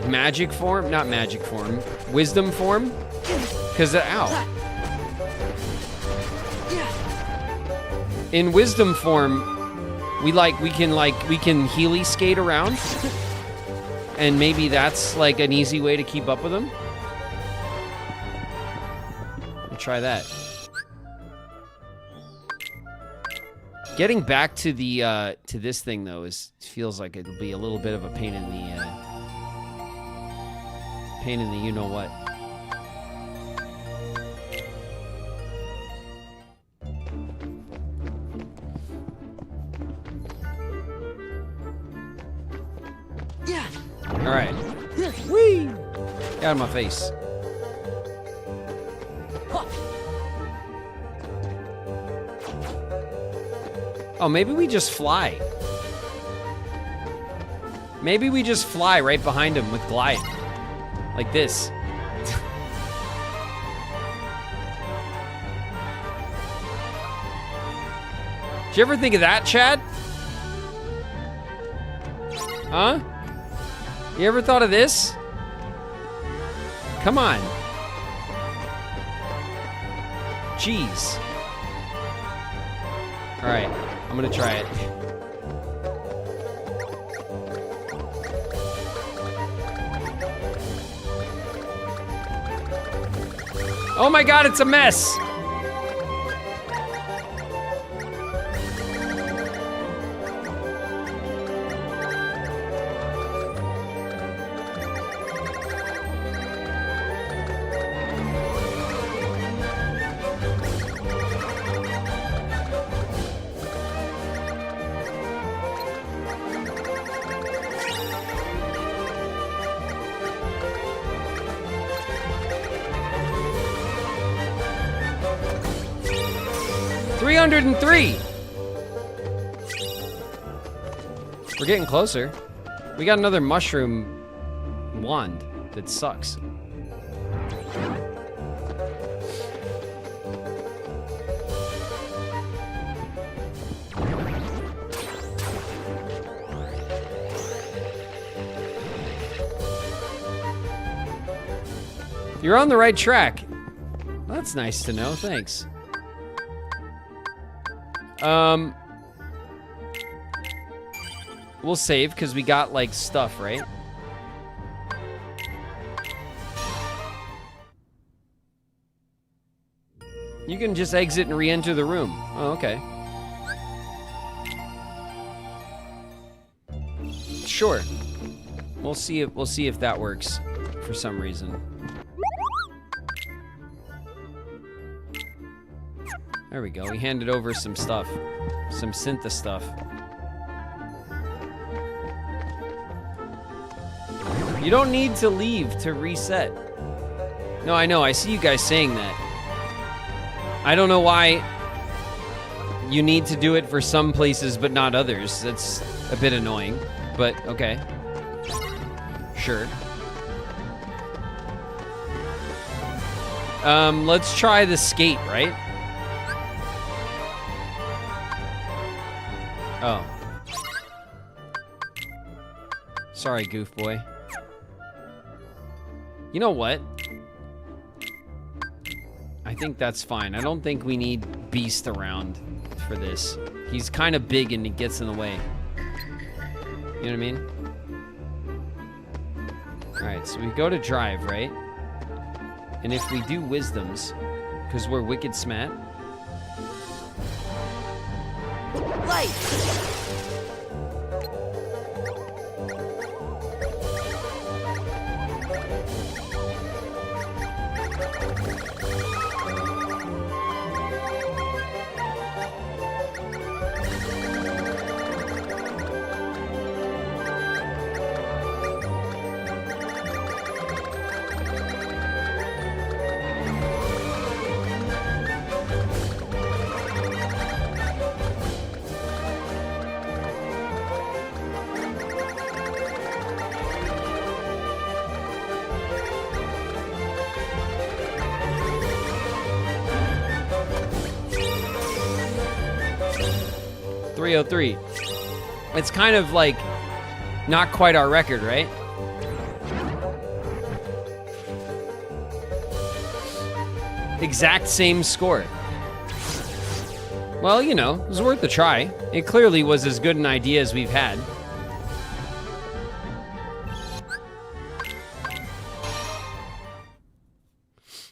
magic form? Not magic form. Wisdom form? Because, ow. In wisdom form, we can Healy skate around. And maybe that's like an easy way to keep up with them. Try that. Getting back to the to this thing though feels like it'll be a little bit of a pain in the you know what. Yeah. All right. Whee! Get out of my face. Oh, maybe we just fly. Maybe we just fly right behind him with glide. Like this. Did you ever think of that, Chad? Huh? You ever thought of this? Come on. Jeez. All right. I'm gonna try it. Oh my god, it's a mess! $303. We're getting closer. We got another mushroom wand that sucks. You're on the right track. That's nice to know, thanks. We'll save, because we got, like, stuff, right? You can just exit and re-enter the room. Oh, okay. Sure. We'll see if that works for some reason. There we go. He handed over some stuff. Some Syntha stuff. You don't need to leave to reset. No, I know. I see you guys saying that. I don't know why you need to do it for some places but not others. That's a bit annoying, but okay. Sure. Let's try the skate, right? Oh. Sorry, goof boy. You know what? I think that's fine. I don't think we need Beast around for this. He's kind of big and he gets in the way. You know what I mean? Alright, so we go to drive, right? And if we do wisdoms, because we're wicked smart. Light! It's kind of like not quite our record, right? Exact same score. Well, you know, it was worth a try. It clearly was as good an idea as we've had.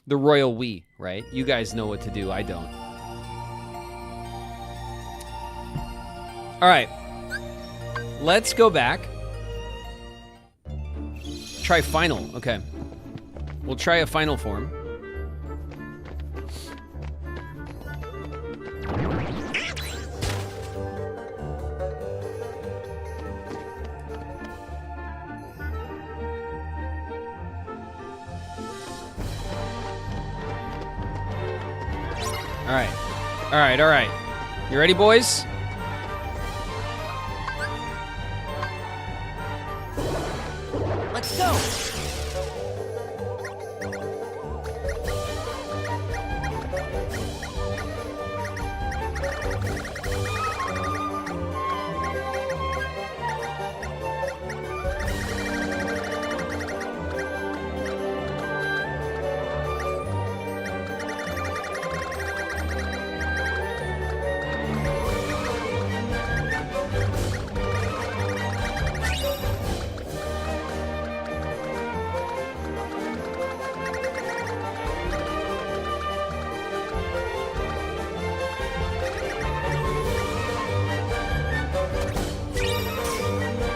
The royal we, right? You guys know what to do. I don't. All right. Let's go back. Try final. Okay. We'll try a final form. All right. All right, all right. You ready, boys? Let's go!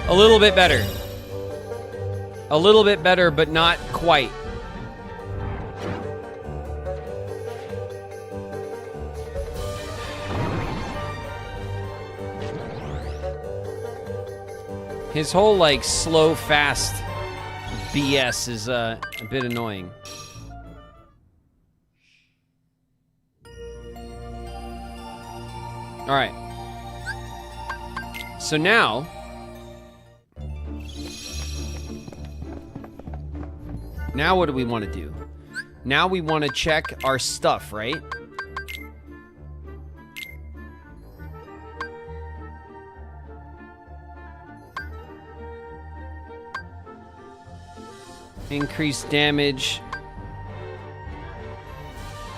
A little bit better. A little bit better, but not quite. His whole, like, slow, fast BS is a bit annoying. All right. So now... Now what do we want to do? Now we want to check our stuff, right? Increase damage.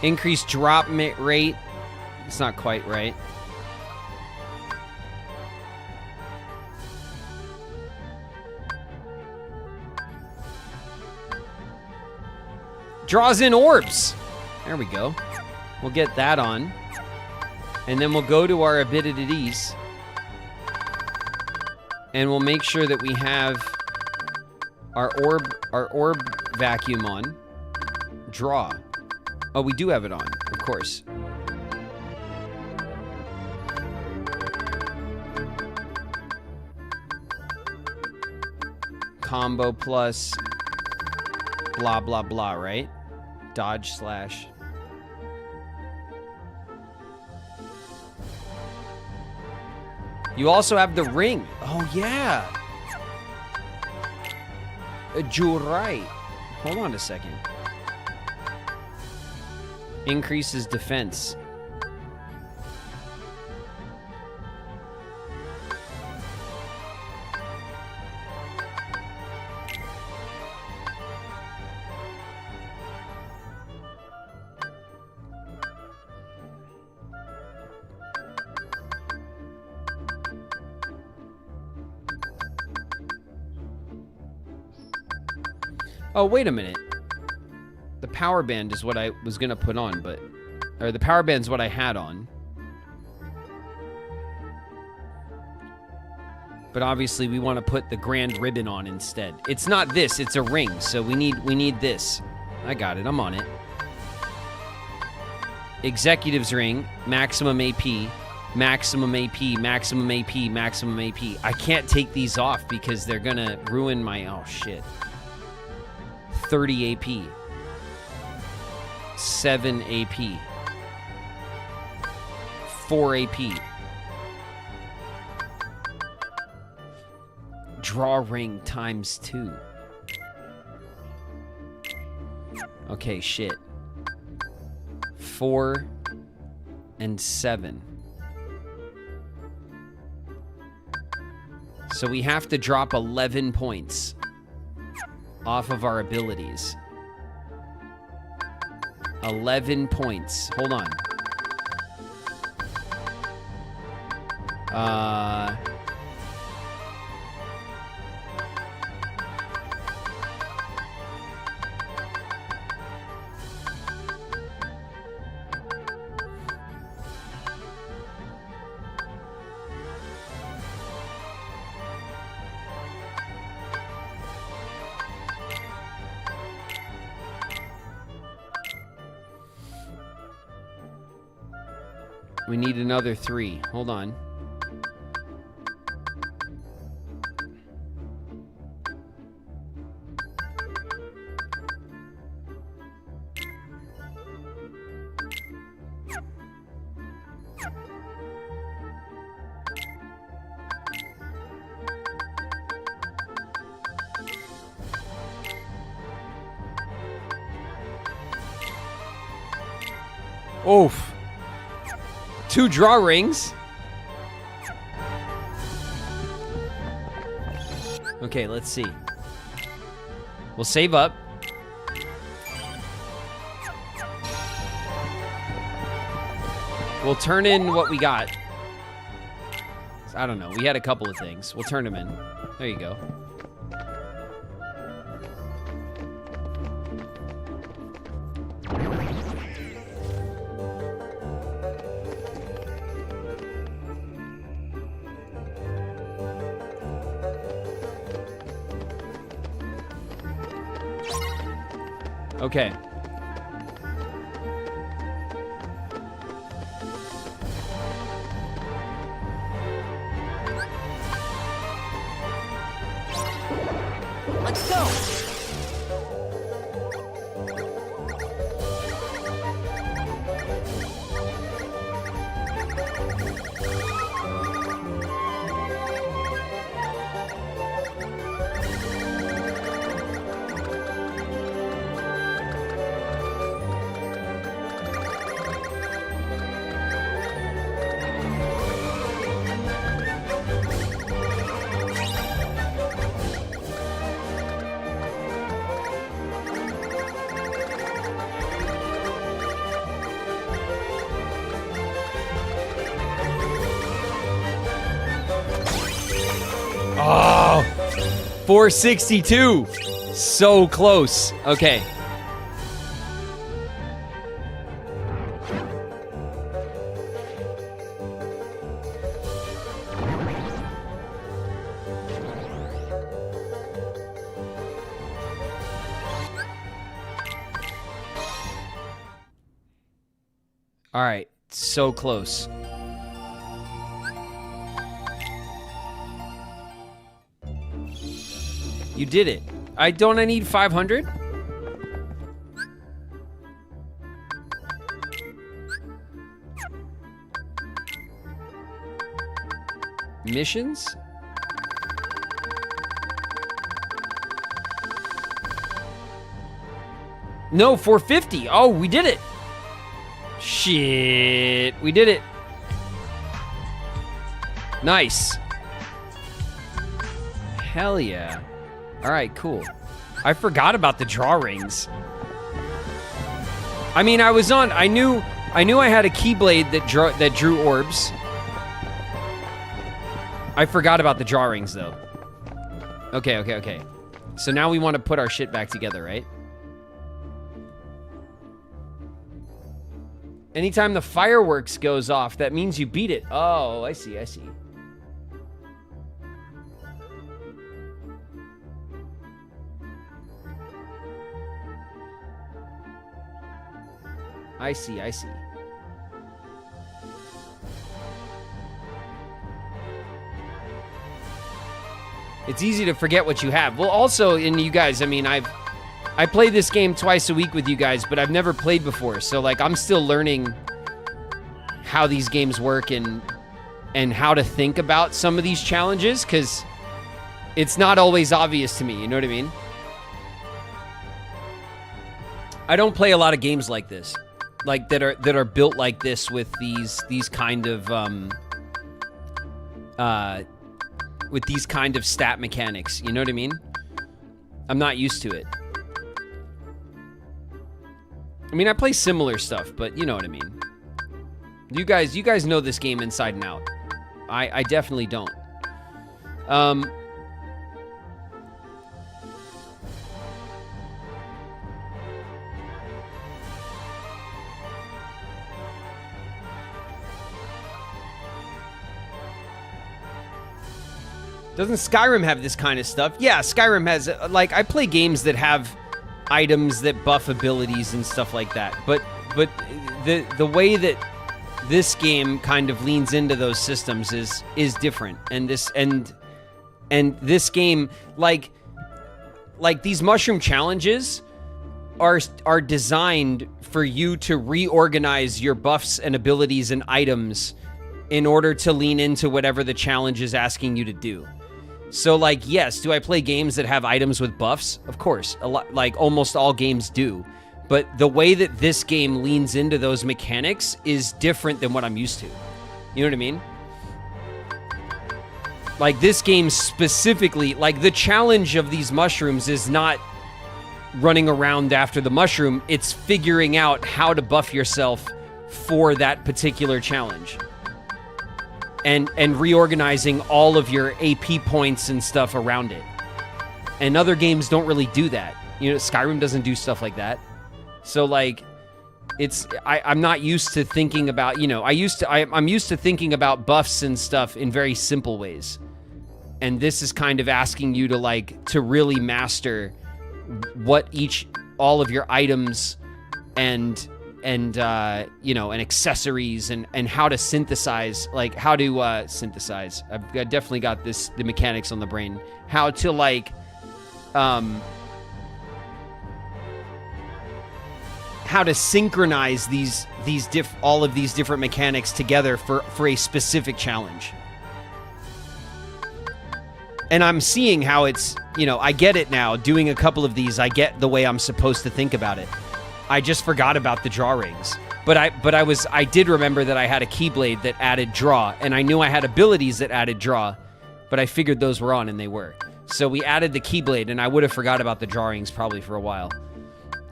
Increase drop rate. It's not quite right. Draws in orbs. There we go. We'll get that on. And then we'll go to our abilities. And we'll make sure that we have our orb vacuum on. Draw. Oh, we do have it on, of course. Combo plus blah, blah, blah, right? Dodge slash. You also have the ring. Oh, yeah. You're right. Hold on a second. Increases defense. Oh, wait a minute. The power band is what I was going to put on, but... Or the power band's what I had on. But obviously we want to put the grand ribbon on instead. It's not this, it's a ring, so we need this. I got it, I'm on it. Executive's ring, maximum AP, maximum AP, maximum AP, maximum AP. I can't take these off because they're gonna ruin my... Oh, shit. 30 AP. 7 AP. 4 AP. Draw ring times 2. Okay, shit. 4 and 7. So we have to drop 11 points off of our abilities. 11 points. Hold on. We need another 3. Hold on. Oof. 2 draw rings. Okay, let's see. We'll save up. We'll turn in what we got. I don't know. We had a couple of things. We'll turn them in. There you go. Okay. Let's go! Oh, 462. So close. Okay. All right, so close. You did it. I need 500? Missions? No, 450. Oh, we did it. Shit, we did it. Nice. Hell yeah. All right, cool. I forgot about the draw rings. I mean, I knew I had a Keyblade that drew orbs. I forgot about the draw rings though. Okay. So now we want to put our shit back together, right? Anytime the fireworks goes off, that means you beat it. Oh, I see. I see. It's easy to forget what you have. Well, also, and you guys, I mean, I play this game twice a week with you guys, but I've never played before. So, like, I'm still learning how these games work and how to think about some of these challenges, because it's not always obvious to me. You know what I mean? I don't play a lot of games like this, like that are built like this with these kind of stat mechanics. You know what I mean? I'm not used to it. I mean, I play similar stuff, but you know what I mean. You guys know this game inside and out. I definitely don't. Doesn't Skyrim have this kind of stuff? Yeah, Skyrim has, like, I play games that have items that buff abilities and stuff like that. But the way that this game kind of leans into those systems is different. And this game, like these mushroom challenges are designed for you to reorganize your buffs and abilities and items in order to lean into whatever the challenge is asking you to do. So, like, yes, do I play games that have items with buffs? Of course, a lot, like almost all games do. But the way that this game leans into those mechanics is different than what I'm used to. You know what I mean? Like, this game specifically, like, the challenge of these mushrooms is not running around after the mushroom. It's figuring out how to buff yourself for that particular challenge. And reorganizing all of your AP points and stuff around it. And other games don't really do that. You know, Skyrim doesn't do stuff like that. So, like, I'm not used to thinking about, you know, I'm used to thinking about buffs and stuff in very simple ways. And this is kind of asking you to really master what all of your items and you know, and accessories and how to synthesize, like how to synthesize. I've definitely got the mechanics on the brain. How to how to synchronize all of these different mechanics together for a specific challenge. And I'm seeing how it's, you know, I get it now. Doing a couple of these, I get the way I'm supposed to think about it. I just forgot about the draw rings. But I did remember that I had a Keyblade that added draw, and I knew I had abilities that added draw, but I figured those were on, and they were. So we added the Keyblade, and I would have forgot about the draw rings probably for a while.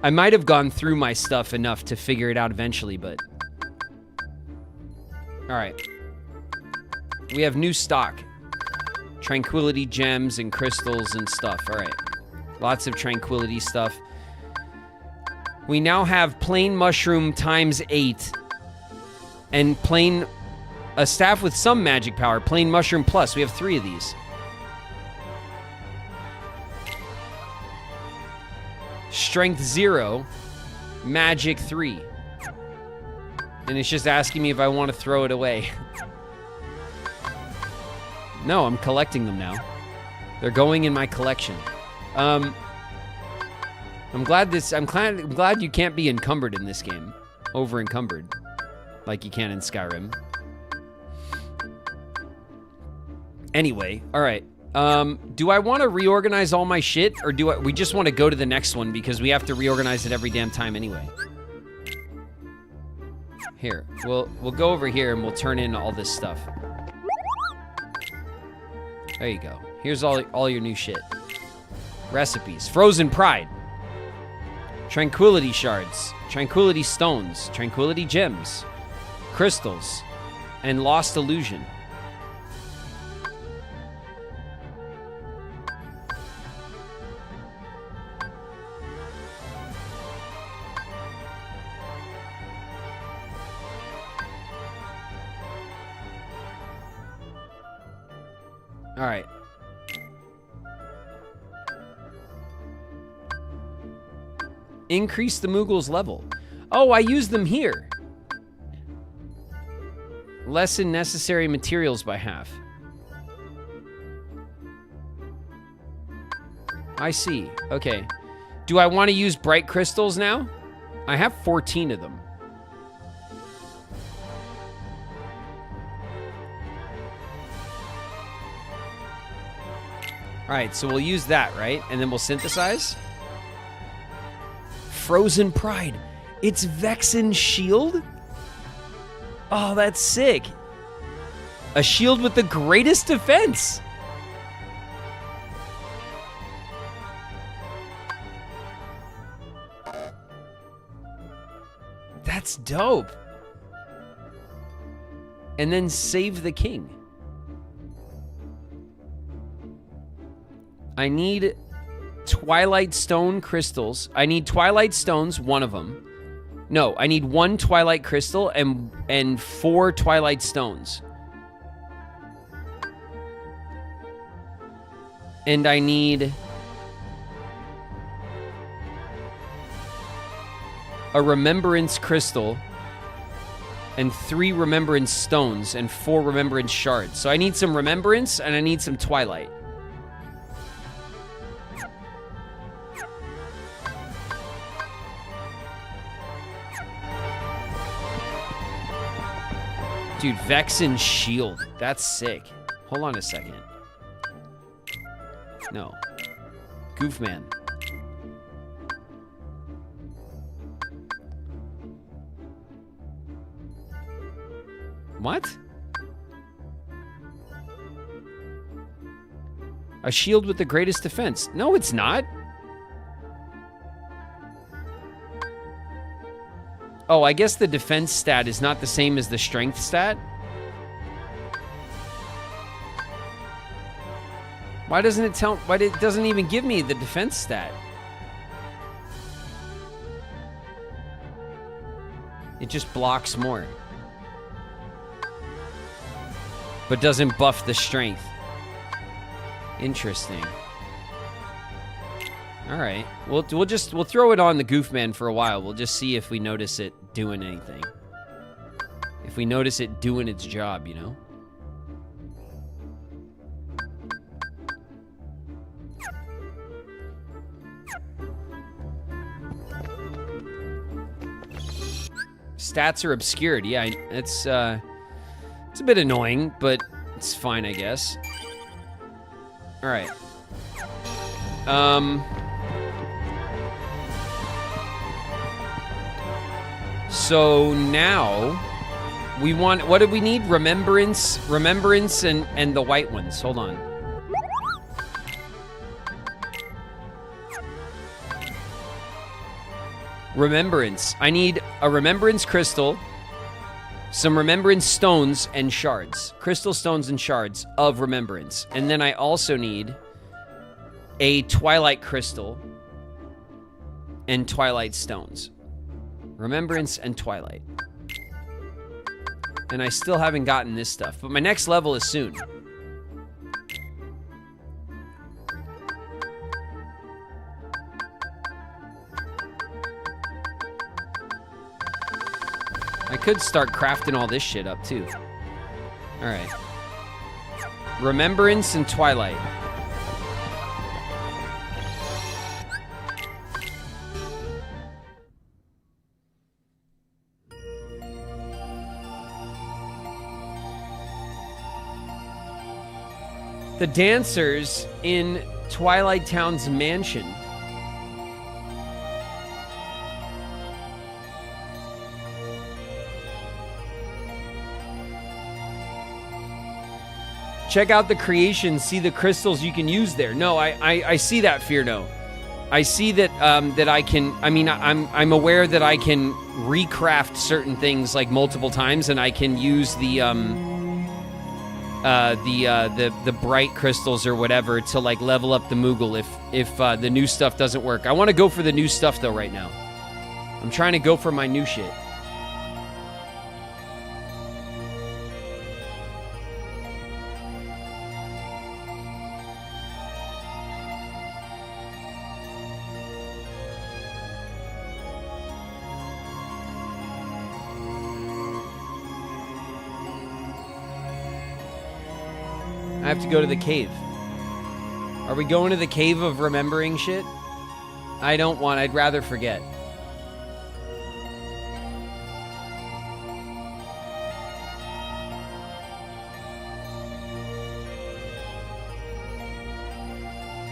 I might have gone through my stuff enough to figure it out eventually, but... Alright. We have new stock. Tranquility gems and crystals and stuff. All right. Lots of tranquility stuff. We now have plain mushroom times 8 and plain a staff with some magic power. Plain mushroom plus. We have 3 of these. Strength 0, magic 3. And it's just asking me if I want to throw it away. No, I'm collecting them now. They're going in my collection. I'm glad you can't be encumbered in this game. Over encumbered. Like you can in Skyrim. Anyway, all right. Do I want to reorganize all my shit, or we just want to go to the next one because we have to reorganize it every damn time anyway? Here, we'll go over here and we'll turn in all this stuff. There you go. Here's all your new shit. Recipes. Frozen Pride. Tranquility Shards. Tranquility Stones. Tranquility Gems. Crystals. And Lost Illusion. All right. Increase the Moogle's level. Oh, I use them here. Lessen necessary materials by half. I see. Okay. Do I want to use bright crystals now? I have 14 of them. All right, so we'll use that, right? And then we'll synthesize. Frozen Pride. It's Vexen's shield? Oh, that's sick. A shield with the greatest defense. That's dope. And then save the king. I need Twilight Stone crystals. I need Twilight Stones, one of them. No, I need 1 Twilight Crystal and 4 Twilight Stones. And I need a Remembrance Crystal and 3 Remembrance Stones and 4 Remembrance Shards. So I need some Remembrance and I need some Twilight. Dude, Vexen's shield. That's sick. Hold on a second. No. Goofman. What? A shield with the greatest defense. No, it's not. Oh, I guess the defense stat is not the same as the strength stat. Why doesn't it tell? Why it doesn't even give me the defense stat? It just blocks more, but doesn't buff the strength. Interesting. All right, we'll throw it on the Goofman for a while. We'll just see if we notice it doing anything. If we notice it doing its job, you know. Stats are obscured. Yeah, it's a bit annoying, but it's fine, I guess. All right. So now we want, what do we need? Remembrance and the white ones. Hold on. Remembrance. I need a Remembrance crystal some remembrance stones and shards. Crystal stones and shards of remembrance. And then I also need a twilight crystal and twilight stones. Remembrance and twilight. And I still haven't gotten this stuff, but my next level is soon. I could start crafting all this shit up too. All right. Remembrance and twilight. The dancers in Twilight Town's mansion. Check out the creation, see the crystals you can use there. No, I see that, Fearno. I see that that I can. I mean, I'm aware that I can recraft certain things like multiple times, and I can use the bright crystals or whatever to like level up the Moogle if the new stuff doesn't work. I want to go for the new stuff though right now. I'm trying to go for my new shit. I have to go to the cave. Are we going to the cave of remembering shit? I don't want. I'd rather forget.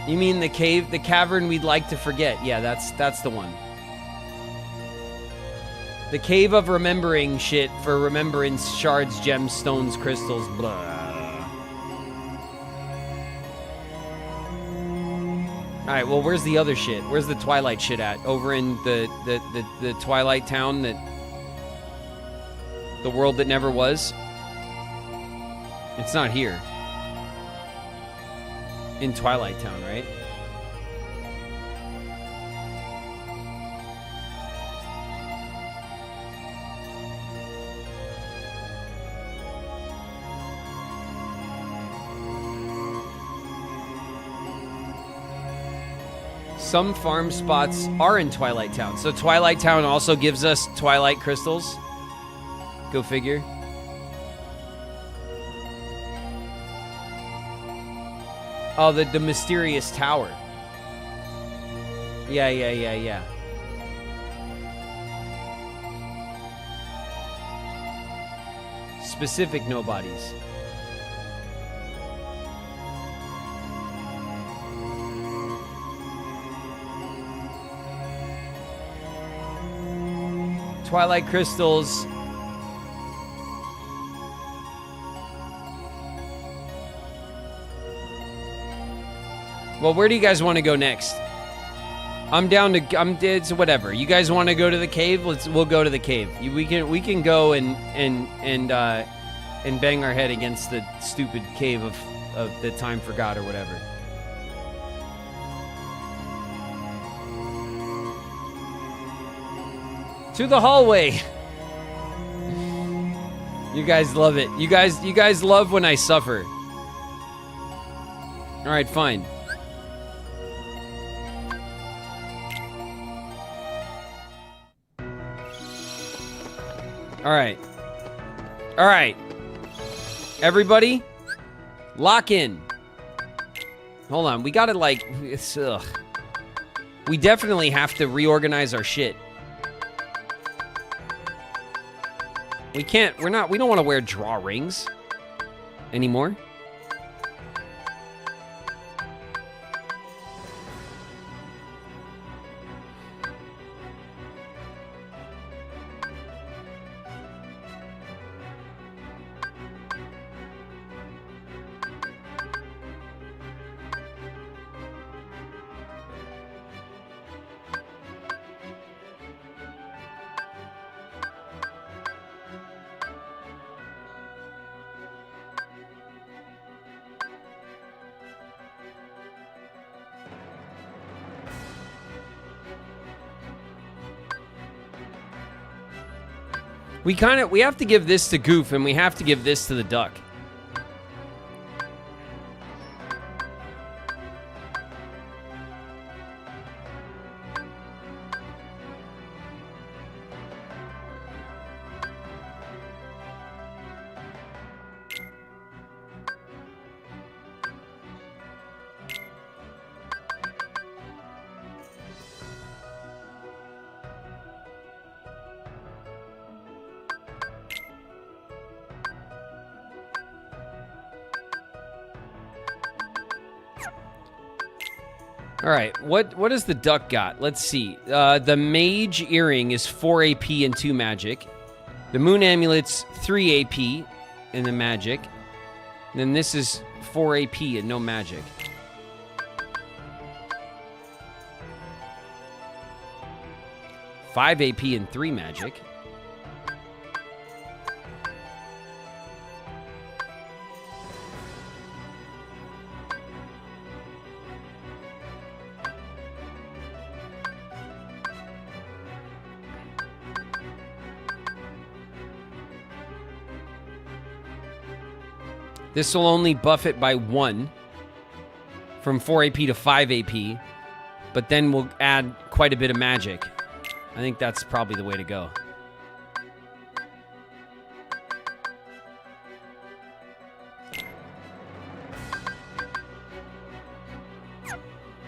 You mean the cave, the cavern we'd like to forget? Yeah, that's the one. The cave of remembering shit for remembrance, shards, gemstones, crystals, blah. Alright, well, where's the other shit? Where's the Twilight shit at? Over in the Twilight Town that... The world that never was? It's not here. In Twilight Town, right? Some farm spots are in Twilight Town. So Twilight Town also gives us Twilight crystals. Go figure. Oh, the mysterious tower. Yeah. Specific nobodies. Twilight crystals. Well, where do you guys want to go next? I'm down to. It's whatever. You guys want to go to the cave? We'll go to the cave. We can go and bang our head against the stupid cave of the time forgot or whatever. To the hallway. You guys love it. You guys love when I suffer. All right, fine. All right. Everybody, lock in. Hold on. We gotta like. Ugh. We definitely have to reorganize our shit. We can't, we don't want to wear draw rings anymore. We have to give this to Goof, and we have to give this to the duck. All right, what does the duck got? Let's see. The mage earring is 4 AP and 2 magic. The moon amulet's 3 AP and the magic. And then this is 4 AP and no magic. Five AP and 3 magic. This will only buff it by 1 from 4 AP to 5 AP, but then we'll add quite a bit of magic. I think that's probably the way to go.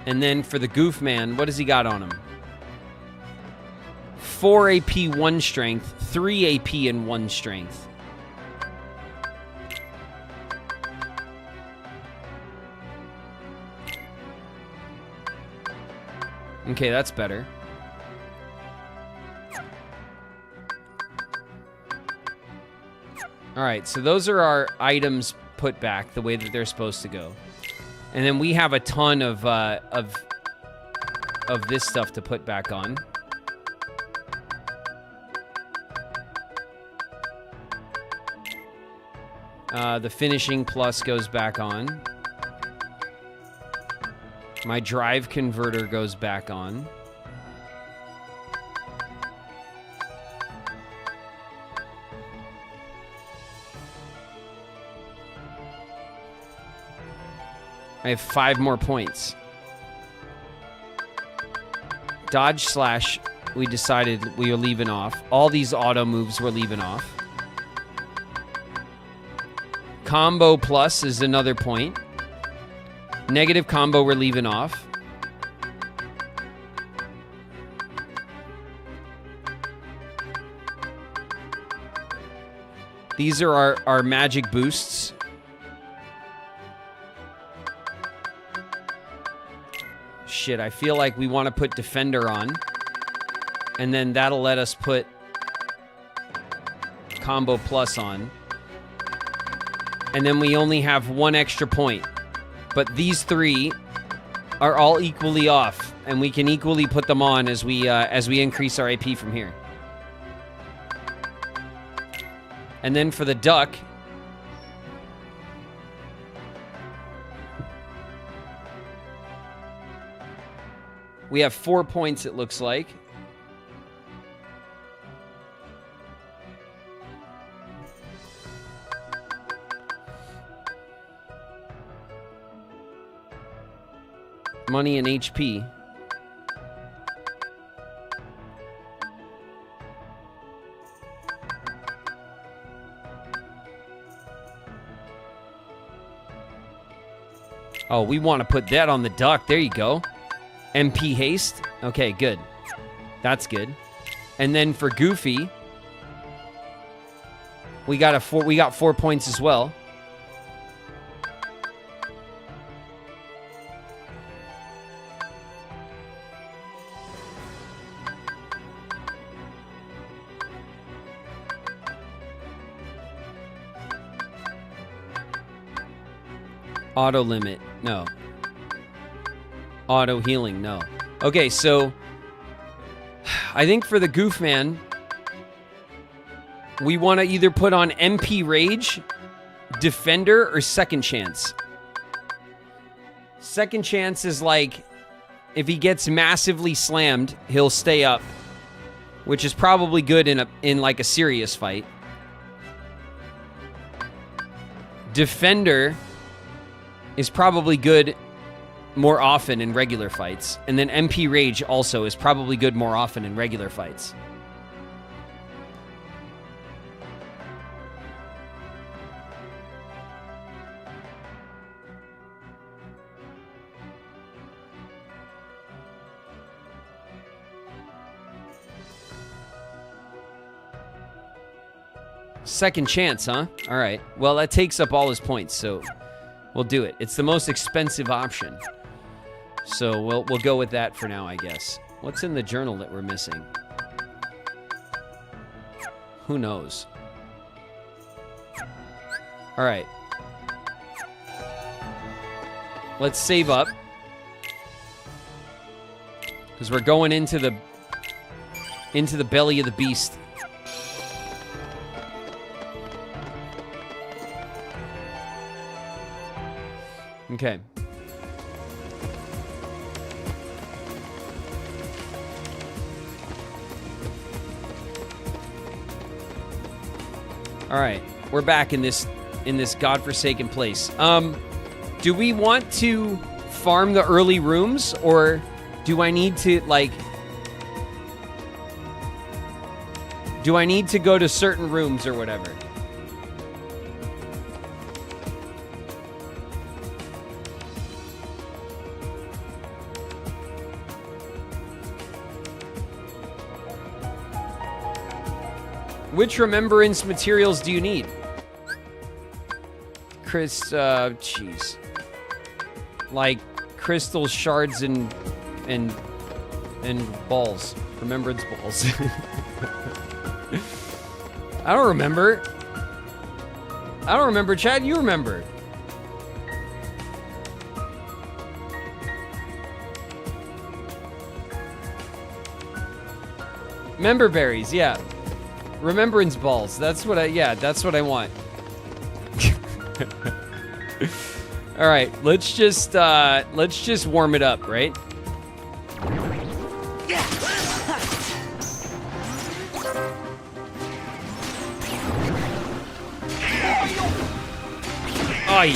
And then for the Goof Man, what does he got on him? 4 AP, 1 strength, 3 AP, and 1 strength. Okay, that's better. All right, so those are our items put back the way that they're supposed to go. And then we have a ton of this stuff to put back on. The finishing plus goes back on. My drive converter goes back on. I have 5 more points. Dodge slash, we decided we were leaving off. All these auto moves we're leaving off. Combo plus is another point. Negative combo we're leaving off. These are our magic boosts. Shit, I feel like we want to put Defender on. And then that'll let us put Combo Plus on. And then we only have 1 extra point. But these 3 are all equally off, and we can equally put them on as we increase our AP from here. And then for the duck, we have 4 points, it looks like. Money and HP. Oh, we want to put that on the duck. There you go. MP haste. Okay, good. That's good. And then for Goofy, we got 4 points as well. Auto limit, no. Auto healing, no. Okay, so I think for the Goof Man, we want to either put on MP Rage, Defender, or Second Chance. Second Chance is like, if he gets massively slammed, he'll stay up. which is probably good in like a serious fight. Defender is probably good more often in regular fights. And then MP Rage also is probably good more often in regular fights. Second chance, huh? All right. Well, that takes up all his points, so we'll do it. It's the most expensive option. So we'll go with that for now, I guess. What's in the journal that we're missing? Who knows? All right. Let's save up. Because we're going into the belly of the beast. Okay. All right, we're back in this godforsaken place. Do we want to farm the early rooms, or do I need to go to certain rooms or whatever? Which remembrance materials do you need? Jeez. Like crystal shards and balls. Remembrance balls. I don't remember. Chad, you remember. Member berries, yeah. Remembrance balls. That's what I want. All right, let's just warm it up, right? Oi.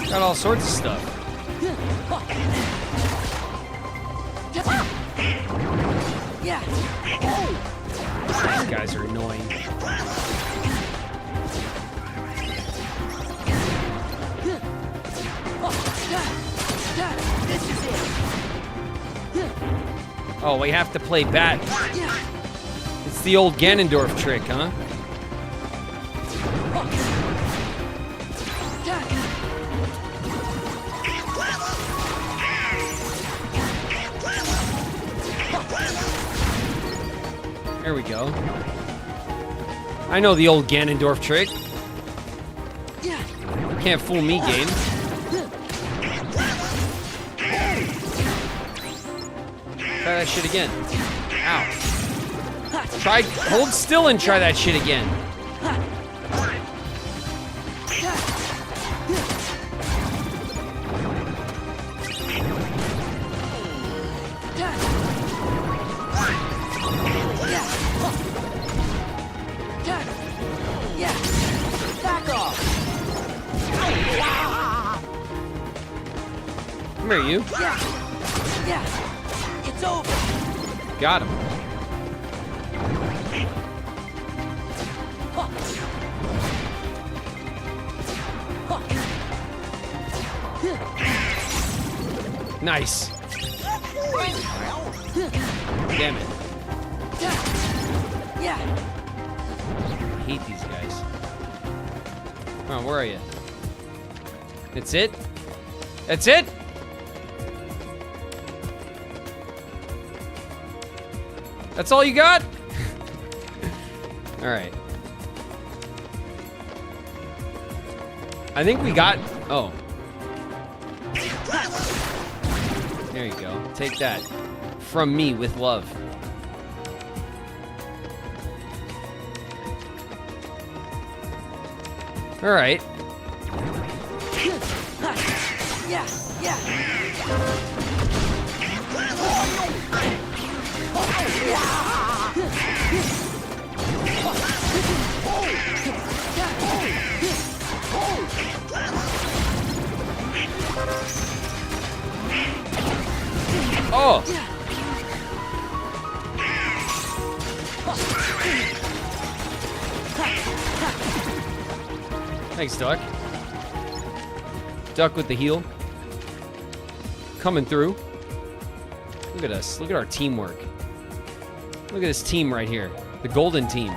Got all sorts of stuff. These guys are annoying. Oh, we have to play bat. It's the old Ganondorf trick, huh? There we go. I know the old Ganondorf trick. Can't fool me, game. Try that shit again. Ow. Hold still and try that shit again. Come here, you. Yeah. It's over. Got him. Nice. Damn it. Yeah. I hate these guys. Oh, where are you? That's it? That's it? That's all you got? All right. I think we got... Oh. There you go. Take that. From me with love. All right. Yeah, yeah. Oh. Thanks, Duck. Duck with the heal. Coming through. Look at us. Look at our teamwork. Look at this team right here. The golden team.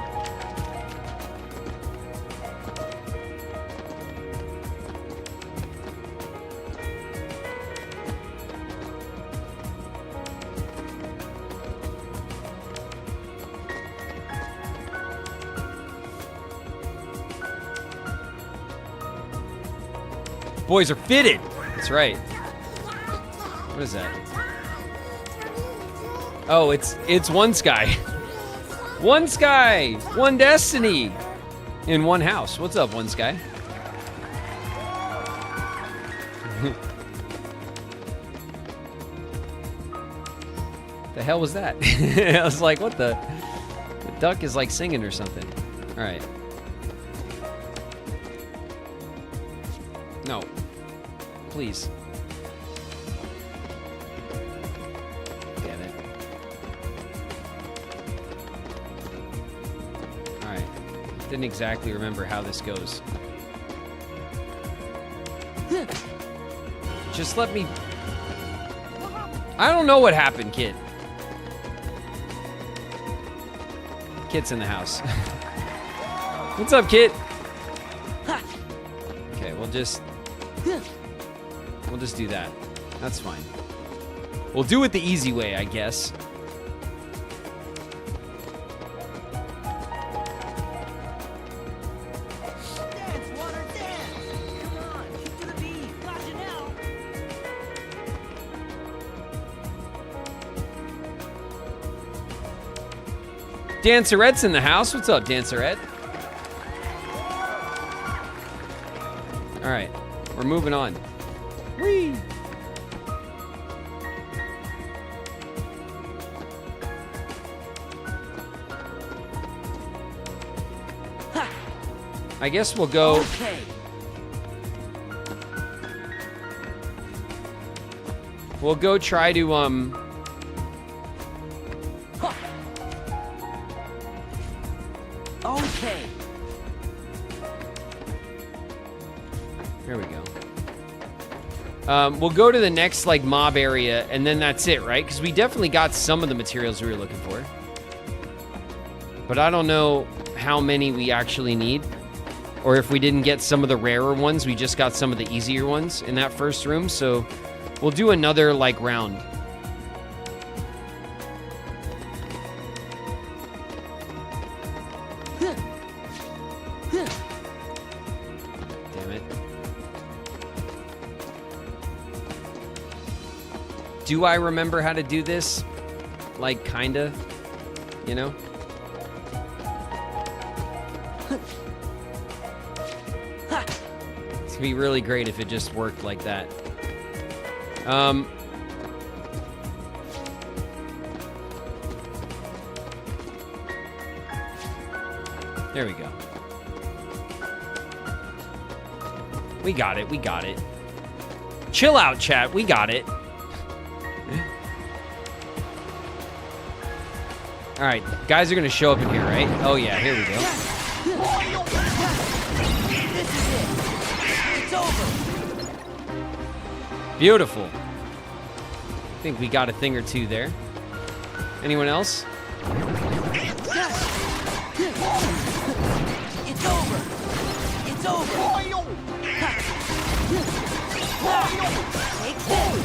Boys are fitted. That's right. What is that? Oh, it's one sky. One sky, one destiny, in one house. What's up, one sky? The hell was that? I was like, what the duck is like singing or something. All right. No. Please. Damn it. Alright. Didn't exactly remember how this goes. Just let me... I don't know what happened, kid. Kid's in the house. What's up, kid? Okay, we'll just do that. That's fine. We'll do it the easy way, I guess. Dance, water, dance! Come on, keep to the beat. Got you now. Dancerette's in the house. What's up, Dancerette? All right, we're moving on. Whee! I guess we'll go. Okay. We'll go try to Okay. Here we go. We'll go to the next like mob area, and then that's it, right? Because we definitely got some of the materials we were looking for, but I don't know how many we actually need, or if we didn't get some of the rarer ones, we just got some of the easier ones in that first room. So we'll do another like round. Damn it. Do I remember how to do this? Like, kinda, you know? It's gonna be really great if it just worked like that. There we go. We got it, we got it. Chill out, chat, we got it. All right, guys are gonna show up in here, right? Oh yeah, here we go. This is it. It's over. Beautiful. I think we got a thing or two there. Anyone else? It's over. It's over. Take this.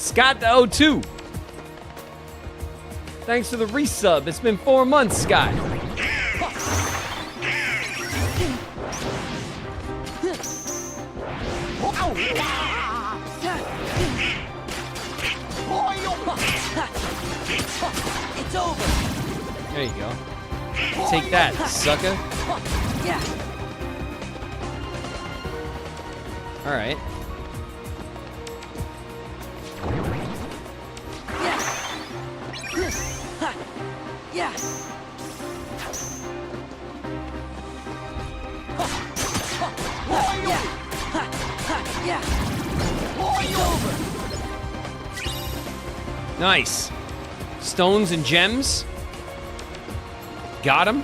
Scott02. Thanks for the resub. It's been 4 months, Scott. It's over. There you go. Take that, sucker. Yeah. All right. Yeah. Yeah. Yeah. It's over. Nice. Stones and gems. Got him.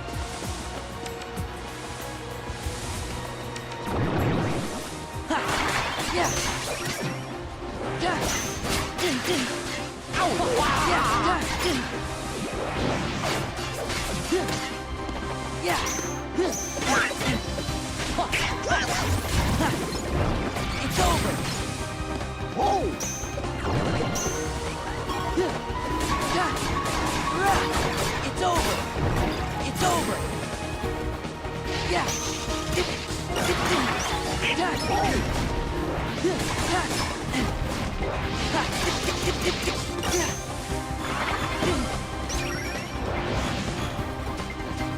Yeah. It's over. Whoa. It's over. It's over. Yeah.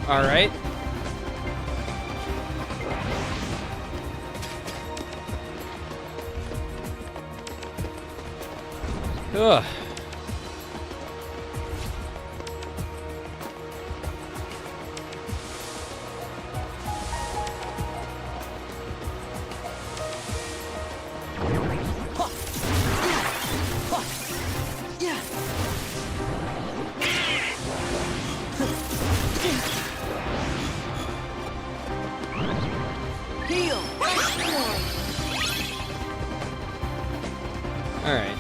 All right. Ugh. Heal. All right.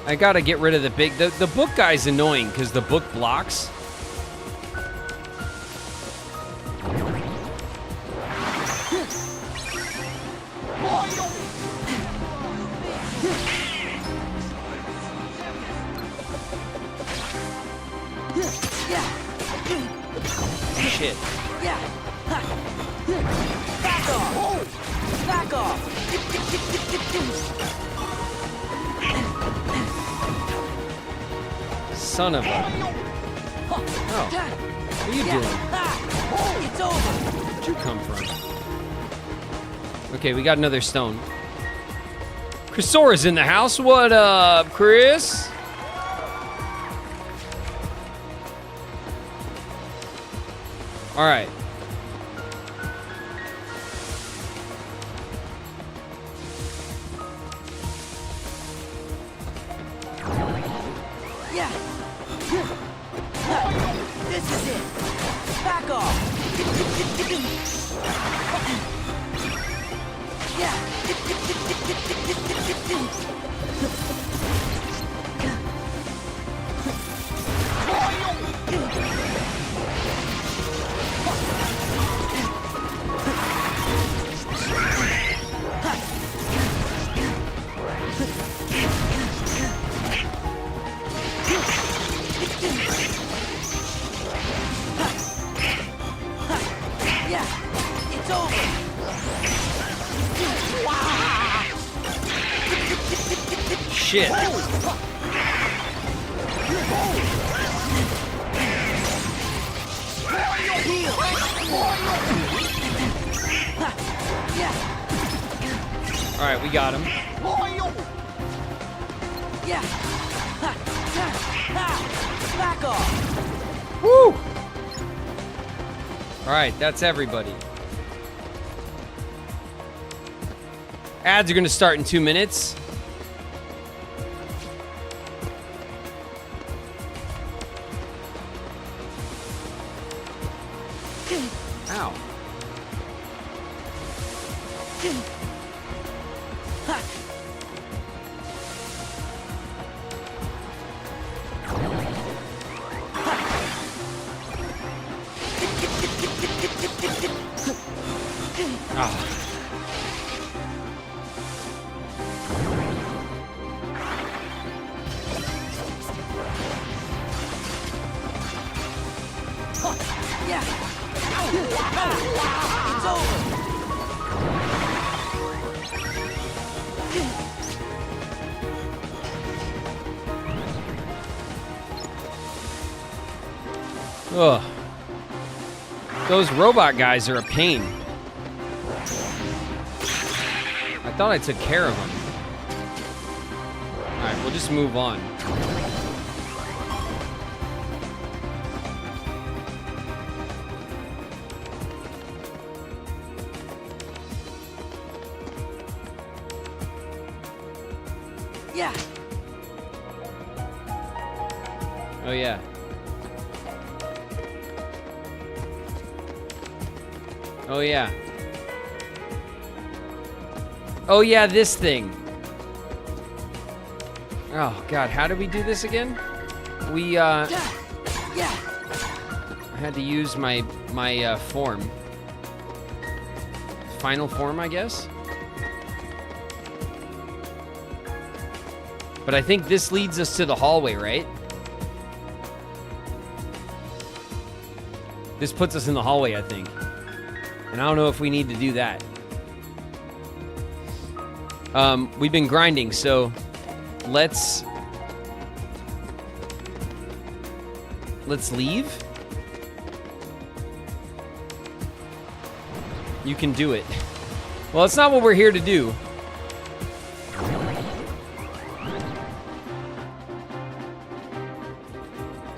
I gotta get rid of the big... The book guy's annoying because the book blocks. Shit. Yeah. Back off. Back off. Son of a... Oh. What are you doing? It's over. Where'd you come from? Okay, we got another stone. Chrysora's in the house. What up, Chris? All right. Yeah. This is it. Back off. Yeah. Yeah, it's over. Shit. All right, we got him. Yeah. Back off. Woo! All right, that's everybody. Ads are going to start in 2 minutes. Ow. Ah. Yeah. It's over. Ugh. Those robot guys are a pain. I thought I took care of them. Alright, we'll just move on. Yeah. Oh, yeah. Oh, yeah. Oh, yeah, this thing. Oh, God, how did we do this again? We, I had to use my form. Final form, I guess? But I think this leads us to the hallway, right? This puts us in the hallway, I think. And I don't know if we need to do that. We've been grinding, so let's leave. You can do it. Well, it's not what we're here to do.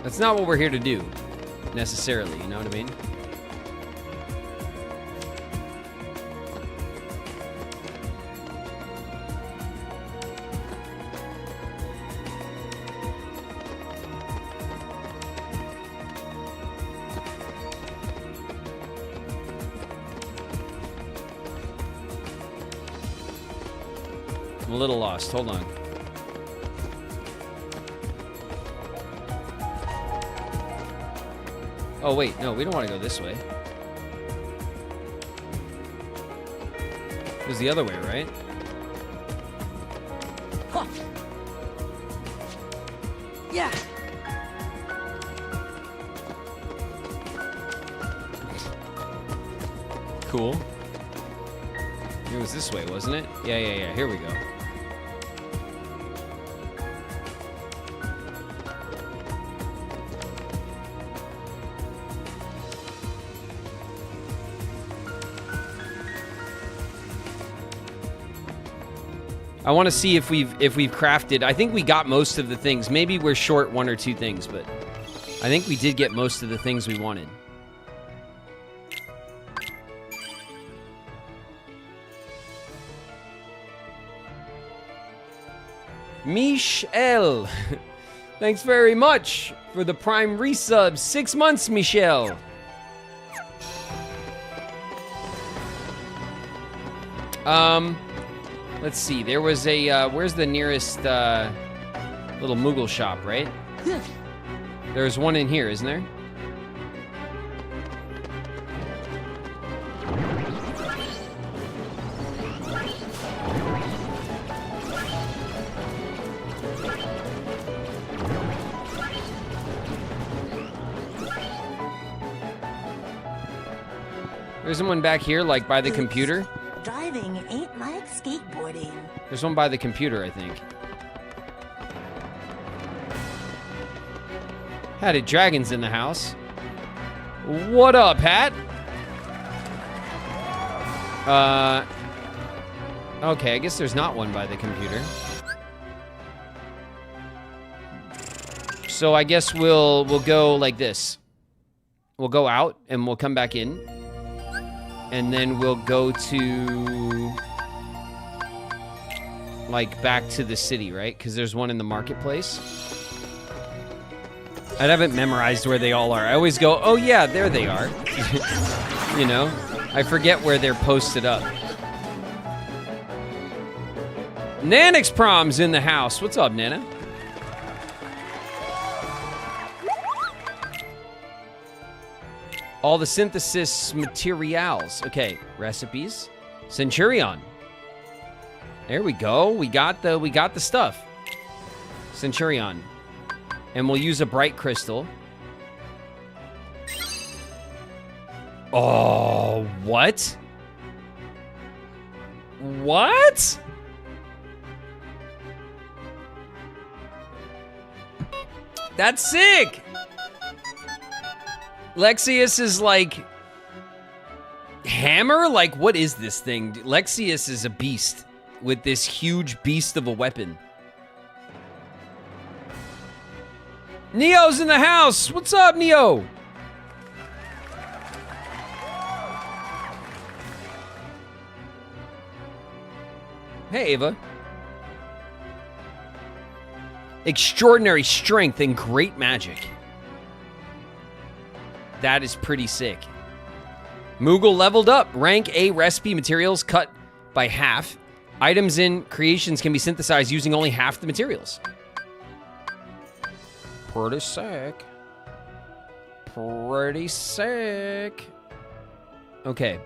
That's not what we're here to do, necessarily, you know what I mean? I'm a little lost, hold on. Oh, wait, no, we don't want to go this way. It was the other way, right? Huh. Yeah. Cool. It was this way, wasn't it? Yeah, here we go. I want to see if we've crafted. I think we got most of the things. Maybe we're short one or two things, but I think we did get most of the things we wanted. Michelle, thanks very much for the Prime resub. 6 months, Michelle. Let's see. There was a, where's the nearest little Moogle shop, right? There's one in here, isn't there? There's someone back here, like by the computer. Driving ain't like skateboarding. There's one by the computer, I think. Howdy, Dragon's in the house. What up, Pat? Okay, I guess there's not one by the computer. So I guess we'll go like this. We'll go out and we'll come back in. And then we'll go to, like, back to the city, right? Because there's one in the marketplace. I haven't memorized where they all are. I always go, oh yeah, there they are. You know? I forget where they're posted up. Nanix Prom's in the house. What's up, Nana? All the synthesis materials. Okay, recipes. Centurion. There we go. We got the stuff. Centurion. And we'll use a bright crystal. Oh, what? What? That's sick! Lexius is like... hammer? Like, what is this thing? Lexius is a beast with this huge beast of a weapon. Neo's in the house! What's up, Neo? Hey, Ava. Extraordinary strength and great magic. That is pretty sick. Moogle leveled up. Rank A recipe materials cut by half. Items in creations can be synthesized using only half the materials. Pretty sick. Pretty sick. Okay.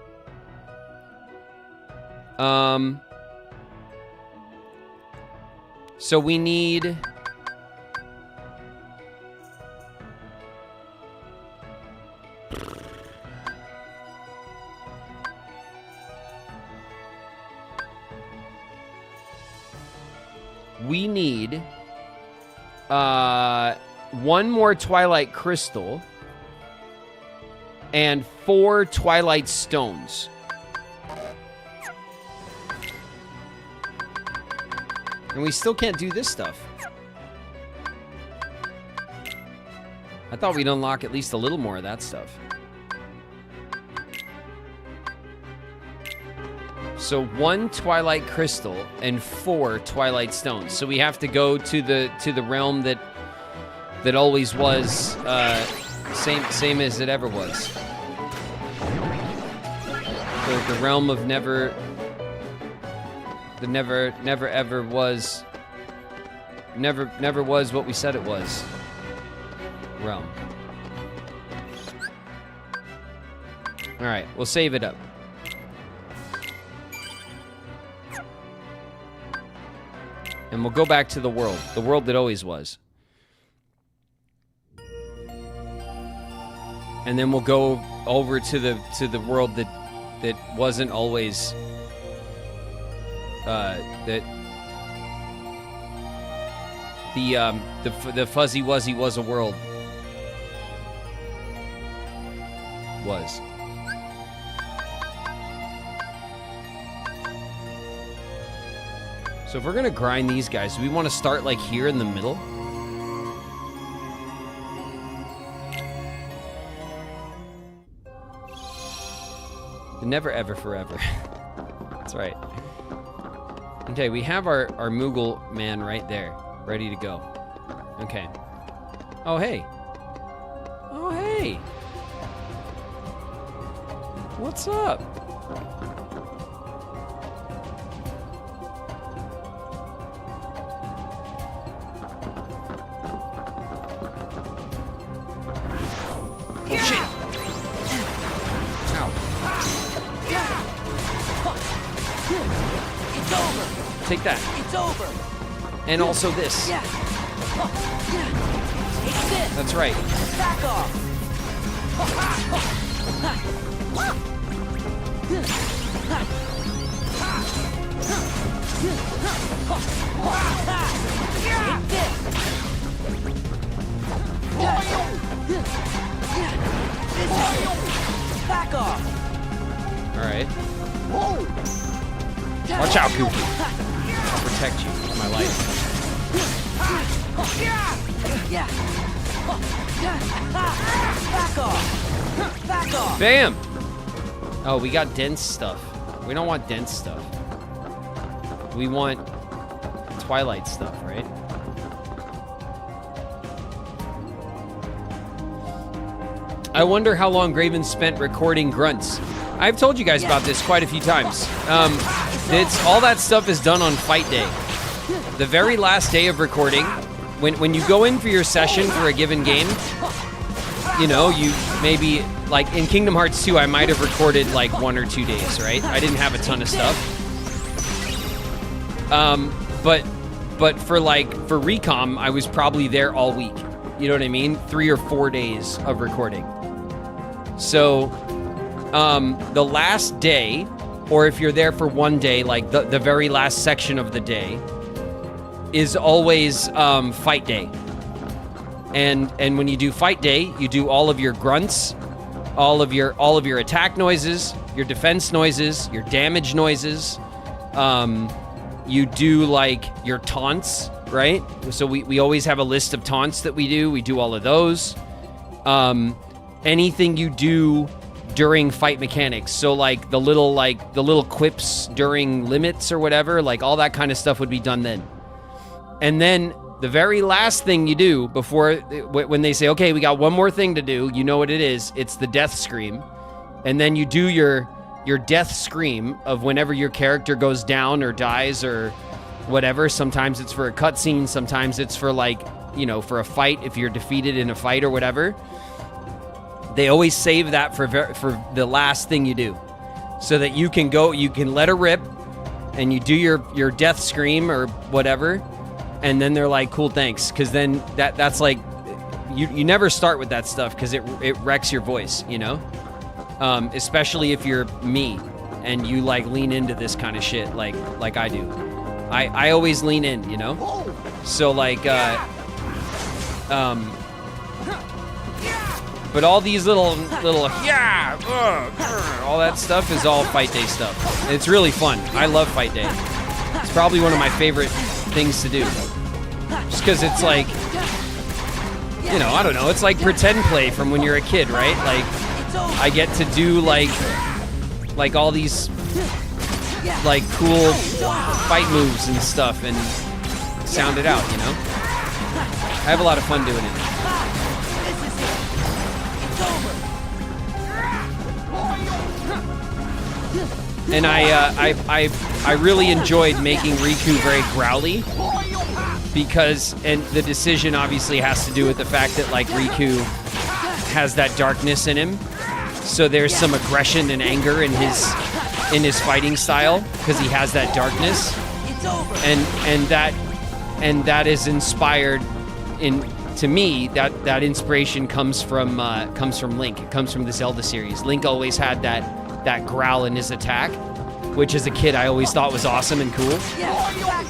So we need... we need... one more Twilight Crystal and 4 Twilight Stones. And we still can't do this stuff. I thought we'd unlock at least a little more of that stuff. So 1 Twilight Crystal and 4 Twilight Stones. So we have to go to the realm that always was same as it ever was. The realm of never. The never ever was. Never was what we said it was. Realm. All right, we'll save it up. And we'll go back to the world that always was. And then we'll go over to the world that wasn't always that the Fuzzy Wuzzy was a world was. So if we're gonna grind these guys, do we want to start like here in the middle? The never ever forever. That's right. Okay, we have our Moogle man right there, ready to go. Okay. Oh hey. Oh hey. What's up? Take that. It's over. And also this. Yeah. Take this. That's right. Back off. Take this. This is it. Back off. All right. Watch out, Goofy. I'll protect you with my life. Back off. Back off. Bam! Oh, we got dense stuff. We don't want dense stuff. We want Twilight stuff, right? I wonder how long Graven spent recording grunts. I've told you guys about this quite a few times. It's all that stuff is done on fight day. The very last day of recording, when you go in for your session for a given game, you know, you maybe like in Kingdom Hearts 2, I might have recorded like 1 or 2 days, right? I didn't have a ton of stuff. But for Recom, I was probably there all week. You know what I mean? 3 or 4 days of recording. So, the last day, or if you're there for 1 day, like the very last section of the day, is always fight day. And when you do fight day, you do all of your grunts, all of your attack noises, your defense noises, your damage noises. You do like your taunts, right? So we always have a list of taunts that we do. We do all of those. Anything you do during fight mechanics. So like the little quips during limits or whatever, like all that kind of stuff would be done then. And then the very last thing you do before, when they say, okay, we got one more thing to do, you know what it is. It's the death scream. And then you do your death scream of whenever your character goes down or dies or whatever. Sometimes it's for a cutscene. Sometimes it's for like, you know, for a fight if you're defeated in a fight or whatever. They always save that for the last thing you do, so that you can let her rip and you do your death scream or whatever. And then they're like, cool, thanks. Because then that's like, you never start with that stuff because it wrecks your voice, you know? Especially if you're me and you like lean into this kind of shit like I do. I always lean in, you know? So like, but all these little all that stuff is all fight day stuff. It's really fun. I love fight day. It's probably one of my favorite things to do. Just because it's like, you know, I don't know, it's like pretend play from when you're a kid, right? Like, I get to do like all these like cool fight moves and stuff and sound it out, you know? I have a lot of fun doing it. And I really enjoyed making Riku very growly, because, and the decision obviously has to do with the fact that like Riku has that darkness in him, so there's some aggression and anger in his fighting style because he has that darkness, and that is inspired to me. That inspiration comes from Link. It comes from the Zelda series. Link always had that growl in his attack, which as a kid I always thought was awesome and cool.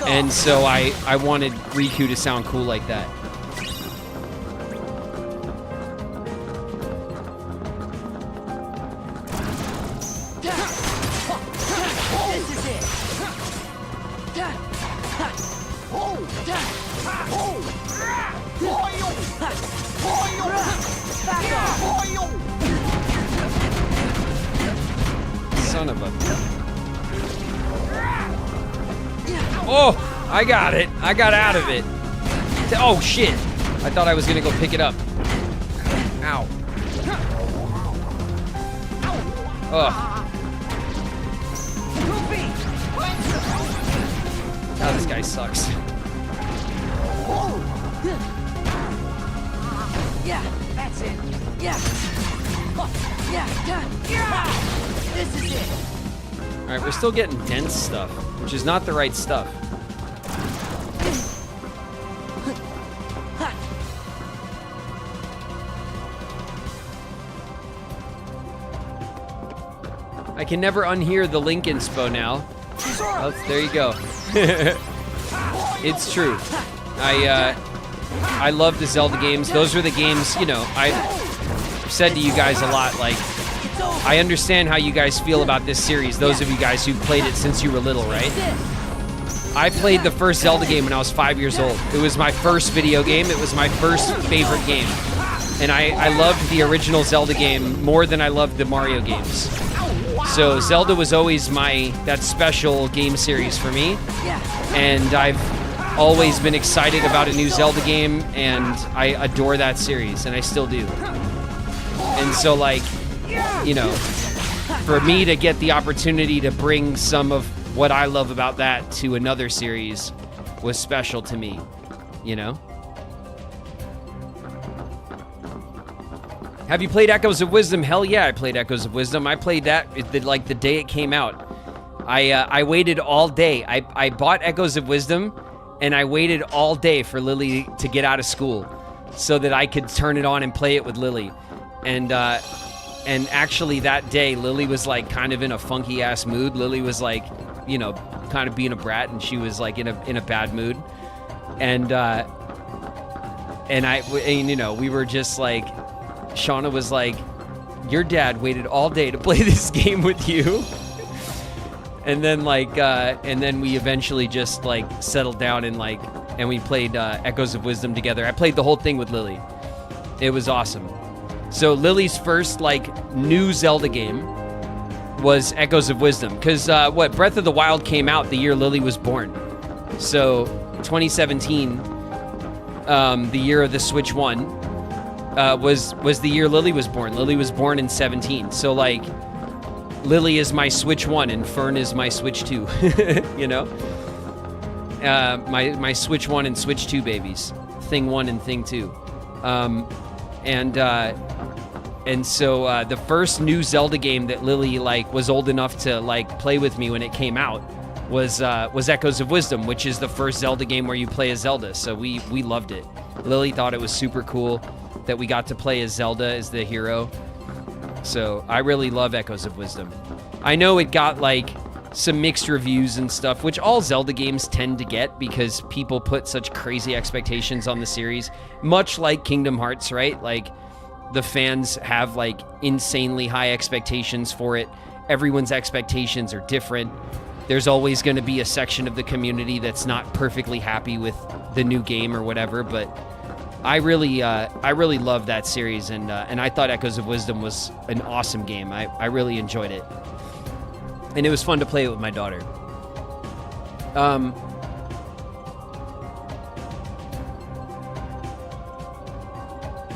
And so I wanted Riku to sound cool like that. Son of a... Oh, I got it. I got out of it. Oh, shit. I thought I was going to go pick it up. Ow. Ugh. Oh, this guy sucks. Yeah, that's it. Yeah. Yeah. This is it. All right, we're still getting dense stuff, which is not the right stuff. I can never unhear the Link inspo now. Oh, there you go. It's true. I love the Zelda games. Those are the games, you know, I said to you guys a lot, like, I understand how you guys feel about this series, those of you guys who played it since you were little, right? I played the first Zelda game when I was 5 years old. It was my first video game. It was my first favorite game. And I loved the original Zelda game more than I loved the Mario games. So Zelda was always that special game series for me. And I've always been excited about a new Zelda game, and I adore that series, and I still do. And so, like, you know, for me to get the opportunity to bring some of what I love about that to another series was special to me, you know? Have you played Echoes of Wisdom? Hell yeah, I played Echoes of Wisdom. I played that like the day it came out. I waited all day. I bought Echoes of Wisdom, and I waited all day for Lily to get out of school so that I could turn it on and play it with Lily. And actually that day, Lily was like kind of in a funky ass mood. Lily was like, you know, kind of being a brat, and she was like in a bad mood. And you know, we were just like, Shauna was like, your dad waited all day to play this game with you. And then like, and then we eventually just like settled down and we played Echoes of Wisdom together. I played the whole thing with Lily. It was awesome. So Lily's first like new Zelda game was Echoes of Wisdom, because Breath of the Wild came out the year Lily was born. So 2017, the year of the Switch 1, was the year Lily was born. Lily was born in 17. So like, Lily is my Switch 1 and Fern is my Switch 2. You know, my Switch 1 and Switch 2 babies, Thing 1 and Thing 2. And so the first new Zelda game that Lily like was old enough to like play with me when it came out was Echoes of Wisdom, which is the first Zelda game where you play as Zelda. So we loved it. Lily thought it was super cool that we got to play as Zelda as the hero. So I really love Echoes of Wisdom. I know it got like some mixed reviews and stuff, which all Zelda games tend to get because people put such crazy expectations on the series, much like Kingdom Hearts, right? Like, the fans have like insanely high expectations for it. Everyone's expectations are different. There's always going to be a section of the community that's not perfectly happy with the new game or whatever, but I really love that series, and I thought Echoes of Wisdom was an awesome game. I really enjoyed it, and it was fun to play it with my daughter.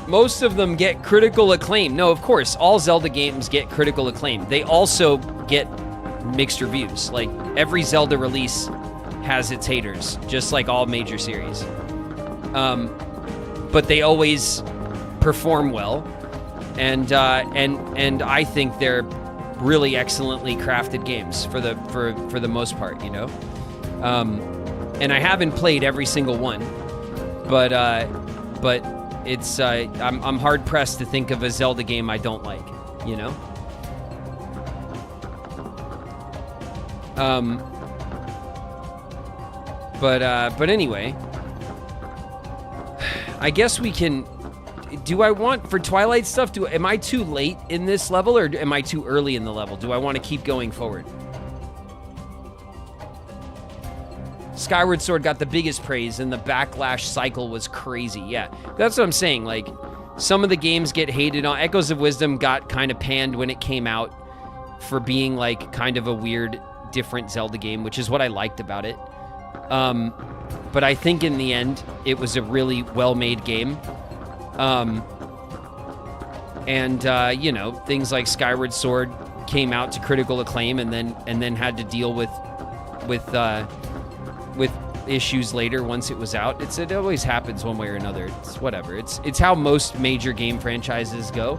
Most of them get critical acclaim. No, of course, all Zelda games get critical acclaim. They also get mixed reviews. Like, every Zelda release has its haters, just like all major series. But they always perform well, and I think they're really excellently crafted games for the most part, you know. And I haven't played every single one, but it's I'm hard pressed to think of a Zelda game I don't like, you know. But anyway, I guess we can. Do I want for Twilight stuff? Am I too late in this level, or am I too early in the level? Do I want to keep going forward? Skyward Sword got the biggest praise, and the backlash cycle was crazy. Yeah, that's what I'm saying. Like, some of the games get hated on. Echoes of Wisdom got kind of panned when it came out for being like kind of a weird, different Zelda game, which is what I liked about it. But I think in the end, it was a really well-made game. You know, things like Skyward Sword came out to critical acclaim, and then had to deal with issues later once it was out. It always happens one way or another. It's whatever. It's how most major game franchises go.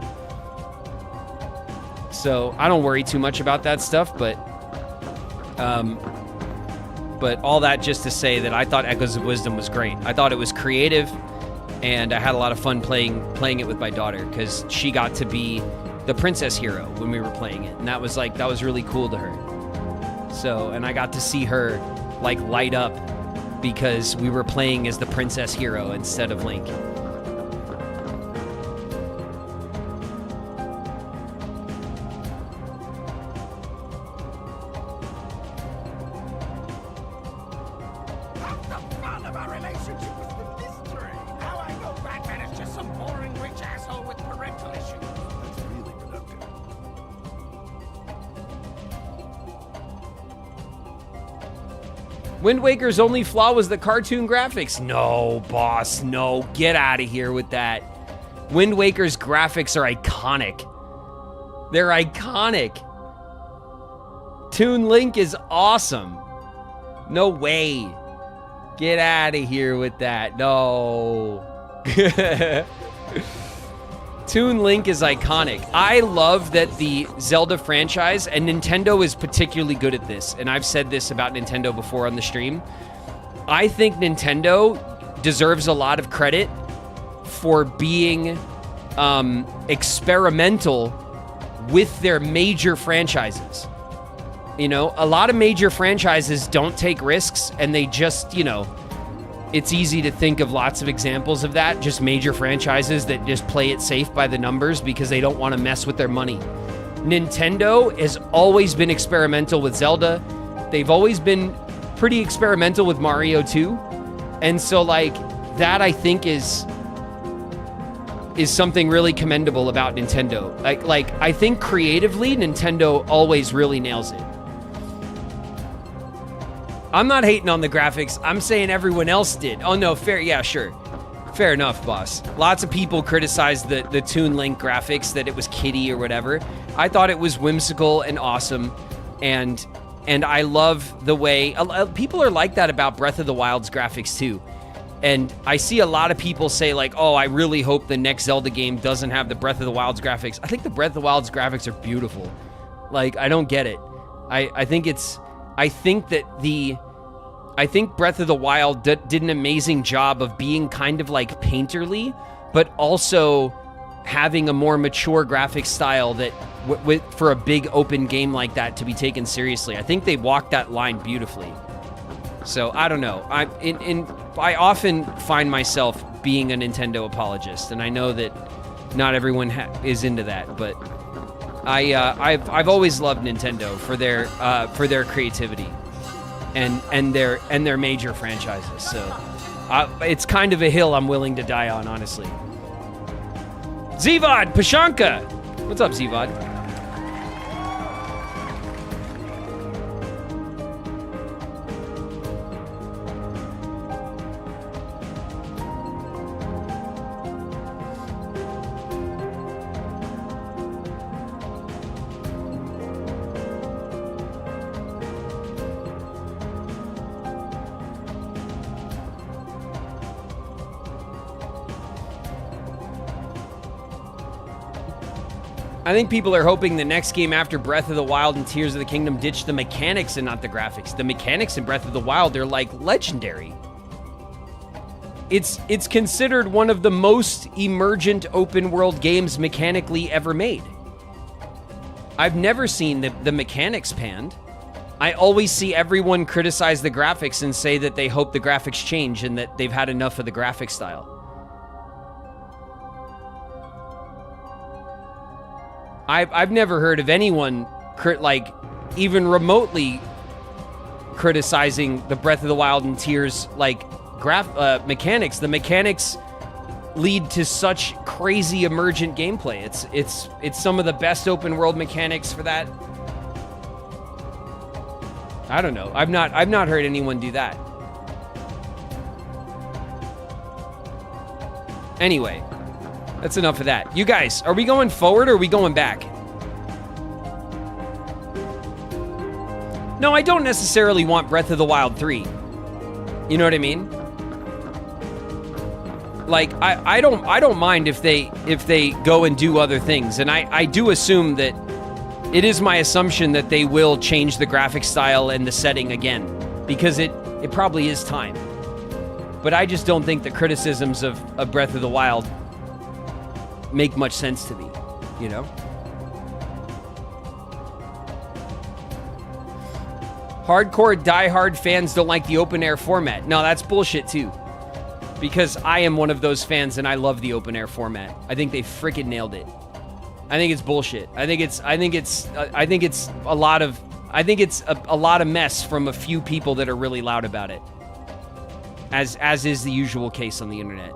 So I don't worry too much about that stuff, but all that just to say that I thought Echoes of Wisdom was great. I thought it was creative, and I had a lot of fun playing it with my daughter, because she got to be the princess hero when we were playing it, and that was really cool to her. So, and I got to see her like light up because we were playing as the princess hero instead of Link. Wind Waker's only flaw was the cartoon graphics. No, boss, no. Get out of here with that. Wind Waker's graphics are iconic. They're iconic. Toon Link is awesome. No way. Get out of here with that. No. Toon Link is iconic. I love that the Zelda franchise, and Nintendo is particularly good at this, and I've said this about Nintendo before on the stream. I think Nintendo deserves a lot of credit for being experimental with their major franchises. You know, a lot of major franchises don't take risks, and they just, you know, it's easy to think of lots of examples of that, just major franchises that just play it safe by the numbers because they don't want to mess with their money. Nintendo has always been experimental with Zelda. They've always been pretty experimental with Mario too. And so like that I think is something really commendable about Nintendo. Like I think creatively Nintendo always really nails it. I'm not hating on the graphics. I'm saying everyone else did. Oh no, fair. Yeah, sure. Fair enough, boss. Lots of people criticized the Toon Link graphics, that it was kiddie or whatever. I thought it was whimsical and awesome, and I love the way people are like that about Breath of the Wild's graphics too. And I see a lot of people say like, "Oh, I really hope the next Zelda game doesn't have the Breath of the Wild's graphics." I think the Breath of the Wild's graphics are beautiful. Like, I don't get it. I think Breath of the Wild did an amazing job of being kind of like painterly, but also having a more mature graphic style that for a big open game like that to be taken seriously. I think they walked that line beautifully. So I don't know. I often find myself being a Nintendo apologist, and I know that not everyone is into that, but I've always loved Nintendo for their creativity. And their major franchises. So it's kind of a hill I'm willing to die on, honestly. Zevod Pashanka, what's up, Zevod? I think people are hoping the next game after Breath of the Wild and Tears of the Kingdom ditch the mechanics and not the graphics. The mechanics in Breath of the Wild are like legendary. It's considered one of the most emergent open world games mechanically ever made. I've never seen the mechanics panned. I always see everyone criticize the graphics and say that they hope the graphics change and that they've had enough of the graphic style. I've never heard of anyone like even remotely criticizing the Breath of the Wild and Tears like mechanics. The mechanics lead to such crazy emergent gameplay. It's some of the best open world mechanics for that. I don't know. I've not heard anyone do that. Anyway, that's enough of that. You guys, are we going forward or are we going back? No, I don't necessarily want Breath of the Wild 3. You know what I mean? Like, I don't mind if they go and do other things. And I do assume that it is my assumption that they will change the graphic style and the setting again, because it probably is time. But I just don't think the criticisms of Breath of the Wild make much sense to me, you know? Hardcore diehard fans don't like the open air format. No, that's bullshit too. Because I am one of those fans and I love the open air format. I think they freaking nailed it. I think it's bullshit. I think it's a lot of mess from a few people that are really loud about it. As is the usual case on the internet.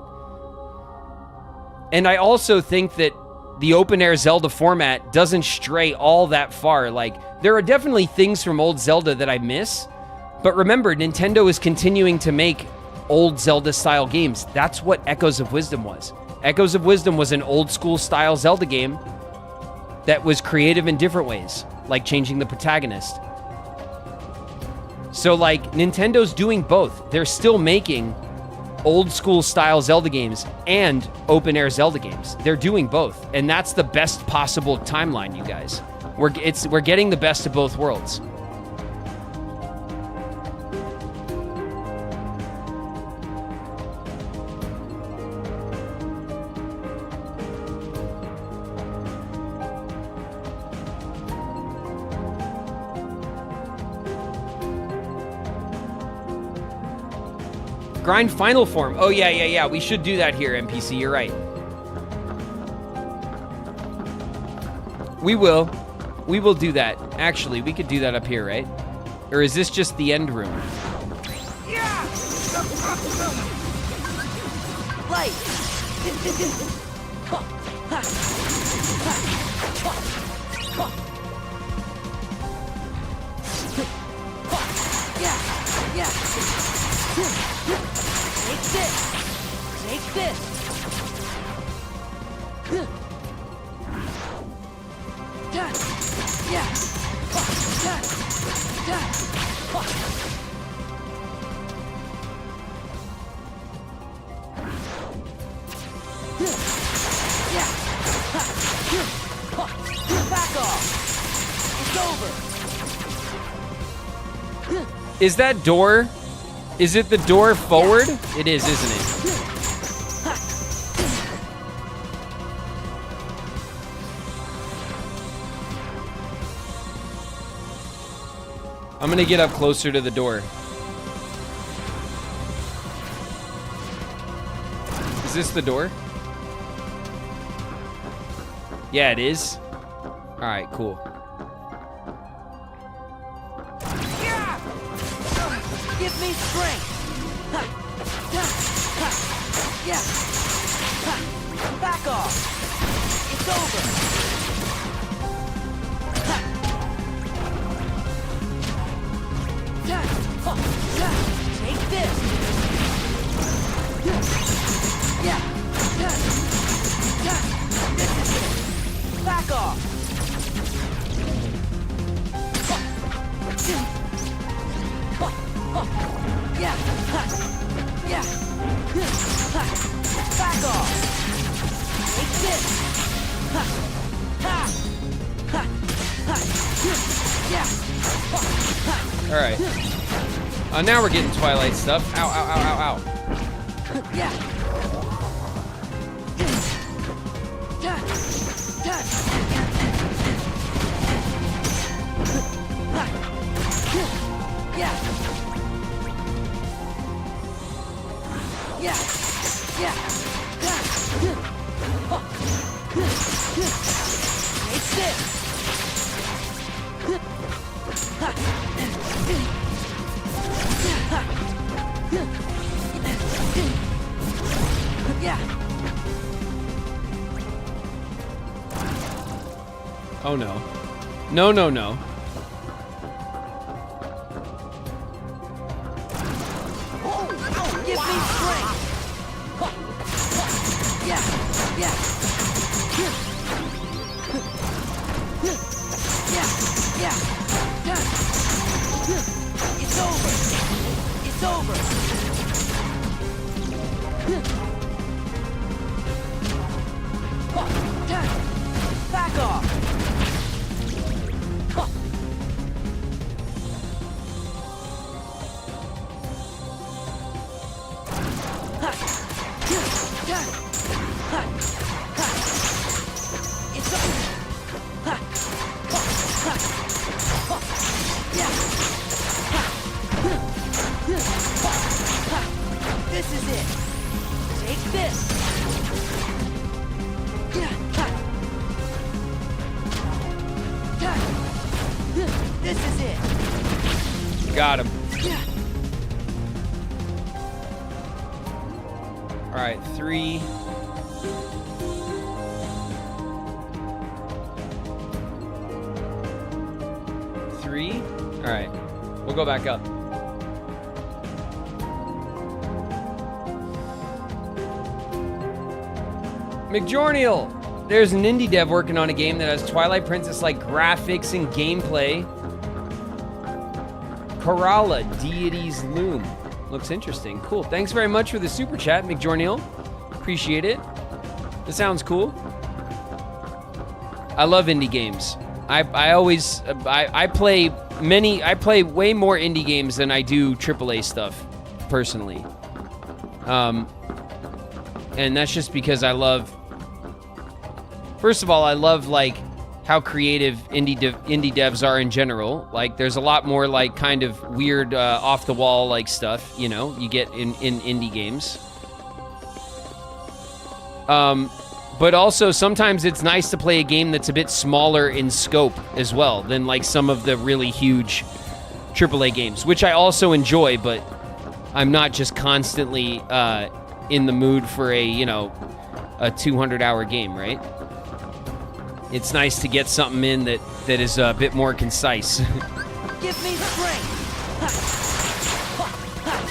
And I also think that the open-air Zelda format doesn't stray all that far. Like, there are definitely things from old Zelda that I miss. But remember, Nintendo is continuing to make old Zelda-style games. That's what Echoes of Wisdom was. Echoes of Wisdom was an old-school style Zelda game that was creative in different ways, like changing the protagonist. So, like, Nintendo's doing both. They're still making old school style Zelda games and open air Zelda games. They're doing both, and that's the best possible timeline, you guys. We're getting the best of both worlds. Grind final form. Oh, yeah. We should do that here, NPC. You're right. We will. We will do that. Actually, we could do that up here, right? Or is this just the end room? Light. Yeah. Take this. Take this. Back off. It's over. Is that door? Is it the door forward? It is, isn't it? I'm gonna get up closer to the door. Is this the door? Yeah, it is. All right, cool. Give me strength. Yeah. Back off. It's over. Take this. Yeah. This is it. Back off. Yeah. Yeah. Back off. Take this. Yeah. All right. Now we're getting Twilight stuff. Ow, ow, ow, ow, ow. Yeah. Yeah. Take this. Yeah. Oh no. No, no, no. Give me strength. Yeah. Yeah. Yeah. It's over. It's over. Back off. It's over. This is it. Take this. This is it. Got him. All right, 3. All right, we'll go back up. McJornial! There's an indie dev working on a game that has Twilight Princess-like graphics and gameplay. Kerala, Deity's Loom. Looks interesting. Cool. Thanks very much for the super chat, McJorneal. Appreciate it. That sounds cool. I love indie games. I play way more indie games than I do AAA stuff, personally. And that's just because I love... First of all, I love, like, how creative indie devs are in general. Like, there's a lot more, like, kind of weird, off-the-wall, like, stuff, you know, you get in indie games. But also, sometimes it's nice to play a game that's a bit smaller in scope as well than, like, some of the really huge AAA games, which I also enjoy, but I'm not just constantly in the mood for a 200-hour game, right? It's nice to get something in that is a bit more concise. Give me strength.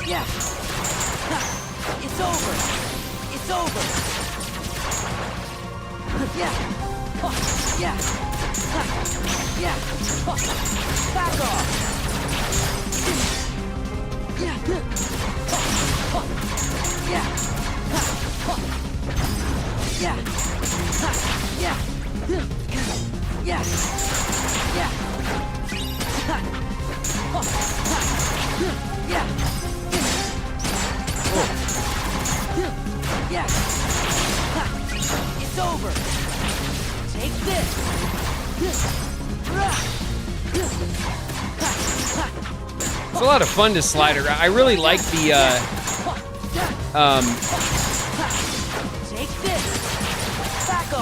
Yeah. It's over. It's over. Yeah. Yeah. Yeah. Back off. Yeah. Yeah. Yeah. Yeah. Yeah. Yeah. Yeah. Yeah. It's over. Take this. It's a lot of fun to slide around. I really like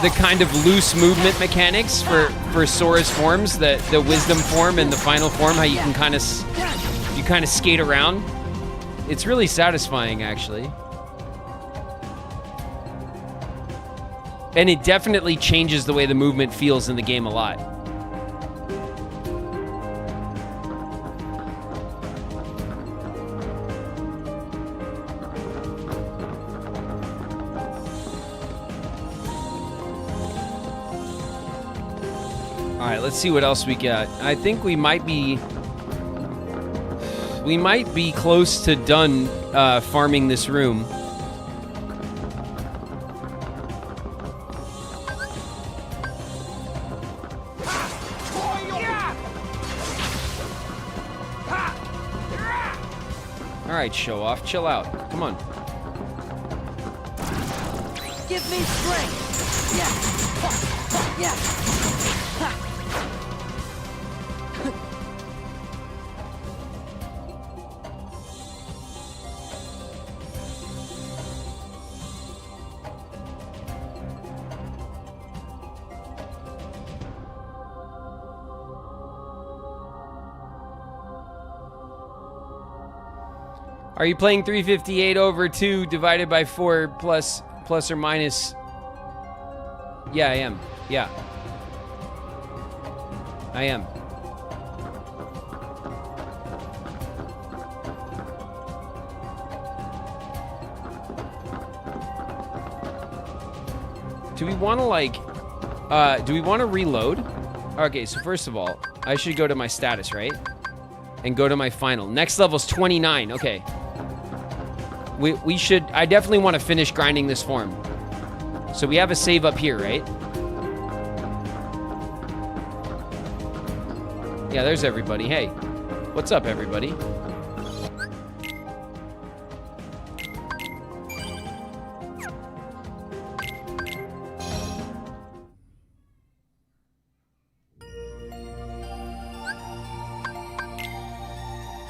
the kind of loose movement mechanics for Sora's forms, the wisdom form and the final form, how you can kind of skate around. It's really satisfying, actually. And it definitely changes the way the movement feels in the game a lot. All right, let's see what else we got. I think we might be close to done farming this room. All right, show off, chill out. Come on. Give me strength. Yeah. Yeah. Are you playing 358 over 2 divided by 4 plus or minus? Yeah, I am. Yeah. I am. Do we want to reload? Okay, so first of all, I should go to my status, right? And go to my final. Next level's 29. Okay. We should... I definitely want to finish grinding this form. So we have a save up here, right? Yeah, there's everybody. Hey. What's up, everybody?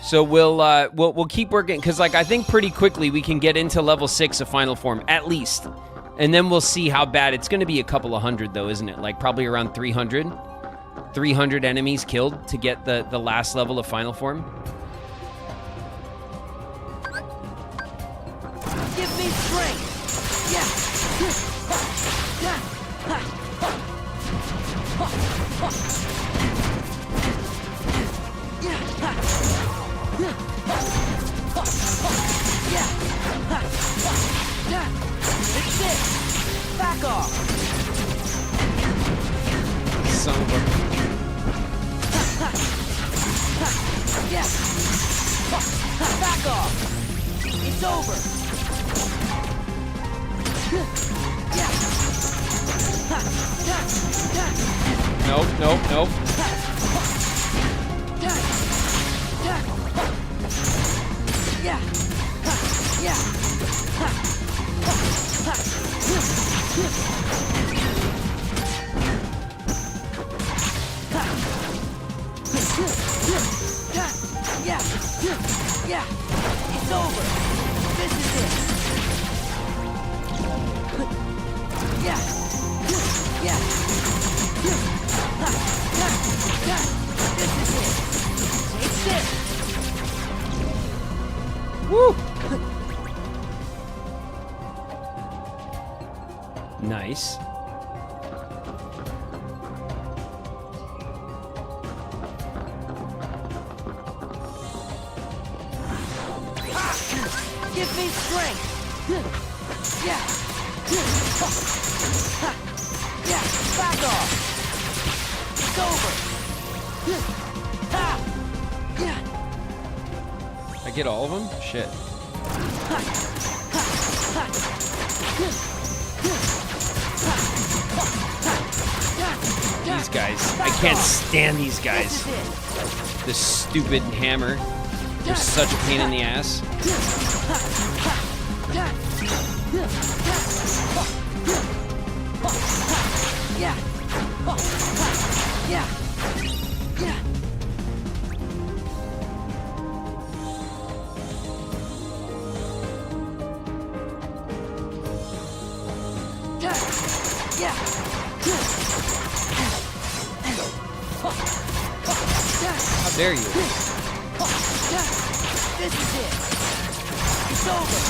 So we'll keep working, because like I think pretty quickly we can get into level 6 of final form at least, and then we'll see how bad. It's going to be a couple of hundred though, isn't it? Like probably around 300 enemies killed to get the last level of final form. Give me strength. Yeah. It's it. Back off. Son of a... Yeah. over. Nope, nope, nope. Yeah. Yeah. Yeah. Yeah. It's over. This is it. Yeah. Yeah. This is it. Take this. Woo! Nice. Give me strength. Yeah. Yeah. Back off. It's over. Yeah. I get all of them? Shit. These guys. I can't stand these guys. This stupid hammer. They're such a pain in the ass. Yeah. Yeah. Yeah. Yeah. How dare you? This is it. It's over.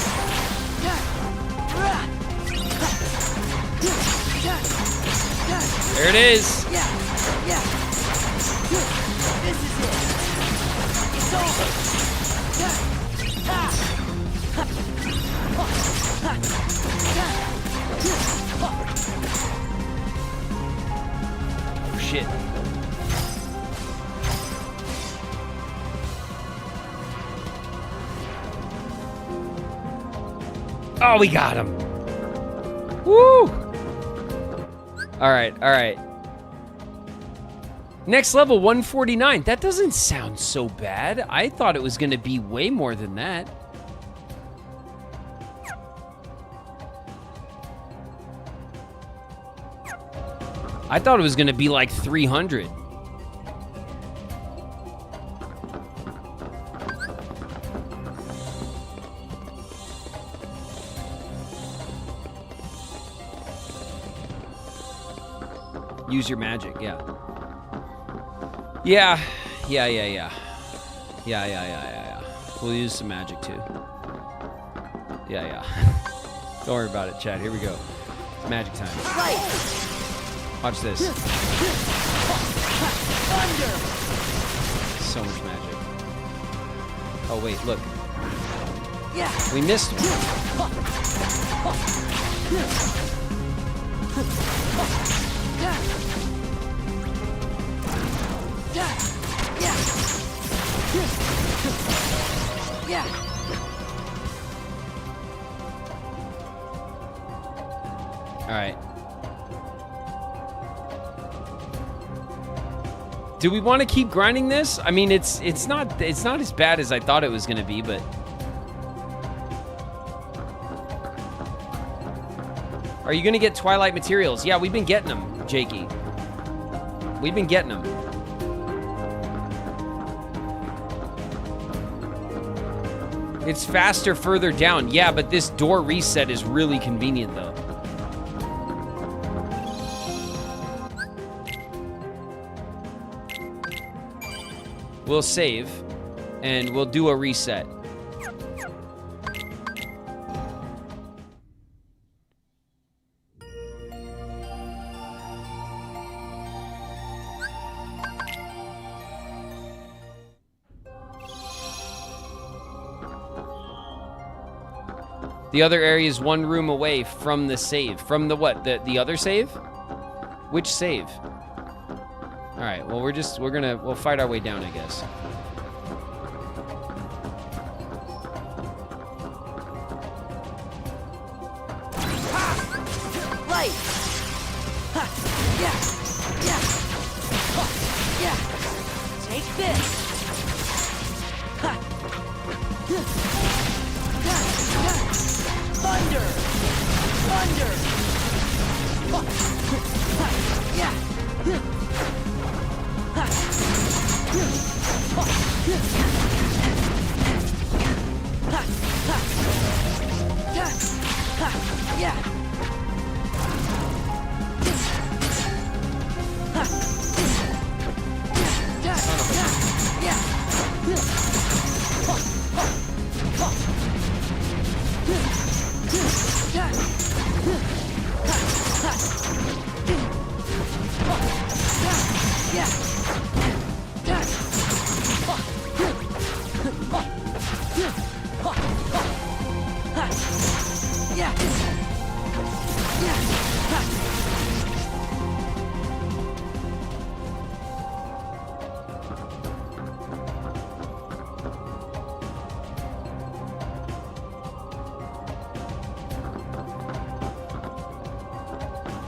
There it is. Yeah. Yeah. This is it. It's over. Oh, shit. Oh, we got him. Woo! All right, all right. Next level, 149. That doesn't sound so bad. I thought it was going to be way more than that. I thought it was going to be like 300. Use your magic, yeah. Yeah. We'll use some magic too. Yeah. Don't worry about it, Chad. Here we go. It's magic time. Watch this. So much magic. Oh wait, look. Yeah. We missed one. Yeah. All right. Do we want to keep grinding this? I mean, it's not as bad as I thought it was going to be, but are you going to get Twilight materials? Yeah, we've been getting them, Jakey. We've been getting them. It's faster further down. Yeah, but this door reset is really convenient, though. We'll save, and we'll do a reset. The other area is one room away from the save. From the what? The other save? Which save? All right, well, we'll fight our way down, I guess. Light! Ha! Yeah! Yeah! Ha! Yeah! Take this! Ha! Thunder! Thunder! Yeah! Yeah!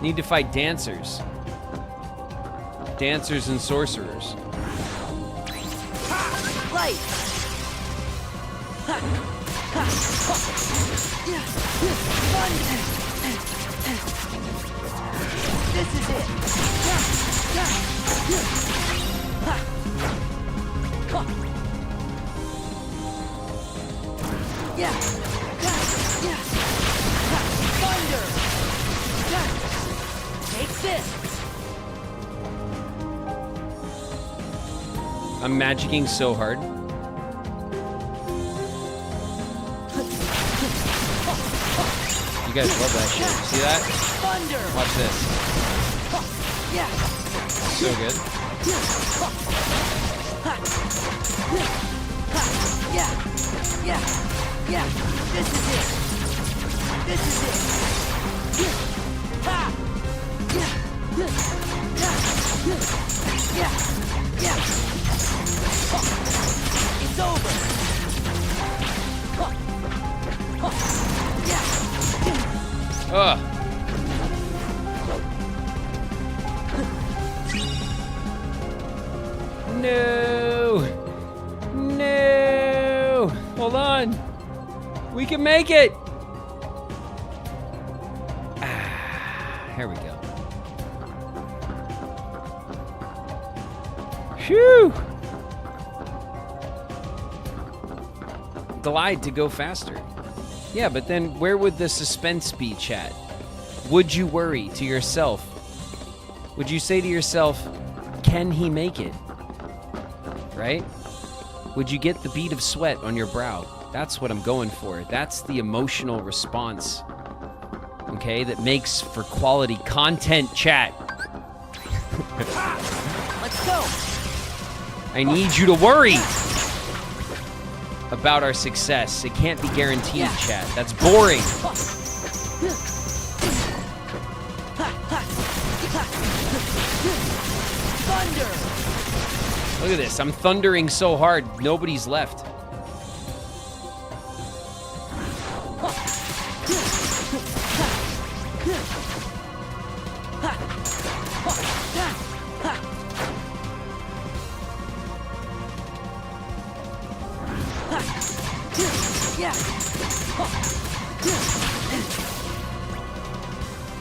Need to fight dancers. Dancers and sorcerers. Light! This is it! Thunder! Take this! I'm magicking so hard. You guys love that shit. See that? Thunder! Watch this. Yeah! So good. Yeah! Yeah! Yeah! This is it! This is it! Ha! Yeah! Yeah! Yeah! It's over! Yeah! Ugh. No! No! Hold on. We can make it! Here we go. Phew! Glide to go faster. Yeah, but then where would the suspense be, chat? Would you worry to yourself? Would you say to yourself, can he make it? Right? Would you get the bead of sweat on your brow? That's what I'm going for. That's the emotional response. Okay, that makes for quality content, chat. Let's go! I need you to worry about our success. It can't be guaranteed, chat. That's boring. Thunder! Look at this. I'm thundering so hard, nobody's left.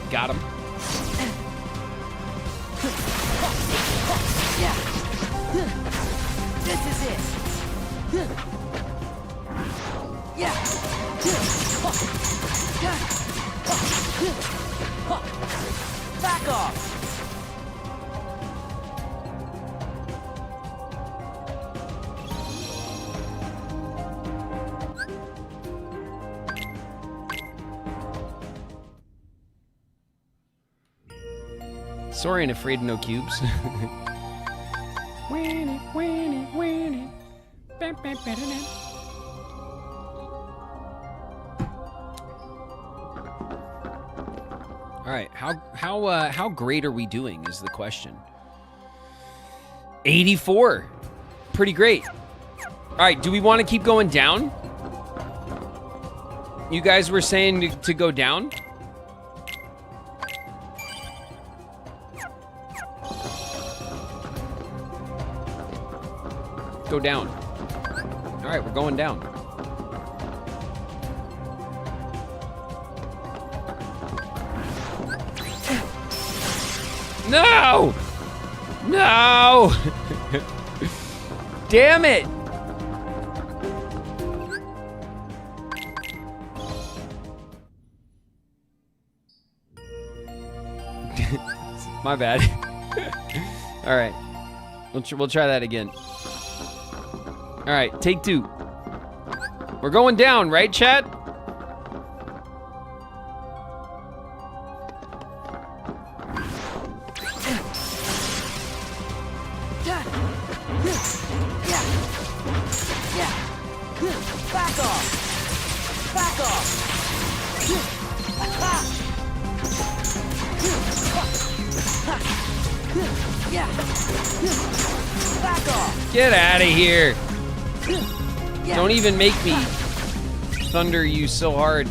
Got him. This is it. Yeah. Back off. Sorry and afraid of no cubes. All right, how great are we doing is the question. 84, pretty great. All right, do we want to keep going down? You guys were saying to go down? Go down. All right, we're going down. No! No! Damn it! My bad. All right, we'll try that again. All right, take 2. We're going down, right, chat? Back off! Back off! Back off! Get out of here! Don't even make me thunder you so hard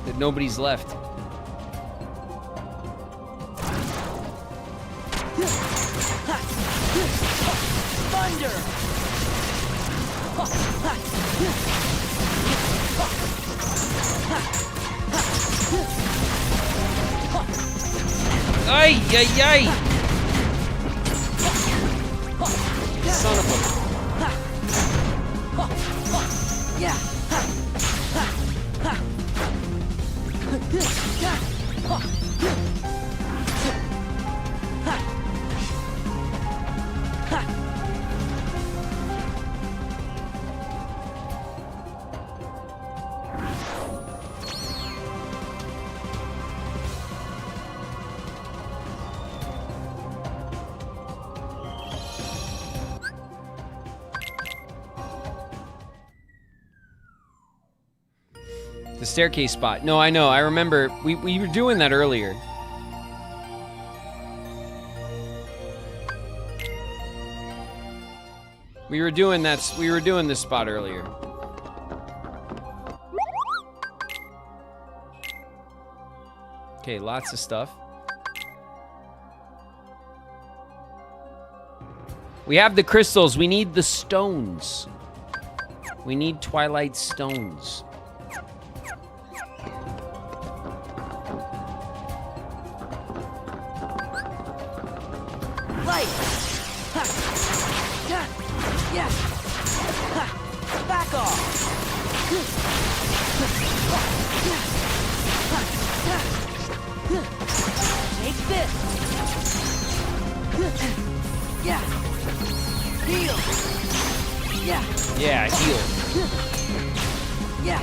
that nobody's left. Thunder! Ay, ay, ay! Son of a... Yeah. The staircase spot. No, I know. I remember. We were doing that earlier. We were doing that. We were doing this spot earlier. Okay, lots of stuff. We have the crystals. We need the stones. We need Twilight stones. Light! Ha! Yeah! Yeah! Ha! Back off! Take this! Yeah! Heal! Yeah! Yeah, heal. Yeah!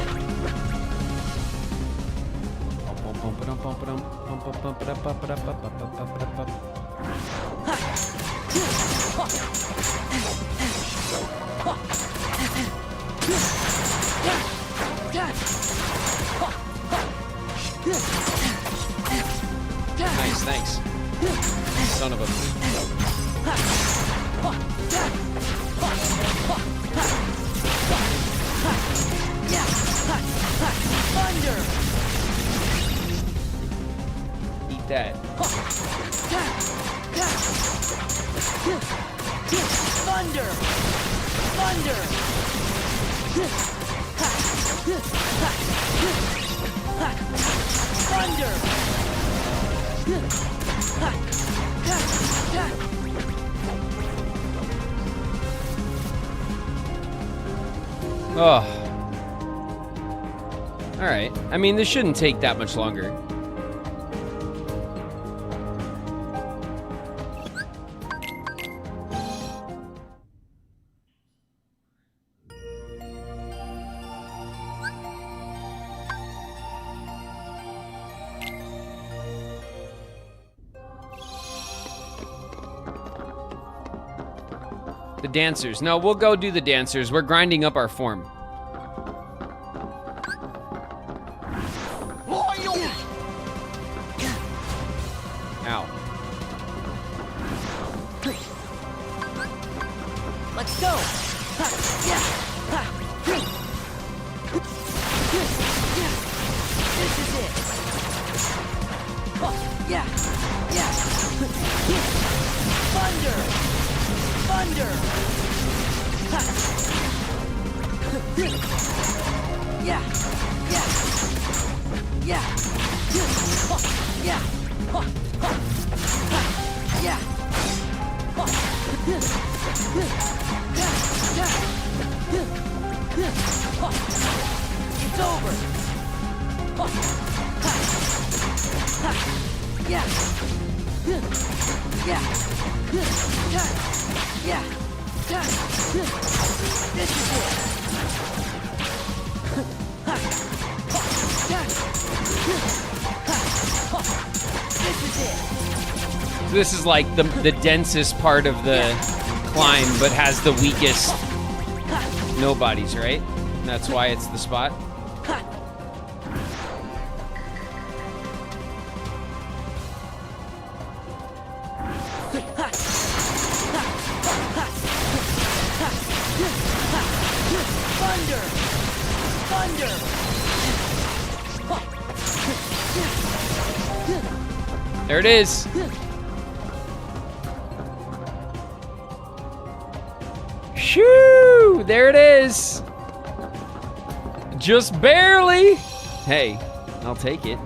Nice, thanks. Son of a... Thunder! Eat that. Thunder! Thunder! Thunder! Oh. All right. I mean, this shouldn't take that much longer. The dancers. No, we'll go do the dancers. We're grinding up our form. Ow. Let's go! Yeah! This is it! Yeah! Yeah! Thunder! Thunder! Yeah. Yeah. Yeah. Yeah. Yeah. It's over. Yeah. Yeah. Yeah. This is it. This is it. So this is like the densest part of the climb, but has the weakest nobodies, right? And that's why it's the spot. Thunder! Thunder! There it is. Shoo! There it is. Just barely. Hey, I'll take it.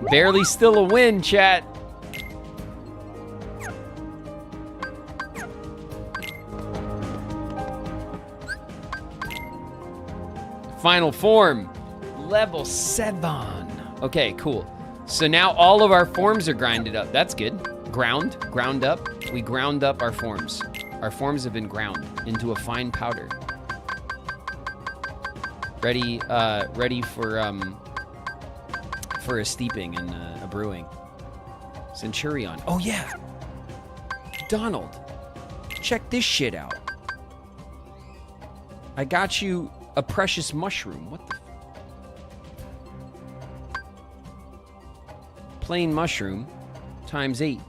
Barely still a win, chat. Final form, level 7. Okay, cool. So now all of our forms are grinded up. That's good. Ground up. We ground up our forms. Our forms have been ground into a fine powder. Ready for a steeping and a brewing. Centurion. Oh yeah. Donald, check this shit out. I got you a precious mushroom. What the? Plain mushroom times 8.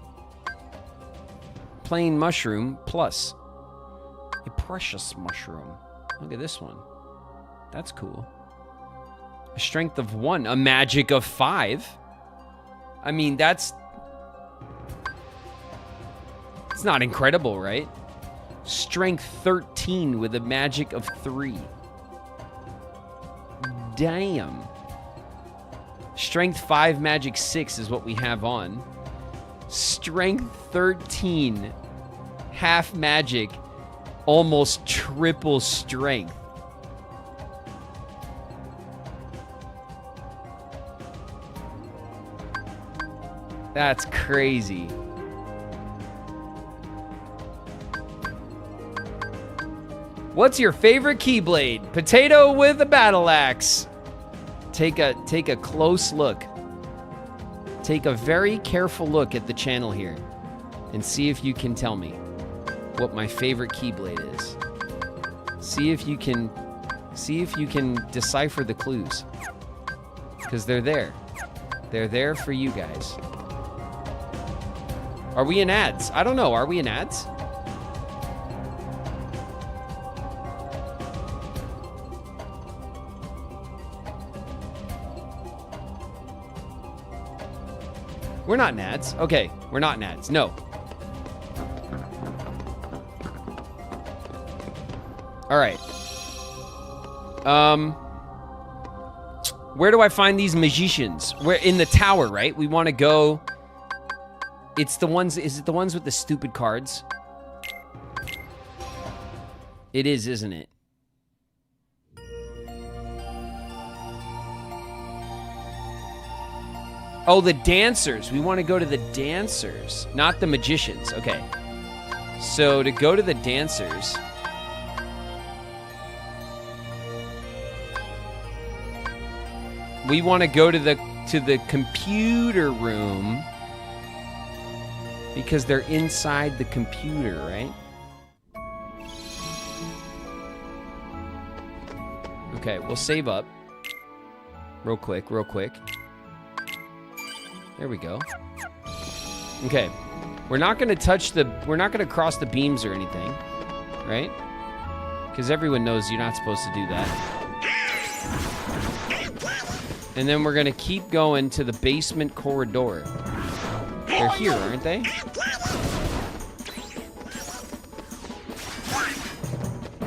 Plain mushroom plus a precious mushroom. Look at this one. That's cool. A strength of 1, a magic of 5. I mean, it's not incredible, right? Strength 13 with a magic of 3. Damn. Strength 5, magic 6 is what we have on. Strength 13, half magic, almost triple strength. That's crazy. What's your favorite Keyblade? Potato with a battle axe. Take a close look. Take a very careful look at the channel here and see if you can tell me what my favorite Keyblade is. See if you can decipher the clues. Because they're there. They're there for you guys. Are we in ads? I don't know. Are we in ads? We're not in ads. Okay, we're not in ads. No. All right. Where do I find these magicians? We're in the tower, right? We want to go. It's the ones. Is it the ones with the stupid cards? It is, isn't it? Oh, the dancers. We want to go to the dancers, not the magicians. Okay. So to go to the dancers, we want to go to the computer room because they're inside the computer, right? Okay, we'll save up. Real quick. There we go. Okay. We're not going to cross the beams or anything, right? Because everyone knows you're not supposed to do that. And then we're going to keep going to the basement corridor. They're here, aren't they?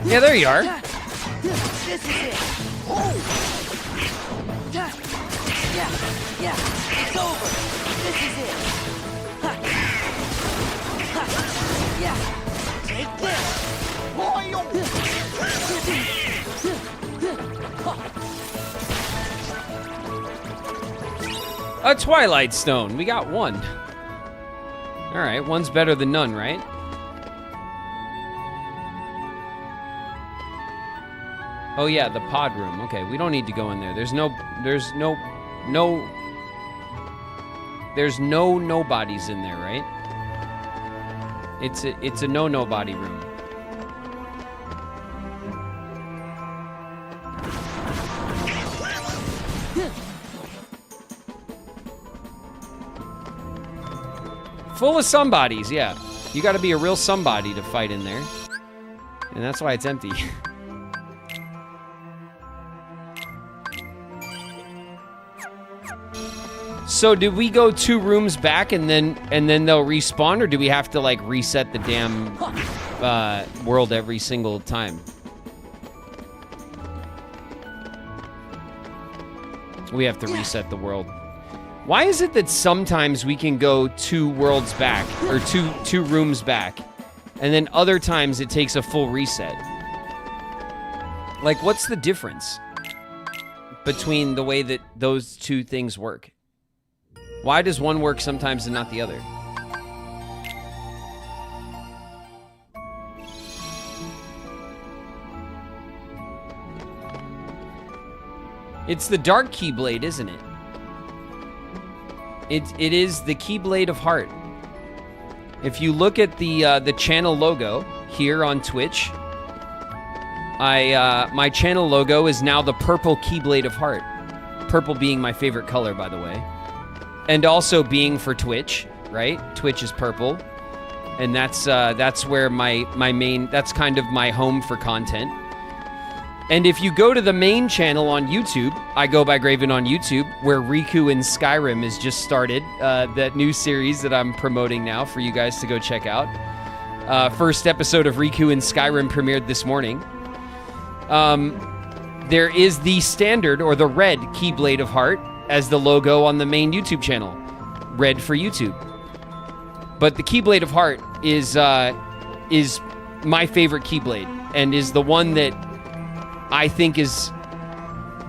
Yeah, there you are. This is it. Yeah, it's over. This is it. Yeah, take this. A Twilight Stone. We got one. All right, one's better than none, right? Oh yeah, the pod room. Okay, we don't need to go in there. There's no nobodies in there, right? It's a nobody room. Full of somebodies, yeah. You got to be a real somebody to fight in there, and that's why it's empty. So did we go 2 rooms back and then they'll respawn, or do we have to like reset the damn world every single time? We have to reset the world. Why is it that sometimes we can go 2 worlds back or two rooms back, and then other times it takes a full reset? Like, what's the difference between the way that those 2 things work? Why does one work sometimes and not the other? It's the Dark Keyblade, isn't it? It is the Keyblade of Heart. If you look at the channel logo here on Twitch, my channel logo is now the purple Keyblade of Heart. Purple being my favorite color, by the way. And also being for Twitch, right? Twitch is purple, and that's where my main, that's kind of my home for content. And if you go to the main channel on YouTube, I go by Graven on YouTube, where Riku and Skyrim has just started, that new series that I'm promoting now for you guys to go check out. First episode of Riku and Skyrim premiered this morning. There is the standard, or the red Keyblade of Heart, as the logo on the main YouTube channel. Red for YouTube. But the Keyblade of Heart is my favorite Keyblade, and is the one that I think is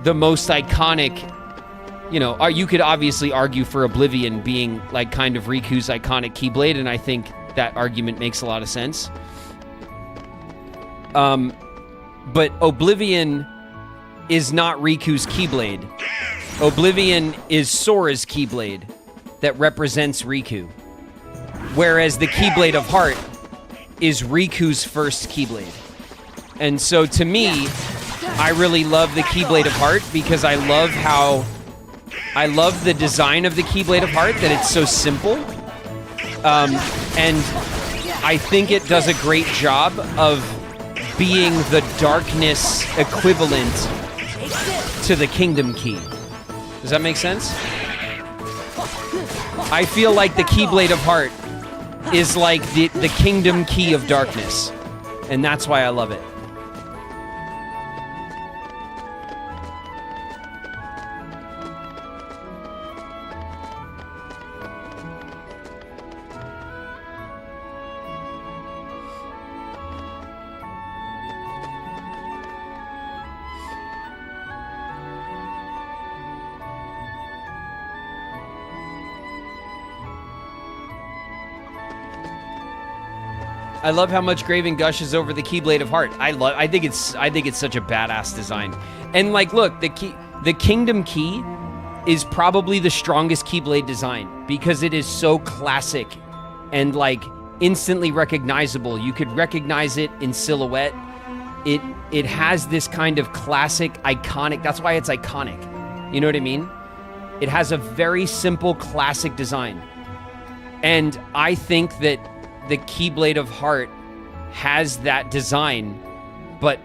the most iconic. You know, you could obviously argue for Oblivion being like kind of Riku's iconic Keyblade, and I think that argument makes a lot of sense. But Oblivion is not Riku's Keyblade. Oblivion is Sora's Keyblade that represents Riku. Whereas the Keyblade of Heart is Riku's first Keyblade. And so to me, I really love the Keyblade of Heart because I love the design of the Keyblade of Heart, that it's so simple. And I think it does a great job of being the darkness equivalent to the Kingdom Key. Does that make sense? I feel like the Keyblade of Heart is like the Kingdom Key of darkness, and that's why I love it. I love how much Graven gushes over the Keyblade of Heart. I think it's such a badass design. And like, look, the Kingdom Key is probably the strongest Keyblade design because it is so classic and like instantly recognizable. You could recognize it in silhouette. It has this kind of classic, iconic. That's why it's iconic. You know what I mean? It has a very simple, classic design. And I think that the Keyblade of Heart has that design, but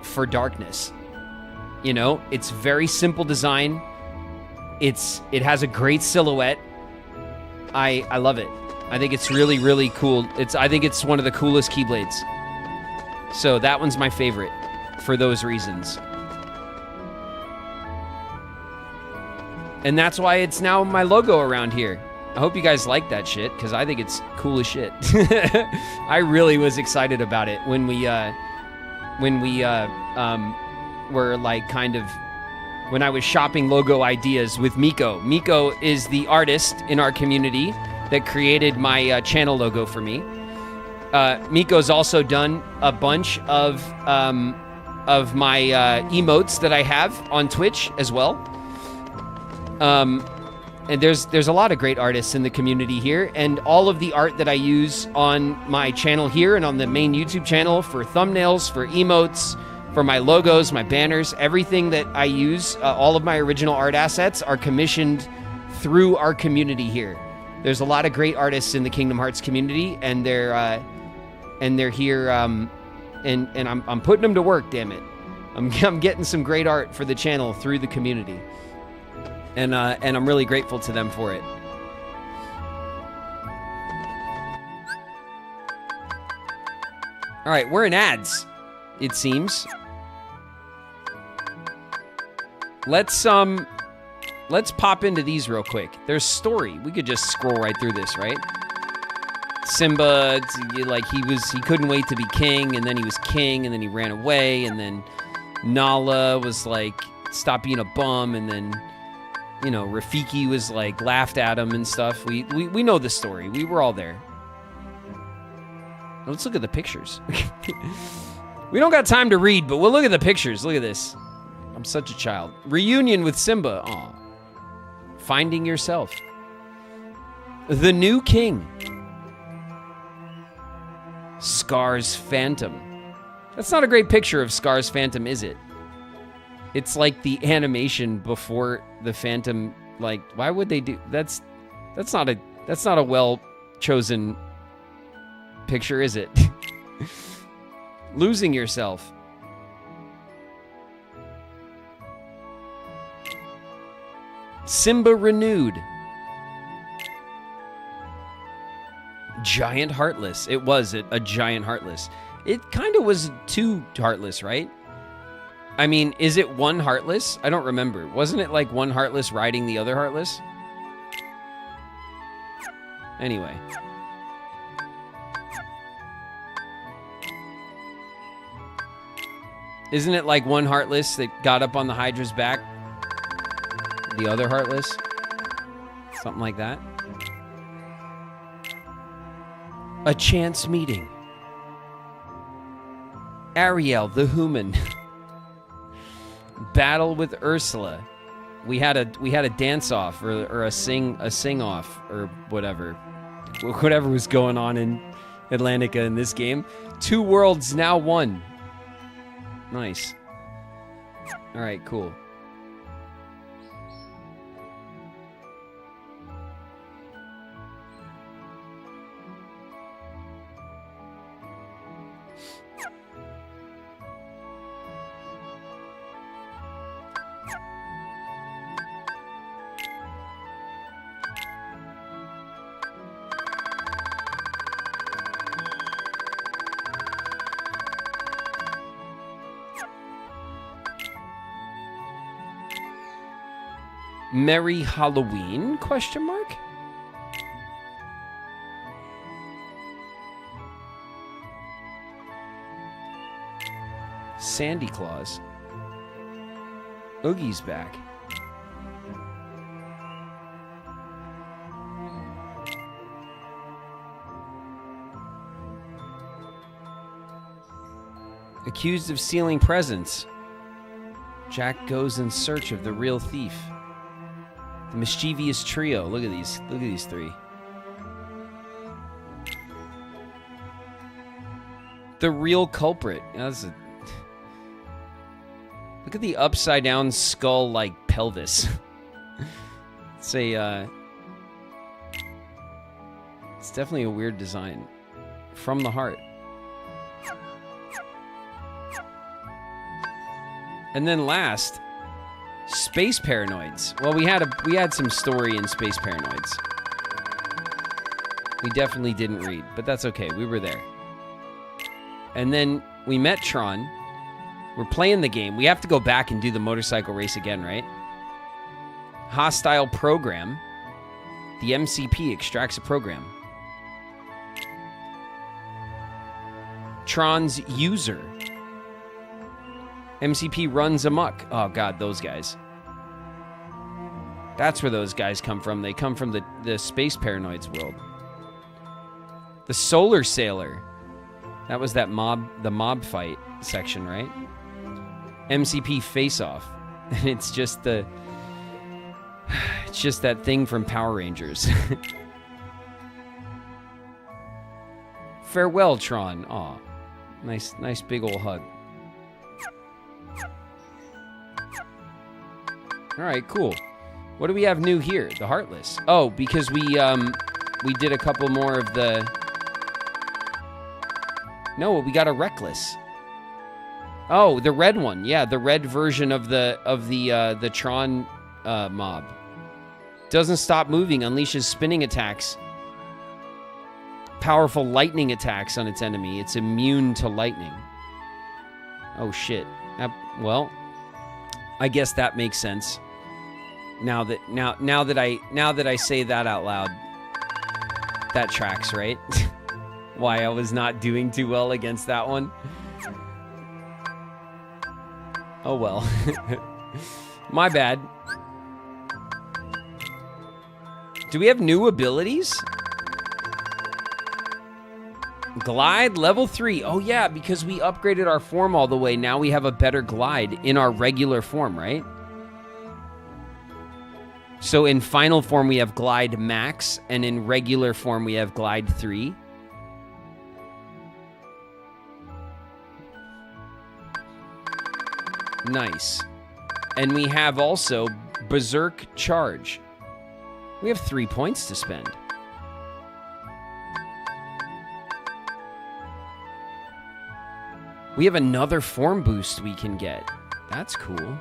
for darkness. You know, it's very simple design. It has a great silhouette. I love it. I think it's really, really cool. I think it's one of the coolest Keyblades. So that one's my favorite for those reasons. And that's why it's now my logo around here. I hope you guys like that shit, because I think it's cool as shit. I really was excited about it when we were like kind of, when I was shopping logo ideas with Miko. Miko is the artist in our community that created my channel logo for me. Miko's also done a bunch of my emotes that I have on Twitch as well. And there's a lot of great artists in the community here, and all of the art that I use on my channel here and on the main YouTube channel for thumbnails, for emotes, for my logos, my banners, everything that I use, all of my original art assets are commissioned through our community here. There's a lot of great artists in the Kingdom Hearts community, and they're here, and I'm putting them to work. Damn it, I'm getting some great art for the channel through the community. And I'm really grateful to them for it. All right, we're in ads, it seems. Let's pop into these real quick. There's story. We could just scroll right through this, right? Simba, like he couldn't wait to be king, and then he was king, and then he ran away, and then Nala was like, stop being a bum, and then, you know, Rafiki was like laughed at him and stuff. We know the story. We were all there. Let's look at the pictures. We don't got time to read, but we'll look at the pictures. Look at this. I'm such a child. Reunion with Simba. Aw. Finding yourself. The new king. Scar's Phantom. That's not a great picture of Scar's Phantom, is it? It's like the animation before the Phantom. Like, why would they do that's not a well chosen picture, is it? Losing yourself. Simba renewed. Giant Heartless. It was a giant Heartless. It kind of was too Heartless, right? I mean, is it one Heartless? I don't remember. Wasn't it like one Heartless riding the other Heartless? Anyway. Isn't it like one Heartless that got up on the Hydra's back? The other Heartless? Something like that. A chance meeting. Ariel the Human. Battle with Ursula. We had a dance off or a sing off or whatever was going on in Atlantica in this game. 2 worlds, now 1. Nice. All right, cool. Merry Halloween, question mark? Sandy Claus. Oogie's back. Accused of stealing presents. Jack goes in search of the real thief. The mischievous trio. Look at these. Look at these 3. The real culprit. Look at the upside down skull like pelvis. It's definitely a weird design. From the heart. And then last, Space Paranoids. Well, we had some story in Space Paranoids. We definitely didn't read, but that's okay. We were there. And then we met Tron. We're playing the game. We have to go back and do the motorcycle race again, right? Hostile program. The MCP extracts a program. Tron's user. MCP runs amok. Oh, God, those guys. That's where those guys come from. They come from the Space Paranoids world. The Solar Sailor. That was the mob fight section, right? MCP face-off. And it's just that thing from Power Rangers. Farewell, Tron. Aw. Nice big old hug. All right, cool. What do we have new here? The Heartless. Oh, because we did a couple more of the... No, we got a Reckless. Oh, the red one. Yeah, the red version of the Tron mob. Doesn't stop moving, unleashes spinning attacks. Powerful lightning attacks on its enemy. It's immune to lightning. Oh shit. Well, I guess that makes sense. Now that I say that out loud, that tracks, right? Why I was not doing too well against that one. Oh well. My bad. Do we have new abilities? Glide level 3. Oh yeah, because we upgraded our form all the way. Now we have a better glide in our regular form, right? So in final form we have glide max, and in regular form we have glide 3. Nice. And we have also berserk charge. We have 3 points to spend. We have another form boost we can get. That's cool.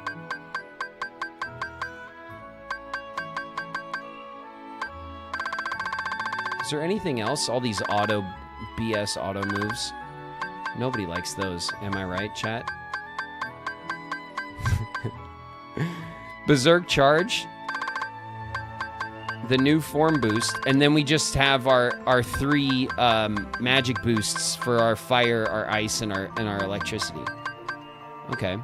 Is there anything else? All these BS auto moves. Nobody likes those. Am I right, chat? Berserk charge. The new form boost. And then we just have our 3 magic boosts for our fire, our ice, and our electricity. Okay.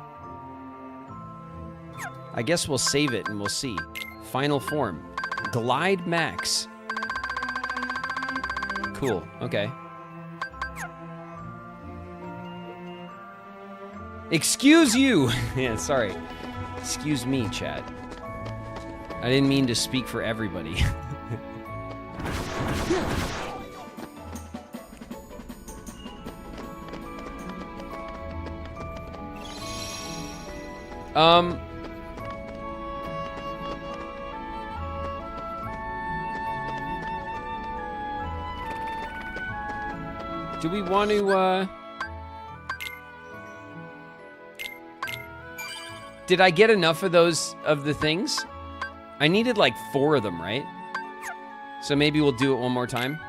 I guess we'll save it and we'll see. Final form. Glide max. Cool. Okay. Excuse you! Yeah, sorry. Excuse me, chat. I didn't mean to speak for everybody. Do we want to, Did I get enough of those, of the things? I needed like 4 of them, right? So maybe we'll do it one more time.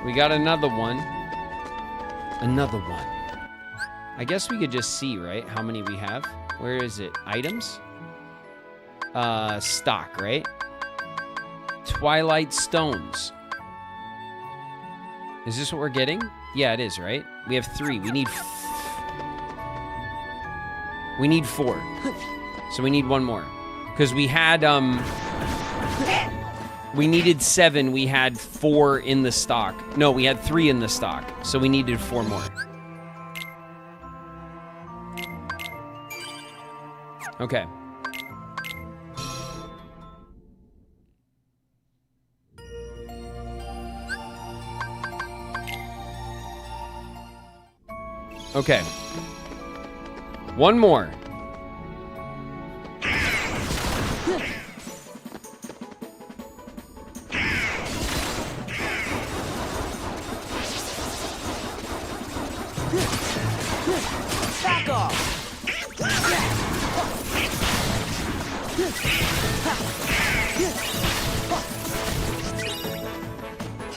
We got another one. Another one. I guess we could just see, right? How many we have. Where is it? Items? Stock, right? Twilight Stones. Is this what we're getting? Yeah, it is, right? We have 3. We need 4. So we need 1 more. Because we had, we needed 7. We had 4 in the stock. No, we had 3 in the stock. So we needed 4 more. Okay. Okay. One more. Back off!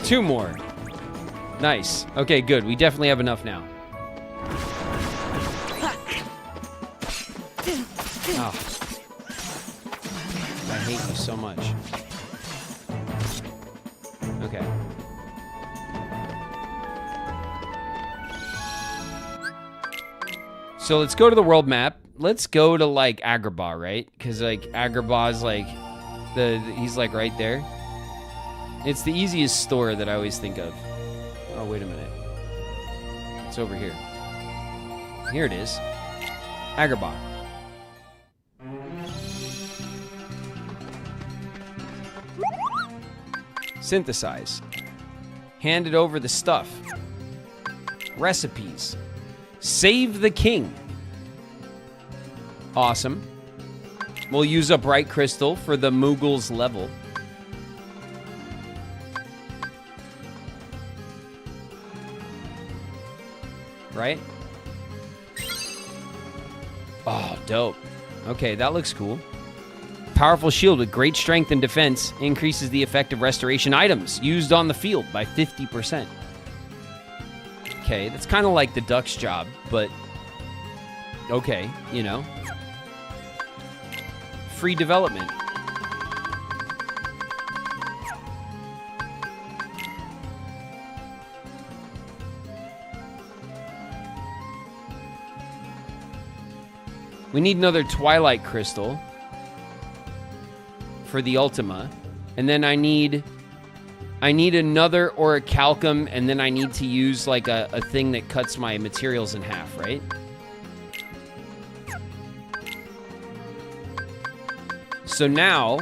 Two more. Nice. Okay, good. We definitely have enough now. Oh. I hate you so much. Okay. So let's go to the world map. Let's go to like Agrabah, right? Because like Agrabah's like he's like right there. It's the easiest store that I always think of. Oh, wait a minute. It's over here. Here it is. Agrabah. Synthesize. Handed over the stuff. Recipes. Save the king. Awesome. We'll use up Bright Crystal for the Moogle's level. Right? Oh, dope. Okay, that looks cool. Powerful shield with great strength and defense increases the effect of restoration items used on the field by 50%. Okay, that's kind of like the duck's job, but okay, you know. Free development. We need another Twilight Crystal for the Ultima. And then I need another Orichalcum, and then I need to use like a thing that cuts my materials in half, right? So now,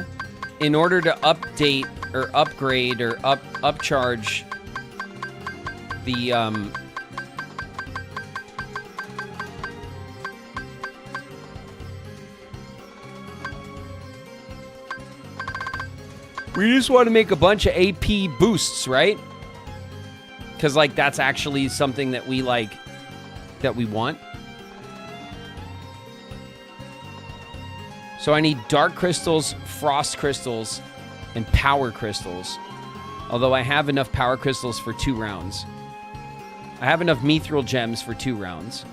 in order to update or upgrade or upcharge the we just want to make a bunch of AP boosts, right? Because, like, that's actually something that we, like, that we want. So I need Dark Crystals, Frost Crystals, and Power Crystals. Although I have enough Power Crystals for 2 rounds. I have enough Mithril Gems for 2 rounds.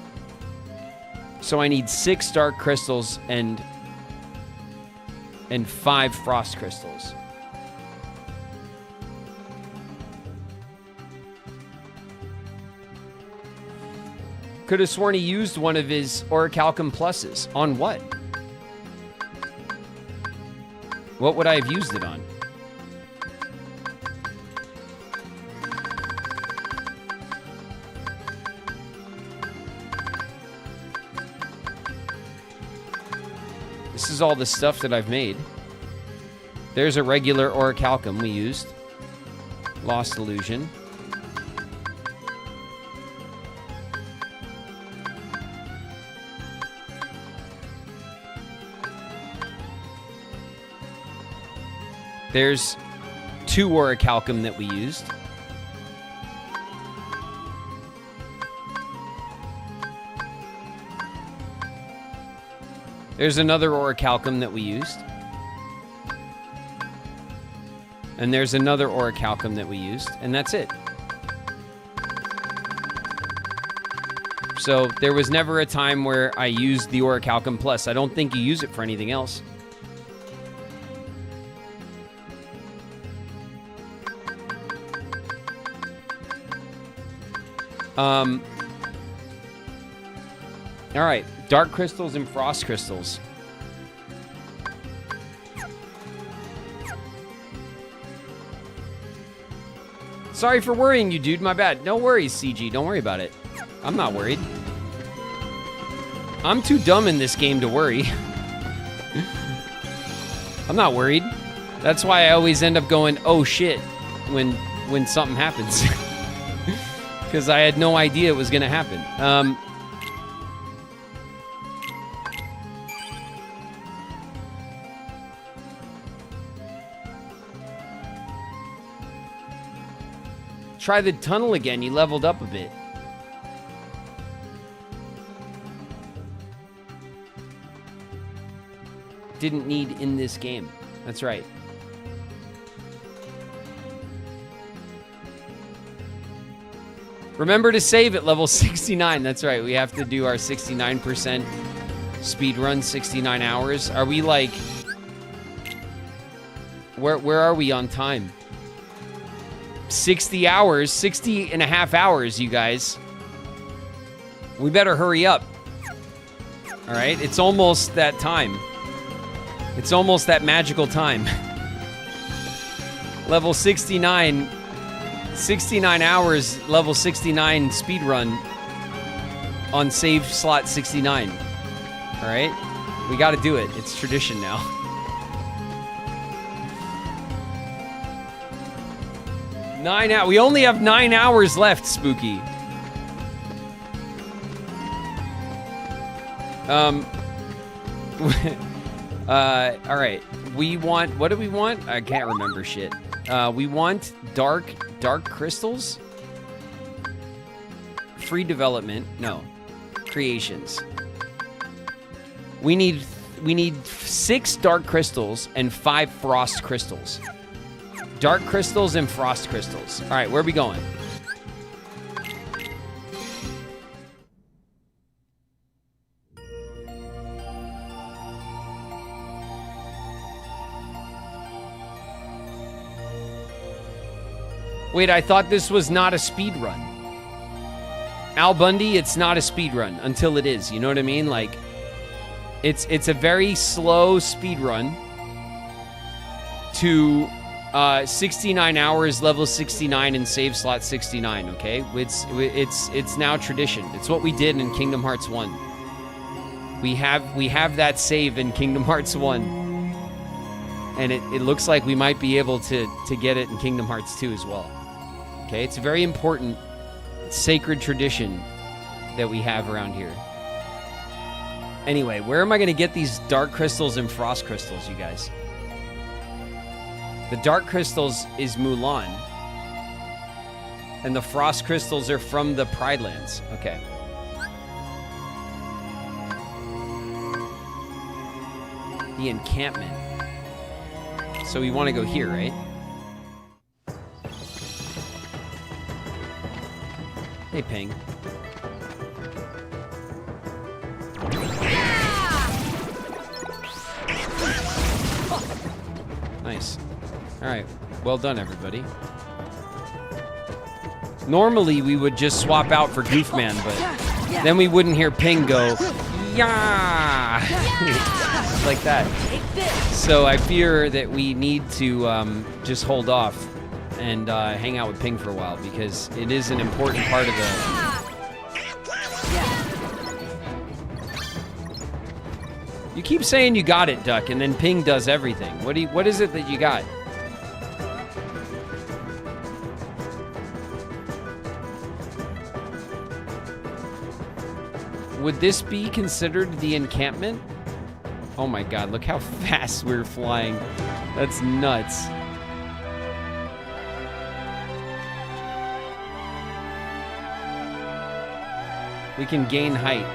So I need 6 Dark Crystals and 5 Frost Crystals. Could have sworn he used one of his Orichalcum pluses. On what? What would I have used it on? This is all the stuff that I've made. There's a regular Orichalcum we used. Lost Illusion. There's 2 Orichalcum that we used. There's another Orichalcum that we used. And there's another Orichalcum that we used. And that's it. So there was never a time where I used the Orichalcum Plus. I don't think you use it for anything else. All right, Dark Crystals and Frost Crystals. Sorry for worrying you, dude. My bad. No worries, CG. Don't worry about it. I'm not worried. I'm too dumb in this game to worry. I'm not worried. That's why I always end up going, oh shit, when something happens. Because I had no idea it was going to happen. Try the tunnel again. You leveled up a bit. Didn't need in this game. That's right. Remember to save at level 69. That's right. We have to do our 69% speed run, 69 hours. Are we like... Where are we on time? 60 hours. 60 and a half hours, you guys. We better hurry up. All right? It's almost that time. It's almost that magical time. Level 69... 69 hours, level 69 speed run on save slot 69. All right? We got to do it. It's tradition now. We only have 9 hours left, Spooky. All right. We want, what do we want? I can't remember shit. We want dark crystals. Free development. No. Creations. We need 6 dark crystals and 5 frost crystals. Dark crystals and frost crystals. All right, where are we going? Wait, I thought this was not a speed run. Al Bundy, it's not a speed run until it is. You know what I mean? Like, it's a very slow speed run to 69 hours, level 69, and save slot 69. Okay, it's now tradition. It's what we did in Kingdom Hearts 1. We have that save in Kingdom Hearts 1, and it looks like we might be able to get it in Kingdom Hearts 2 as well. Okay, it's a very important, sacred tradition that we have around here. Anyway, where am I going to get these dark crystals and frost crystals, you guys? The dark crystals is Mulan, and the frost crystals are from the Pride Lands. Okay. The encampment. So we want to go here, right? Hey, Ping. Nice. All right. Well done, everybody. Normally, we would just swap out for Goofman, but then we wouldn't hear Ping go, yeah, like that. So I fear that we need to just hold off and hang out with Ping for a while, because it is an important part of the... You keep saying you got it, Duck, and then Ping does everything. What is it that you got? Would this be considered the encampment? Oh my god, look how fast we're flying. That's nuts. We can gain height.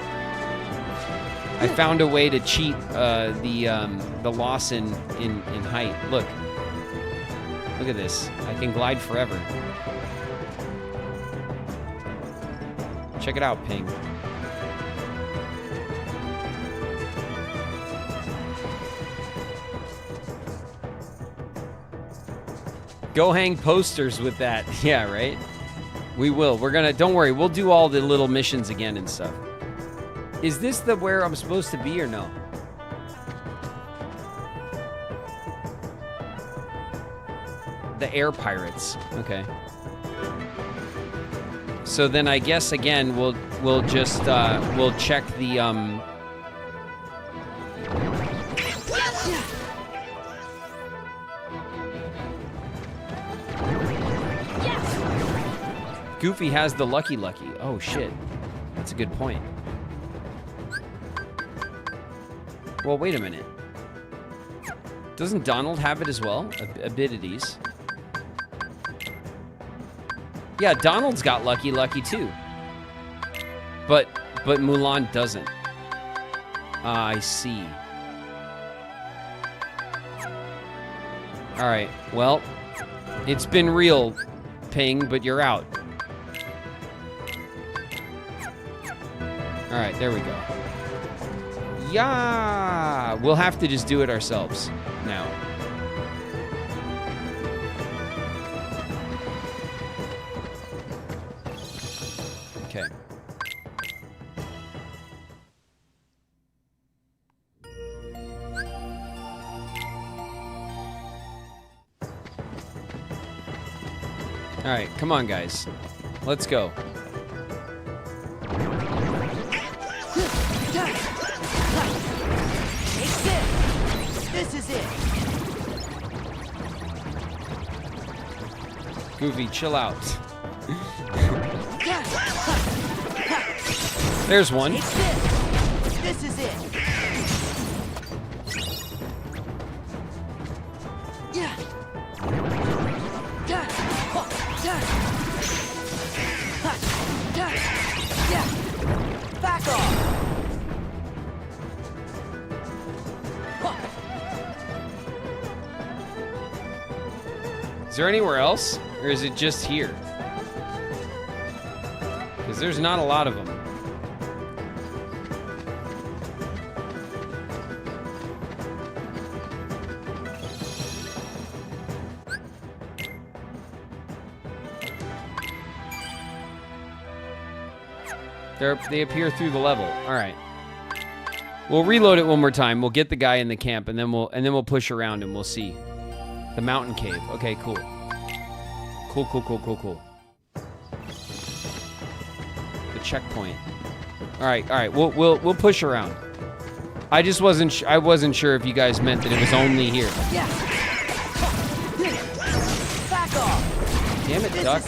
I found a way to cheat the loss in height. Look at this. I can glide forever. Check it out, Ping. Go hang posters with that. Yeah, right? We will. We're gonna, don't worry, we'll do all the little missions again and stuff. Is this the where I'm supposed to be or no? The air pirates. Okay. So then I guess again we'll just we'll check the Goofy has the Lucky Lucky. Oh, shit. That's a good point. Well, wait a minute. Doesn't Donald have it as well? Abilities. Yeah, Donald's got Lucky Lucky too. But Mulan doesn't. I see. All right. Well, it's been real, Ping, but you're out. All right, there we go. Yeah, we'll have to just do it ourselves now. Okay. All right, come on, guys. Let's go. This is it. Goofy, chill out. There's one. This is it. Yeah. Back off. Is there anywhere else, or is it just here? Because there's not a lot of them. They appear through the level. All right. We'll reload it one more time. We'll get the guy in the camp, and then we'll push around and we'll see. The mountain cave. Okay, cool. Cool. The checkpoint. All right. We'll push around. I just wasn't sure if you guys meant that it was only here. Yeah. Back off. Damn it, Duck.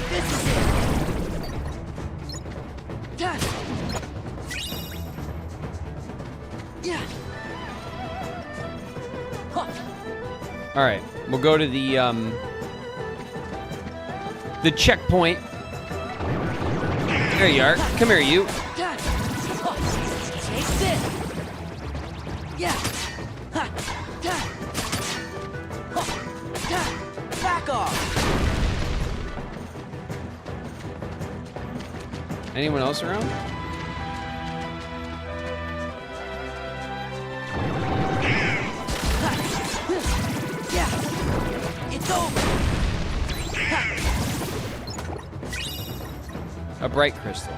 This is it. All right, we'll go to the checkpoint. There you are. Come here, you. Take this. Yeah. Back off. Anyone else around? It's over. A bright crystal.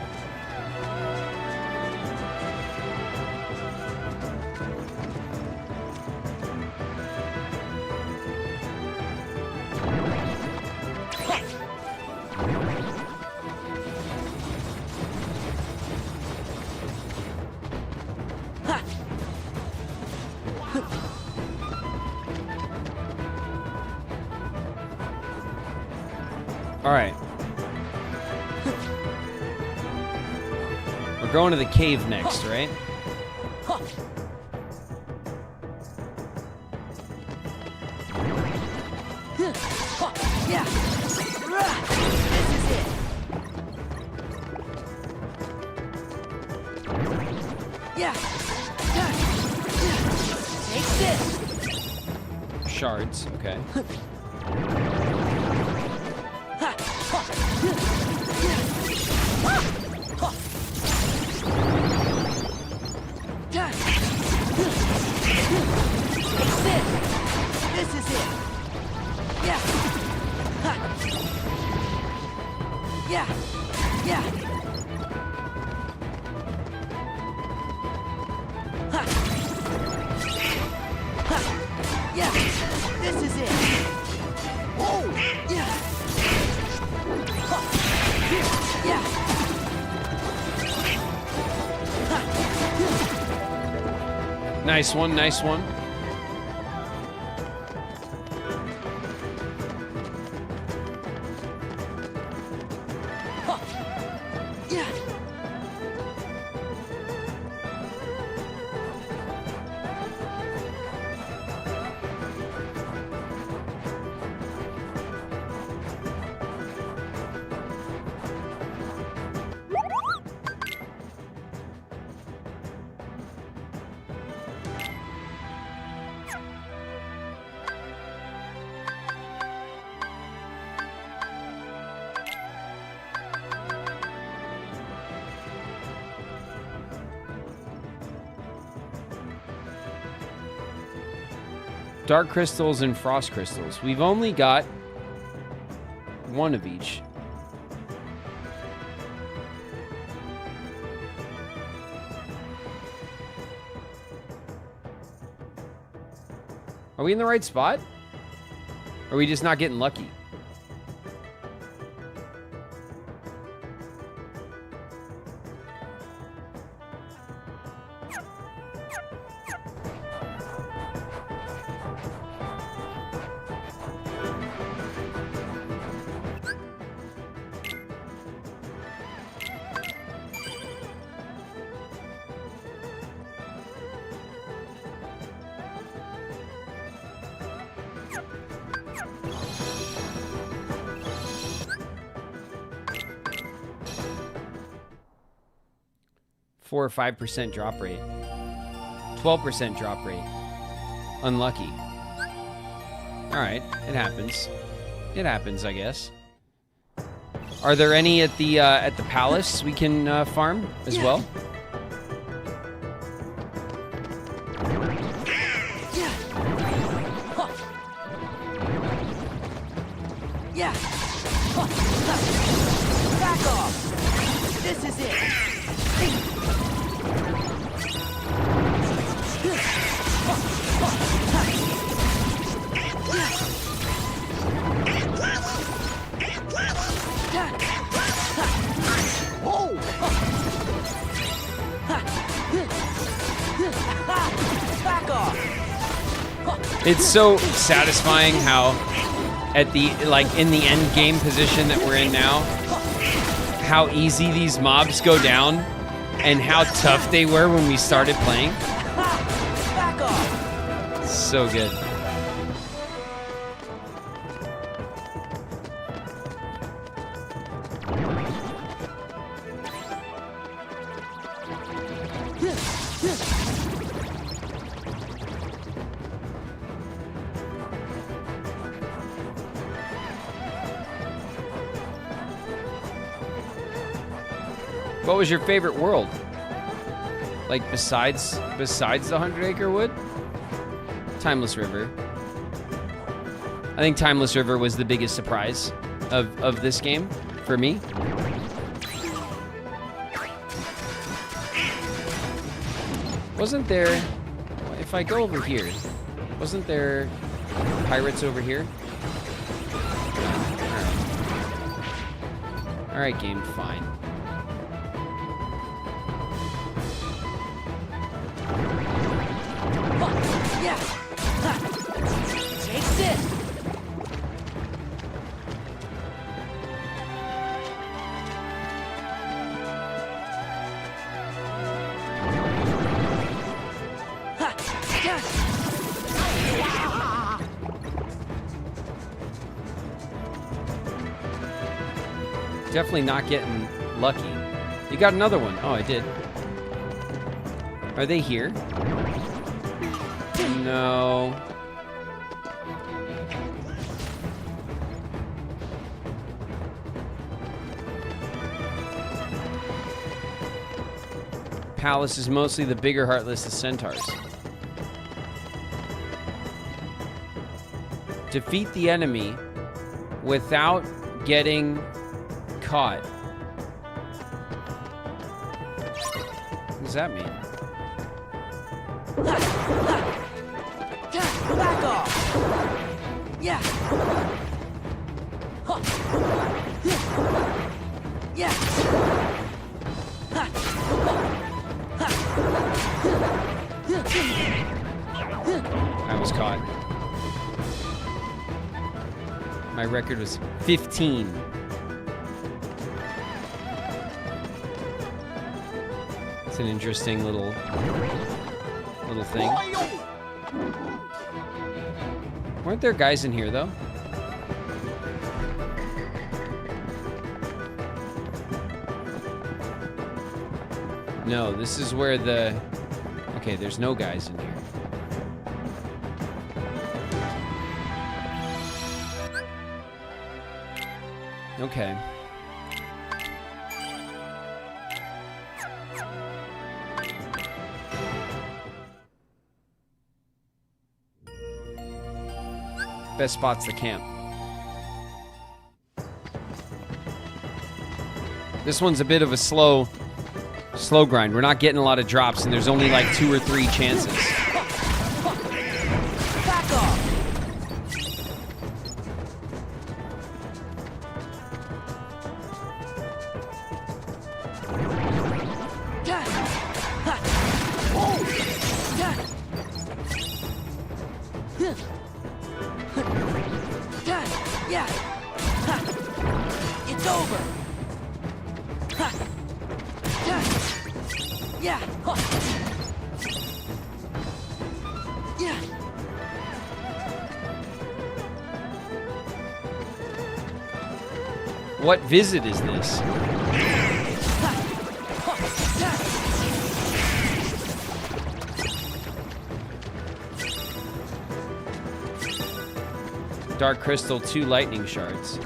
All right. We're going to the cave next, right? Yeah. This is it. Yeah. Take this. Shards, okay. This is it. Yeah. Yeah. Yeah. Yeah. This is it. Oh. Yeah. Nice one, nice one. Dark crystals and frost crystals. We've only got one of each. Are we in the right spot? Or are we just not getting lucky? Or 5% drop rate. 12% drop rate. Unlucky. Alright, it happens. It happens, I guess. Are there any at the palace we can farm as well? Yeah. Back off. This is it. It's so satisfying how at the in the end game position that we're in now, how easy these mobs go down and how tough they were when we started playing. So good. What was your favorite world? Like besides the 100-acre wood? Timeless River. I think Timeless River was the biggest surprise of this game for me. Wasn't there, if I go over here, wasn't there pirates over here? All right, game, fine. Yeah. Take this. Definitely not getting lucky. You got another one. Oh, I did. Are they here? No. Palace is mostly the bigger heartless of centaurs. Defeat the enemy without getting caught. What does that mean? Back off! Yeah! Yeah! almost caught. My record was 15. It's an interesting little thing. Weren't there guys in here, though? No, this is where the... Okay, there's no guys in here. Okay. Best spot's the camp. This one's a bit of a slow grind. We're not getting a lot of drops, and there's only like 2 or 3 chances. Back off. Yeah. It's over. Yeah. Yeah. What visit is this? Dark crystal, 2 lightning shards.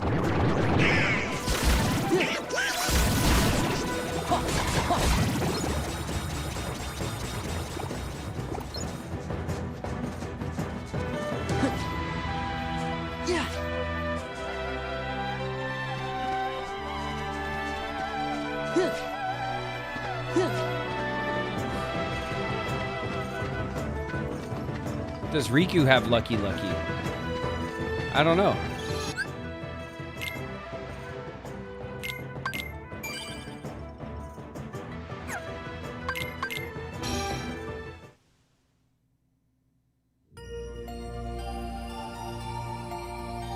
Does Riku have Lucky Lucky? I don't know.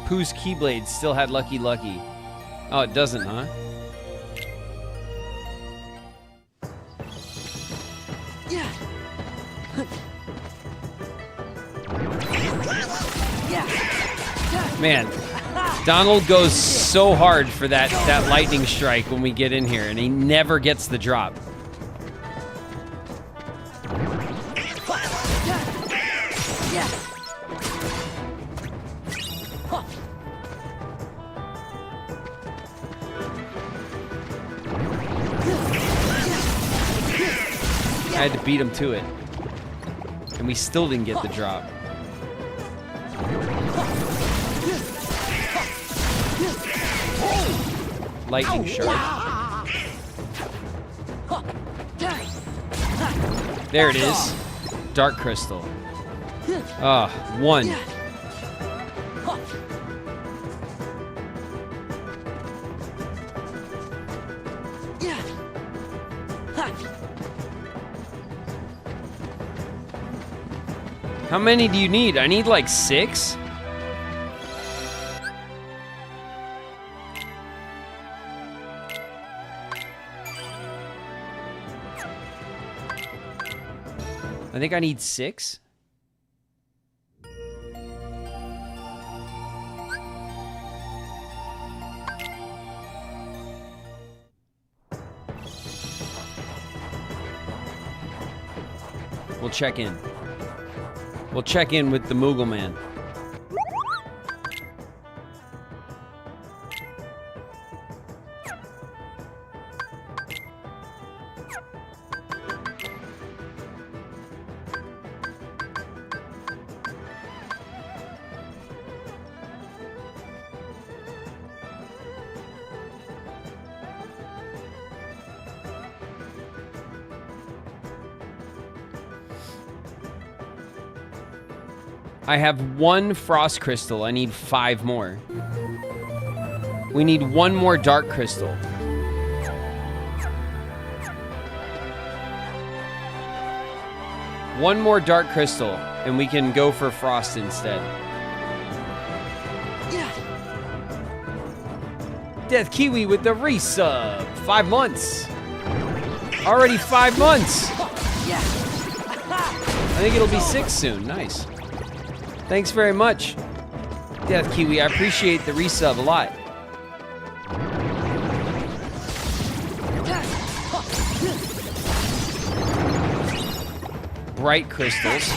Pooh's Keyblade still had Lucky Lucky. Oh, it doesn't, huh? Man, Donald goes so hard for that lightning strike when we get in here, and he never gets the drop. I had to beat him to it, and we still didn't get the drop. Lightning shard. There it is. Dark crystal. Ah, 1. How many do you need? I need like 6. I think I need 6. We'll check in. We'll check in with the Moogle Man. I have 1 frost crystal. I need 5 more. We need 1 more dark crystal. One more dark crystal. and we can go for Frost instead. Death Kiwi with the resub. 5 months. Already 5 months. I think it'll be 6 soon. Nice. Thanks very much, Death Kiwi. I appreciate the resub a lot. Bright crystals.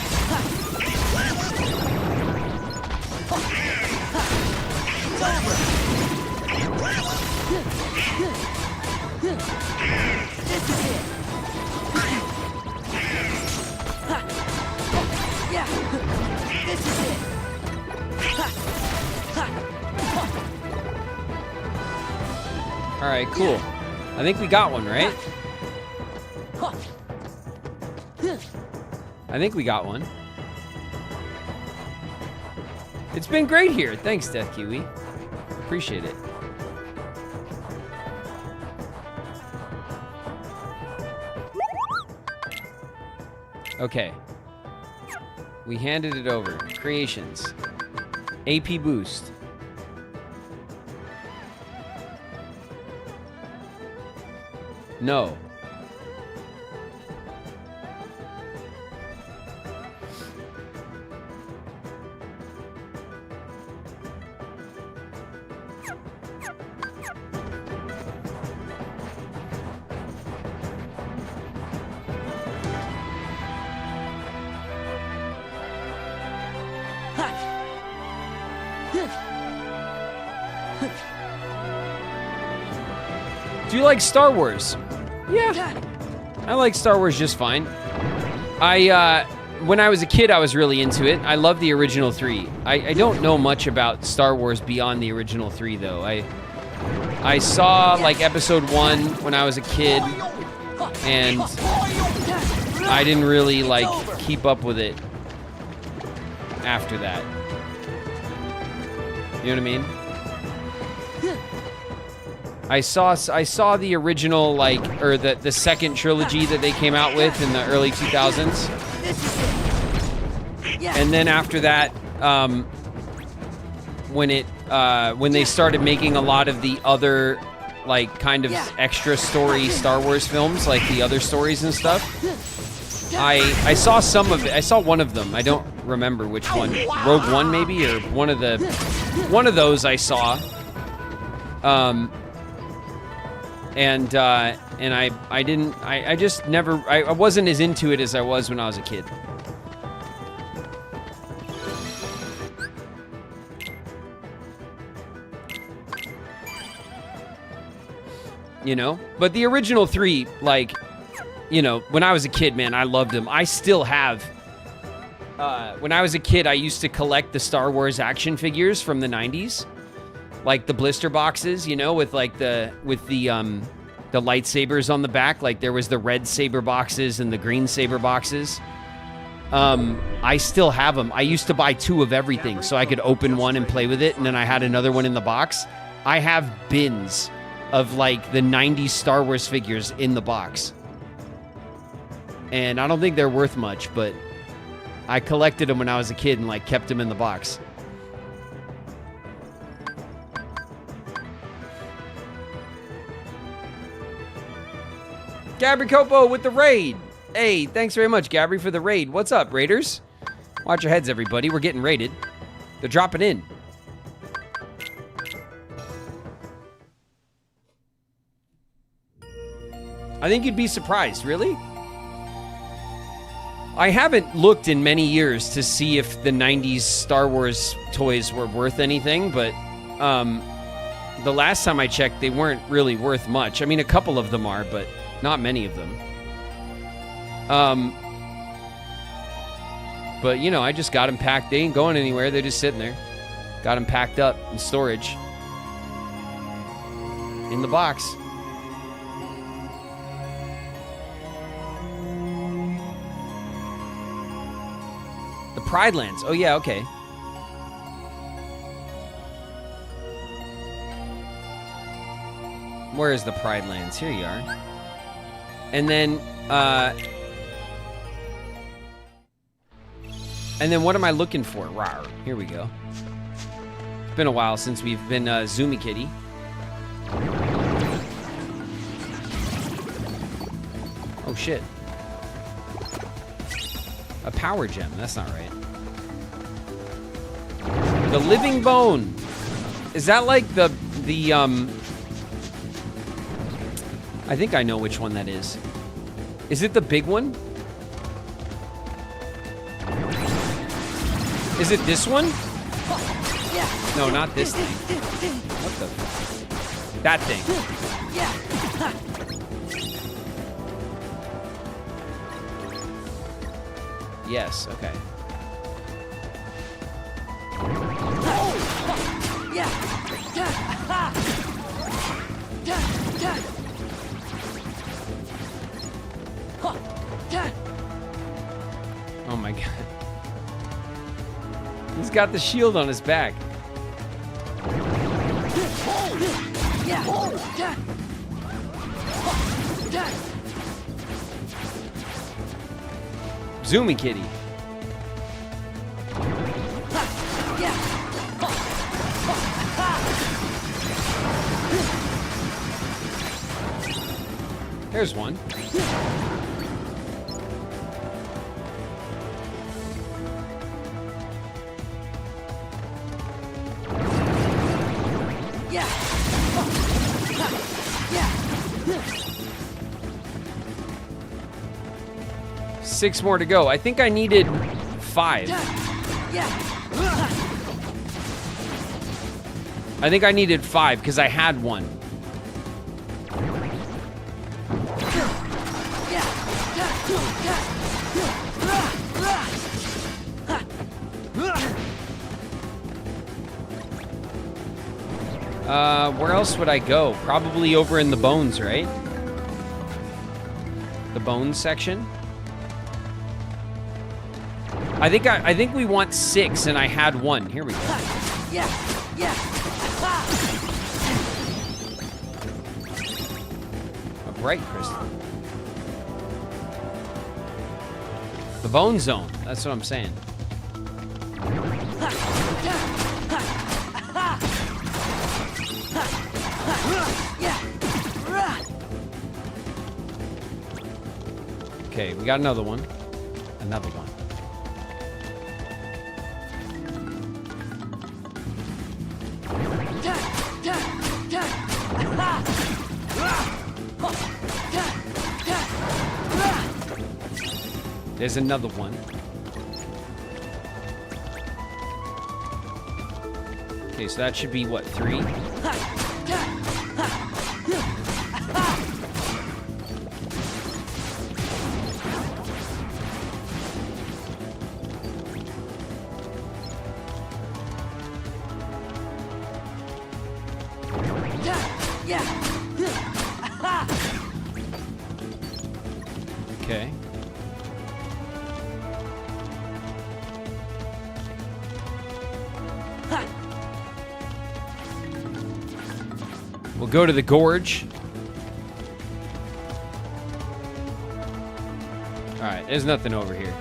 This is it. Yeah. This is it. All right, cool. I think we got one, right? I think we got one. It's been great here. Thanks, Death Kiwi. Appreciate it. Okay. We handed it over. Creations. AP boost. No. Do you like Star Wars? Yeah. I like Star Wars just fine. When I was a kid, I was really into it. I love the original 3. I don't know much about Star Wars beyond the original 3, though. I saw, like, Episode 1 when I was a kid, and I didn't really, like, keep up with it after that. You know what I mean? I saw the original, like, or the second trilogy that they came out with in the early 2000s. And then after that, when they started making a lot of the other, like, kind of extra story Star Wars films, like the other stories and stuff, I saw some of it. I saw one of them. I don't remember which one. Rogue One, maybe, or one of those I saw. And I just never, I wasn't as into it as I was when I was a kid. You know? But the original 3, like, you know, when I was a kid, man, I loved them. I still have, when I was a kid, I used to collect the Star Wars action figures from the 90s. Like the blister boxes, you know, with like the lightsabers on the back. Like there was the red saber boxes and the green saber boxes. I still have them. I used to buy 2 of everything so I could open one and play with it, and then I had another one in the box. I have bins of like the 90s Star Wars figures in the box. And I don't think they're worth much, but I collected them when I was a kid and like kept them in the box. Gabri Copo with the raid. Hey, thanks very much, Gabri, for the raid. What's up, raiders? Watch your heads, everybody. We're getting raided. They're dropping in. I think you'd be surprised, really? I haven't looked in many years to see if the 90s Star Wars toys were worth anything, but the last time I checked, they weren't really worth much. I mean, a couple of them are, but not many of them. But, you know, I just got them packed. They ain't going anywhere. They're just sitting there. Got them packed up in storage. In the box. The Pride Lands. Oh, yeah, okay. Where is the Pride Lands? Here you are. And then, And then what am I looking for? Rawr. Here we go. It's been a while since we've been Zoomy Kitty. Oh shit. A power gem. That's not right. The living bone. Is that like the I think I know which one that is. Is it the big one? Is it this one? No, not this thing. What the? That thing. Yes, okay. Oh my god. He's got the shield on his back. Zoomy Kitty. There's one. Six more to go. I think I needed 5. I think I needed 5 because I had 1. Where else would I go? Probably over in the bones, right? The bones section. I think we want 6, and I had 1. Here we go. A bright crystal. The bone zone. That's what I'm saying. Okay, we got another one. Another one. There's another one. Okay, so that should be what, 3? Okay. We'll go to the gorge. All right, there's nothing over here.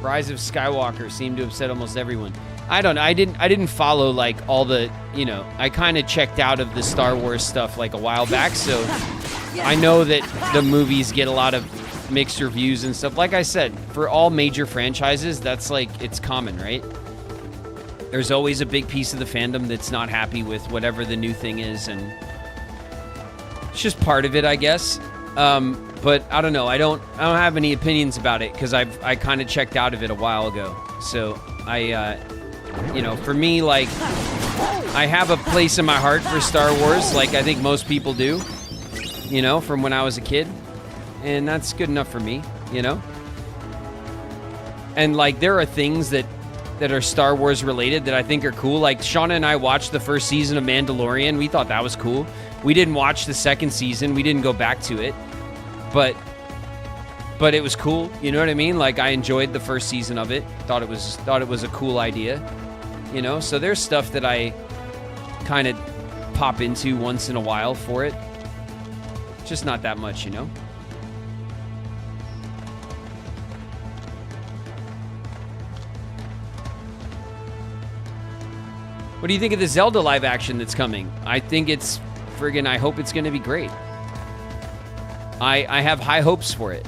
Rise of Skywalker seemed to upset almost everyone. I don't know. I didn't follow like all the, you know, I kind of checked out of the Star Wars stuff like a while back, so I know that the movies get a lot of mixed reviews and stuff. Like I said, for all major franchises, that's like, it's common, right? There's always a big piece of the fandom that's not happy with whatever the new thing is, and it's just part of it, I guess. But I don't know. I don't have any opinions about it because I kind of checked out of it a while ago. So you know, for me, like, I have a place in my heart for Star Wars, like I think most people do, you know, from when I was a kid, and that's good enough for me, you know. And like, there are things that are Star Wars related that I think are cool. Like, Shauna and I watched the first season of Mandalorian. We thought that was cool. We didn't watch the second season. We didn't go back to it. But it was cool, you know what I mean? Like, I enjoyed the first season of it. Thought it was a cool idea. you know? So there's stuff that I kind of pop into once in a while for it. Just not that much, you know? What do you think of the Zelda live action that's coming? I think it's friggin', I hope it's gonna be great. I have high hopes for it.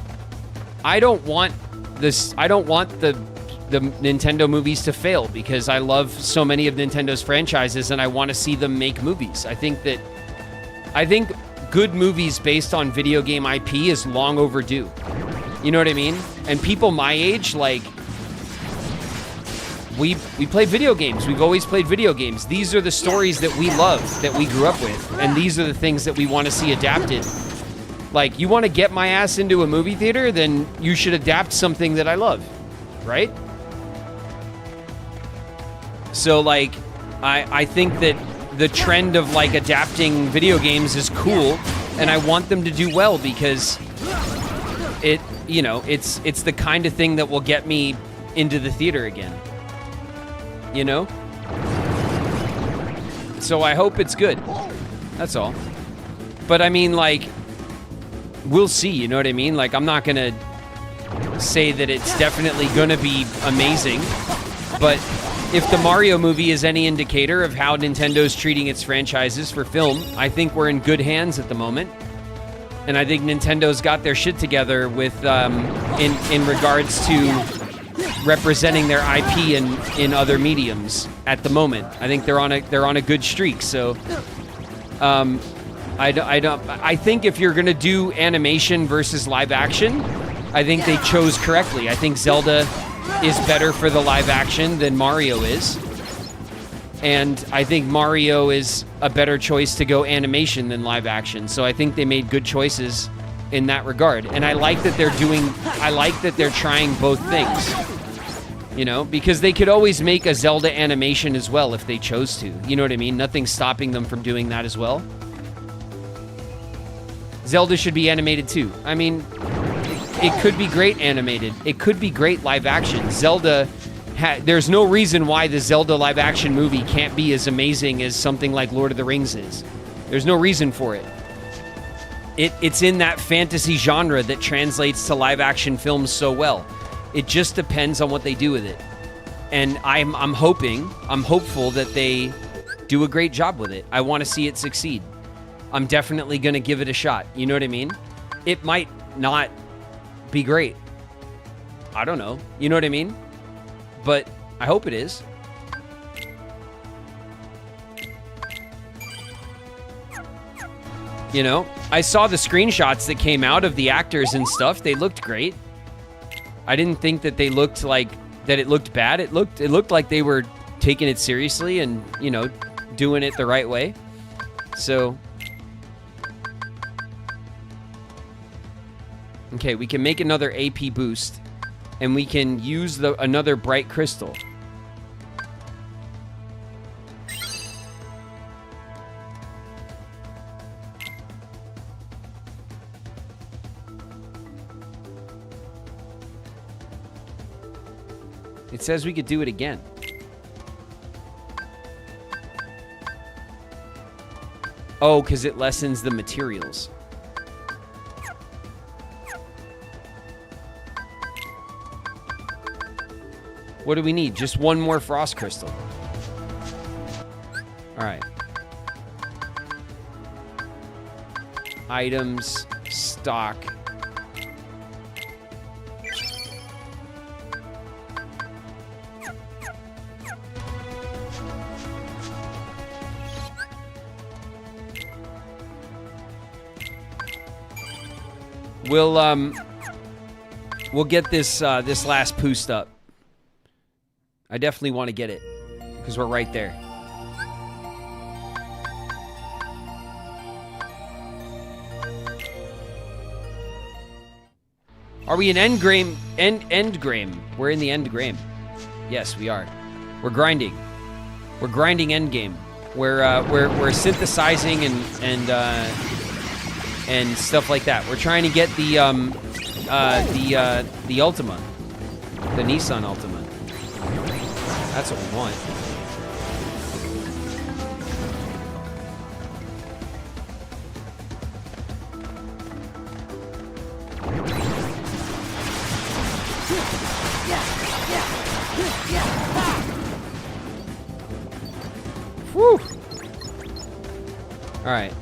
I don't want this, I don't want the Nintendo movies to fail because I love so many of Nintendo's franchises and I want to see them make movies. I think good movies based on video game IP is long overdue. You know what I mean? And people my age, like, we play video games. We've always played video games. These are the stories that we love, that we grew up with, and these are the things that we want to see adapted. Like, you want to get my ass into a movie theater, then you should adapt something that I love, right? So, like, I think that the trend of, like, adapting video games is cool, and I want them to do well because it, you know, it's the kind of thing that will get me into the theater again. You know? So I hope it's good. That's all. But I mean, like, we'll see, you know what I mean? Like, I'm not gonna say that it's definitely gonna be amazing, but if the Mario movie is any indicator of how Nintendo's treating its franchises for film, I think we're in good hands at the moment. And I think Nintendo's got their shit together with, in regards to representing their IP in other mediums at the moment. I think they're on a good streak. So, I think if you're gonna do animation versus live action, I think they chose correctly. I think Zelda is better for the live action than Mario is, and I think Mario is a better choice to go animation than live action. So I think they made good choices in that regard, and I like that they're trying both things. You know, because they could always make a Zelda animation as well if they chose to. You know what I mean? Nothing's stopping them from doing that as well. Zelda should be animated too. I mean, it could be great animated. It could be great live action. Zelda, there's no reason why the Zelda live action movie can't be as amazing as something like Lord of the Rings is. There's no reason for it. It's in that fantasy genre that translates to live action films so well. It just depends on what they do with it. And I'm hopeful that they do a great job with it. I want to see it succeed. I'm definitely going to give it a shot. You know what I mean? It might not be great. I don't know. You know what I mean? But I hope it is. You know, I saw the screenshots that came out of the actors and stuff. They looked great. I didn't think that they looked like that it looked bad. It looked like they were taking it seriously and, you know, doing it the right way. So okay, we can make another AP boost and we can use another bright crystal. It says we could do it again. Oh, because it lessens the materials. What do we need? Just one more frost crystal. All right. Items, stock. We'll get this this last boost up. I definitely want to get it because we're right there. Are we in Endgame? Endgame. We're in the Endgame. Yes, we are. We're grinding. We're grinding Endgame. We're synthesizing and stuff like that. We're trying to get the Ultima, the Nissan Ultima. That's what we want. Whew. All right.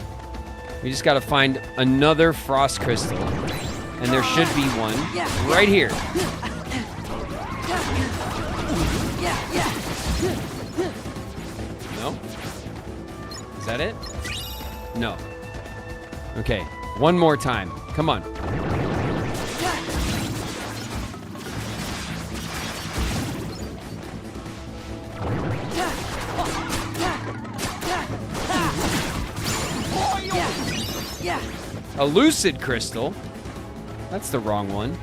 We just got to find another frost crystal. And there should be one right here. No? Is that it? No. Okay. One more time. Come on. A lucid crystal? That's the wrong one.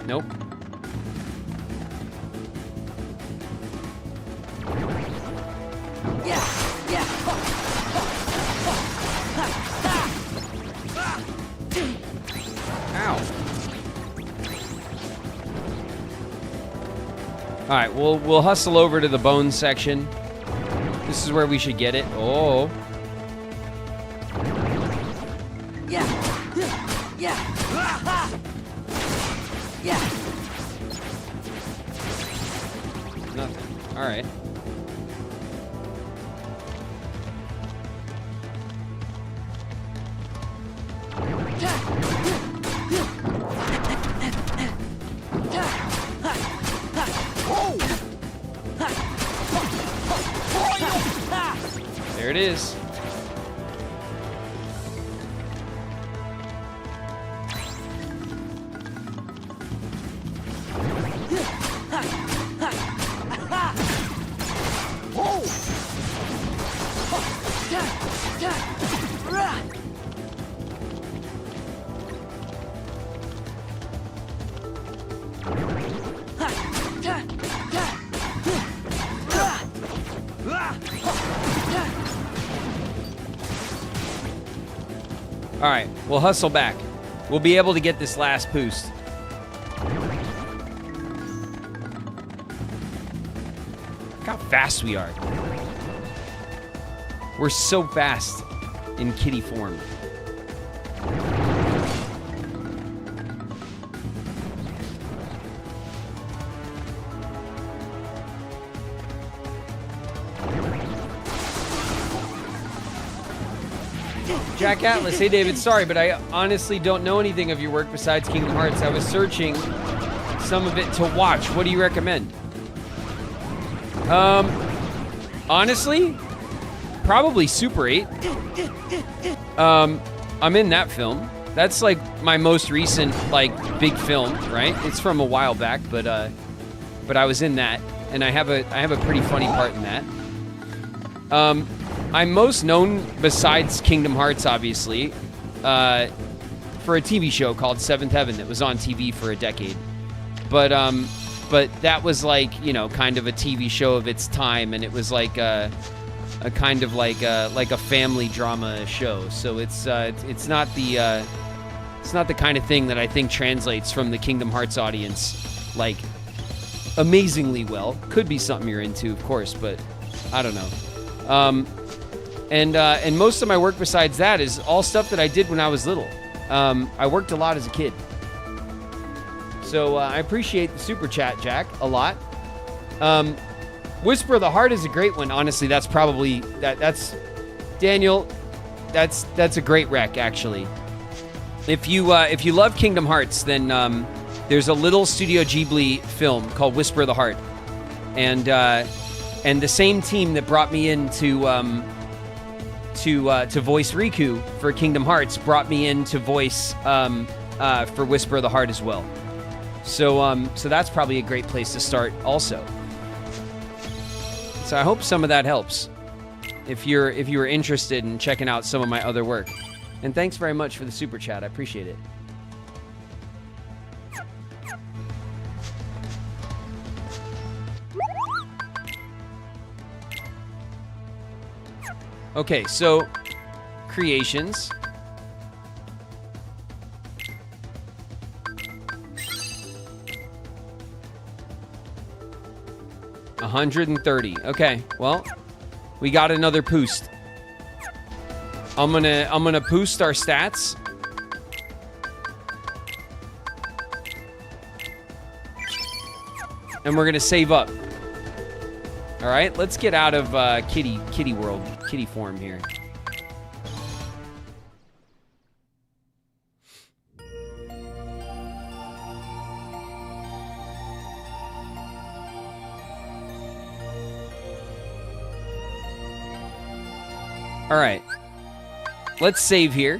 Nope. All right, we'll hustle over to the bones section. This is where we should get it. Oh. Nothing. All right. There it is. All right, we'll hustle back. We'll be able to get this last boost. Look how fast we are. We're so fast in kitty form. Jack Atlas, hey David, sorry, but I honestly don't know anything of your work besides Kingdom Hearts. I was searching some of it to watch. What do you recommend? Honestly, probably Super 8. I'm in that film. That's like my most recent like big film, right? It's from a while back, but I was in that, and I have a pretty funny part in that. I'm most known, besides Kingdom Hearts, obviously, for a TV show called Seventh Heaven that was on TV for a decade. But that was like, you know, kind of a TV show of its time, and it was like a kind of like a family drama show. So it's not the kind of thing that I think translates from the Kingdom Hearts audience like amazingly well. Could be something you're into, of course, but I don't know. And most of my work besides that is all stuff that I did when I was little. I worked a lot as a kid. So I appreciate the super chat, Jack, a lot. Whisper of the Heart is a great one. Honestly, that's probably that's Daniel. That's a great rec, actually. If you love Kingdom Hearts, then there's a little Studio Ghibli film called Whisper of the Heart, and the same team that brought me in to voice Riku for Kingdom Hearts brought me in to voice for Whisper of the Heart as well. So that's probably a great place to start also. So I hope some of that helps if you were interested in checking out some of my other work. And thanks very much for the super chat. I appreciate it. Okay, so creations. $130. Okay, well, We got another boost. I'm gonna boost our stats. And we're gonna save up. All right, let's get out of kitty world, kitty form here. All right, let's save here.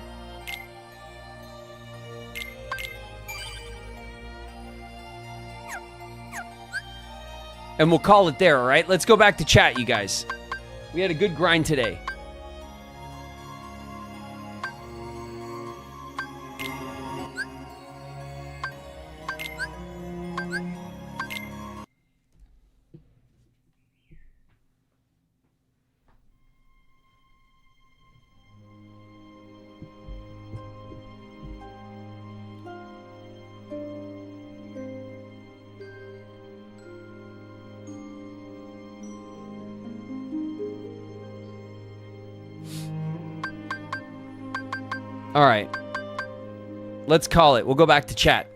And we'll call it there, all right? Let's go back to chat, you guys. We had a good grind today. All right. Let's call it. We'll go back to chat.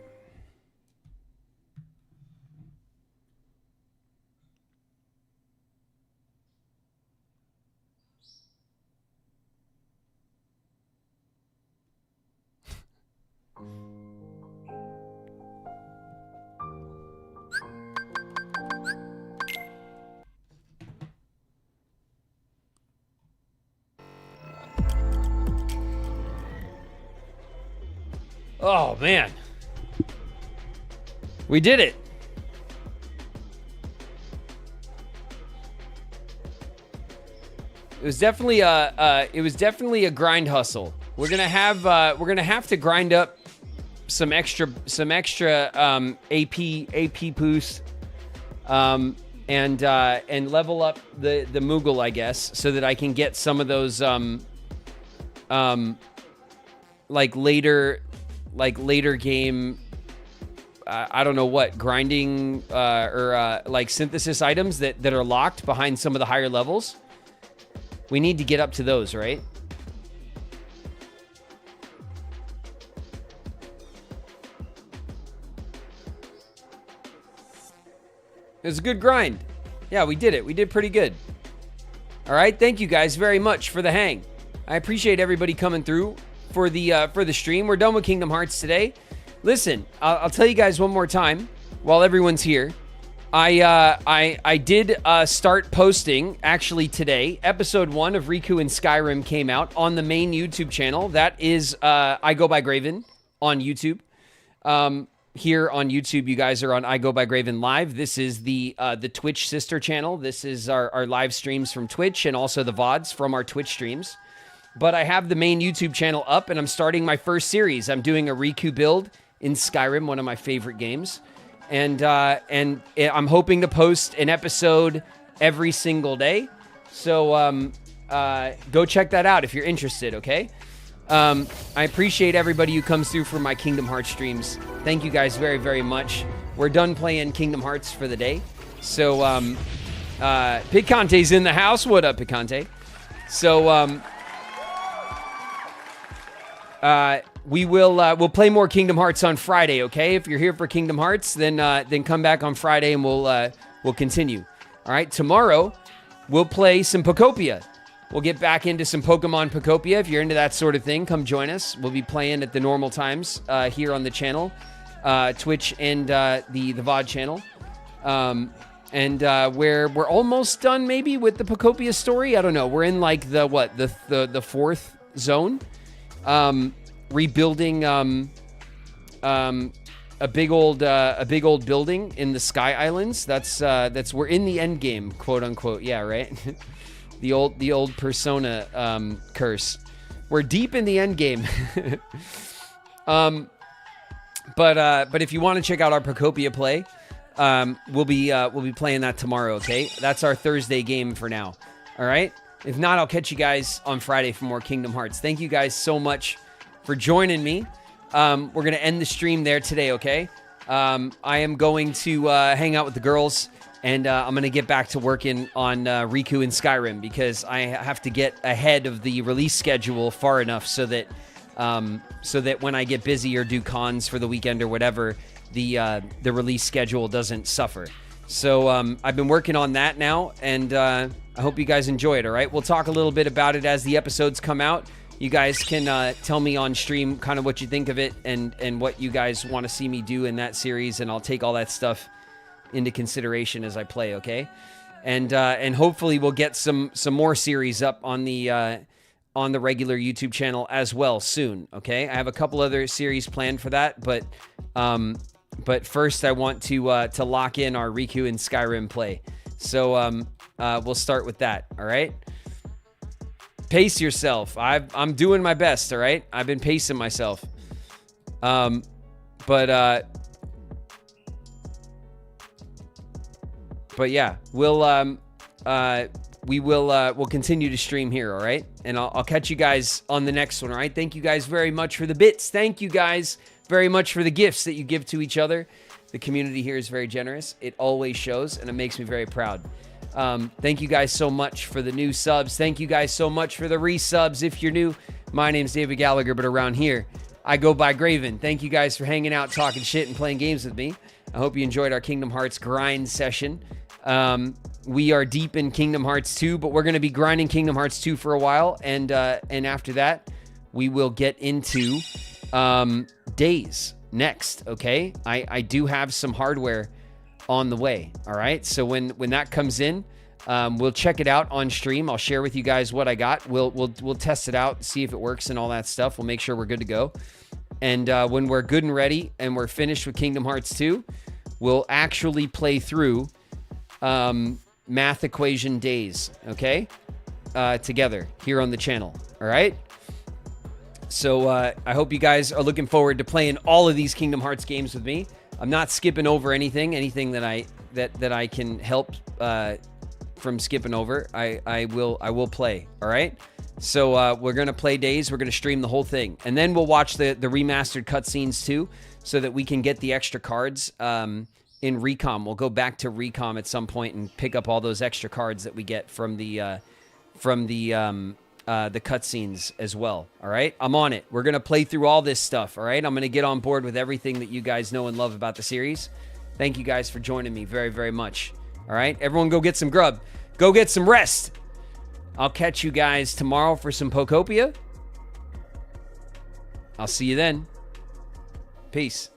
Oh, man. We did it. It was definitely a grind hustle. We're gonna have to grind up some extra AP boost, and level up the Moogle, I guess, so that I can get some of those later game, I don't know what, grinding or synthesis items that are locked behind some of the higher levels. We need to get up to those, right? It was a good grind. Yeah, we did it. We did pretty good. All right, thank you guys very much for the hang. I appreciate everybody coming through for the stream. We're done with Kingdom Hearts today. Listen, I'll tell you guys one more time while everyone's here. I did start posting actually today. Episode 1 of Riku and Skyrim came out on the main YouTube channel. That is I Go by Graven on YouTube. Here on YouTube, you guys are on I Go by Graven Live. This is the Twitch sister channel. This is our live streams from Twitch and also the VODs from our Twitch streams. But I have the main YouTube channel up, and I'm starting my first series. I'm doing a Riku build in Skyrim, one of my favorite games. And I'm hoping to post an episode every single day. So go check that out if you're interested, okay? I appreciate everybody who comes through for my Kingdom Hearts streams. Thank you guys very, very much. We're done playing Kingdom Hearts for the day. So Picante's in the house. What up, Picante? So we'll play more Kingdom Hearts on Friday, okay? If you're here for Kingdom Hearts, then come back on Friday and we'll continue. All right, tomorrow we'll play some Pokopia. We'll get back into some Pokemon Pokopia. If you're into that sort of thing, come join us. We'll be playing at the normal times here on the channel, Twitch and the VOD channel. And we're almost done maybe with the Pokopia story. I don't know. We're in like the fourth zone. Rebuilding a big old building in the Sky Islands. That's we're in the end game, quote unquote. Yeah, right. the old Persona curse. We're deep in the end game. But if you want to check out our Pokopia play, we'll be playing that tomorrow. Okay, that's our Thursday game for now. All right. If not, I'll catch you guys on Friday for more Kingdom Hearts. Thank you guys so much for joining me. We're going to end the stream there today, okay? I am going to hang out with the girls And I'm going to get back to working on Riku and Skyrim because I have to get ahead of the release schedule far enough so that when I get busy or do cons for the weekend or whatever, the release schedule doesn't suffer. So I've been working on that now, and I hope you guys enjoy it, all right? We'll talk a little bit about it as the episodes come out. You guys can tell me on stream kind of what you think of it and what you guys want to see me do in that series, and I'll take all that stuff into consideration as I play, okay? And hopefully we'll get some more series up on the regular YouTube channel as well soon, okay? I have a couple other series planned for that, but first I want to lock in our Riku and Skyrim play. So we'll start with that, all right? Pace yourself. I'm doing my best, all right? I've been pacing myself. But yeah, we'll continue to stream here, all right? And I'll catch you guys on the next one, all right? Thank you guys very much for the bits. Thank you guys very much for the gifts that you give to each other. The community here is very generous. It always shows, and it makes me very proud. Thank you guys so much for the new subs. Thank you guys so much for the resubs. If you're new, my name's David Gallagher, but around here, I go by Graven. Thank you guys for hanging out, talking shit, and playing games with me. I hope you enjoyed our Kingdom Hearts grind session. We are deep in Kingdom Hearts 2, but we're going to be grinding Kingdom Hearts 2 for a while, and after that, we will get into Days next, okay? I do have some hardware on the way, all right? So when that comes in, we'll check it out on stream. I'll share with you guys what I got. We'll test it out, see if it works and all that stuff. We'll make sure we're good to go. And when we're good and ready and we're finished with Kingdom Hearts 2, we'll actually play through Math Equation Days, okay? Together here on the channel, all right? So I hope you guys are looking forward to playing all of these Kingdom Hearts games with me. I'm not skipping over anything that I can help from skipping over. I will play, all right? So we're going to play Days. We're going to stream the whole thing. And then we'll watch the remastered cutscenes too, so that we can get the extra cards in Recom. We'll go back to Recom at some point and pick up all those extra cards that we get from the cutscenes as well, all right? I'm on it. We're going to play through all this stuff, all right? I'm going to get on board with everything that you guys know and love about the series. Thank you guys for joining me very, very much, all right? Everyone go get some grub. Go get some rest. I'll catch you guys tomorrow for some Pokopia. I'll see you then. Peace.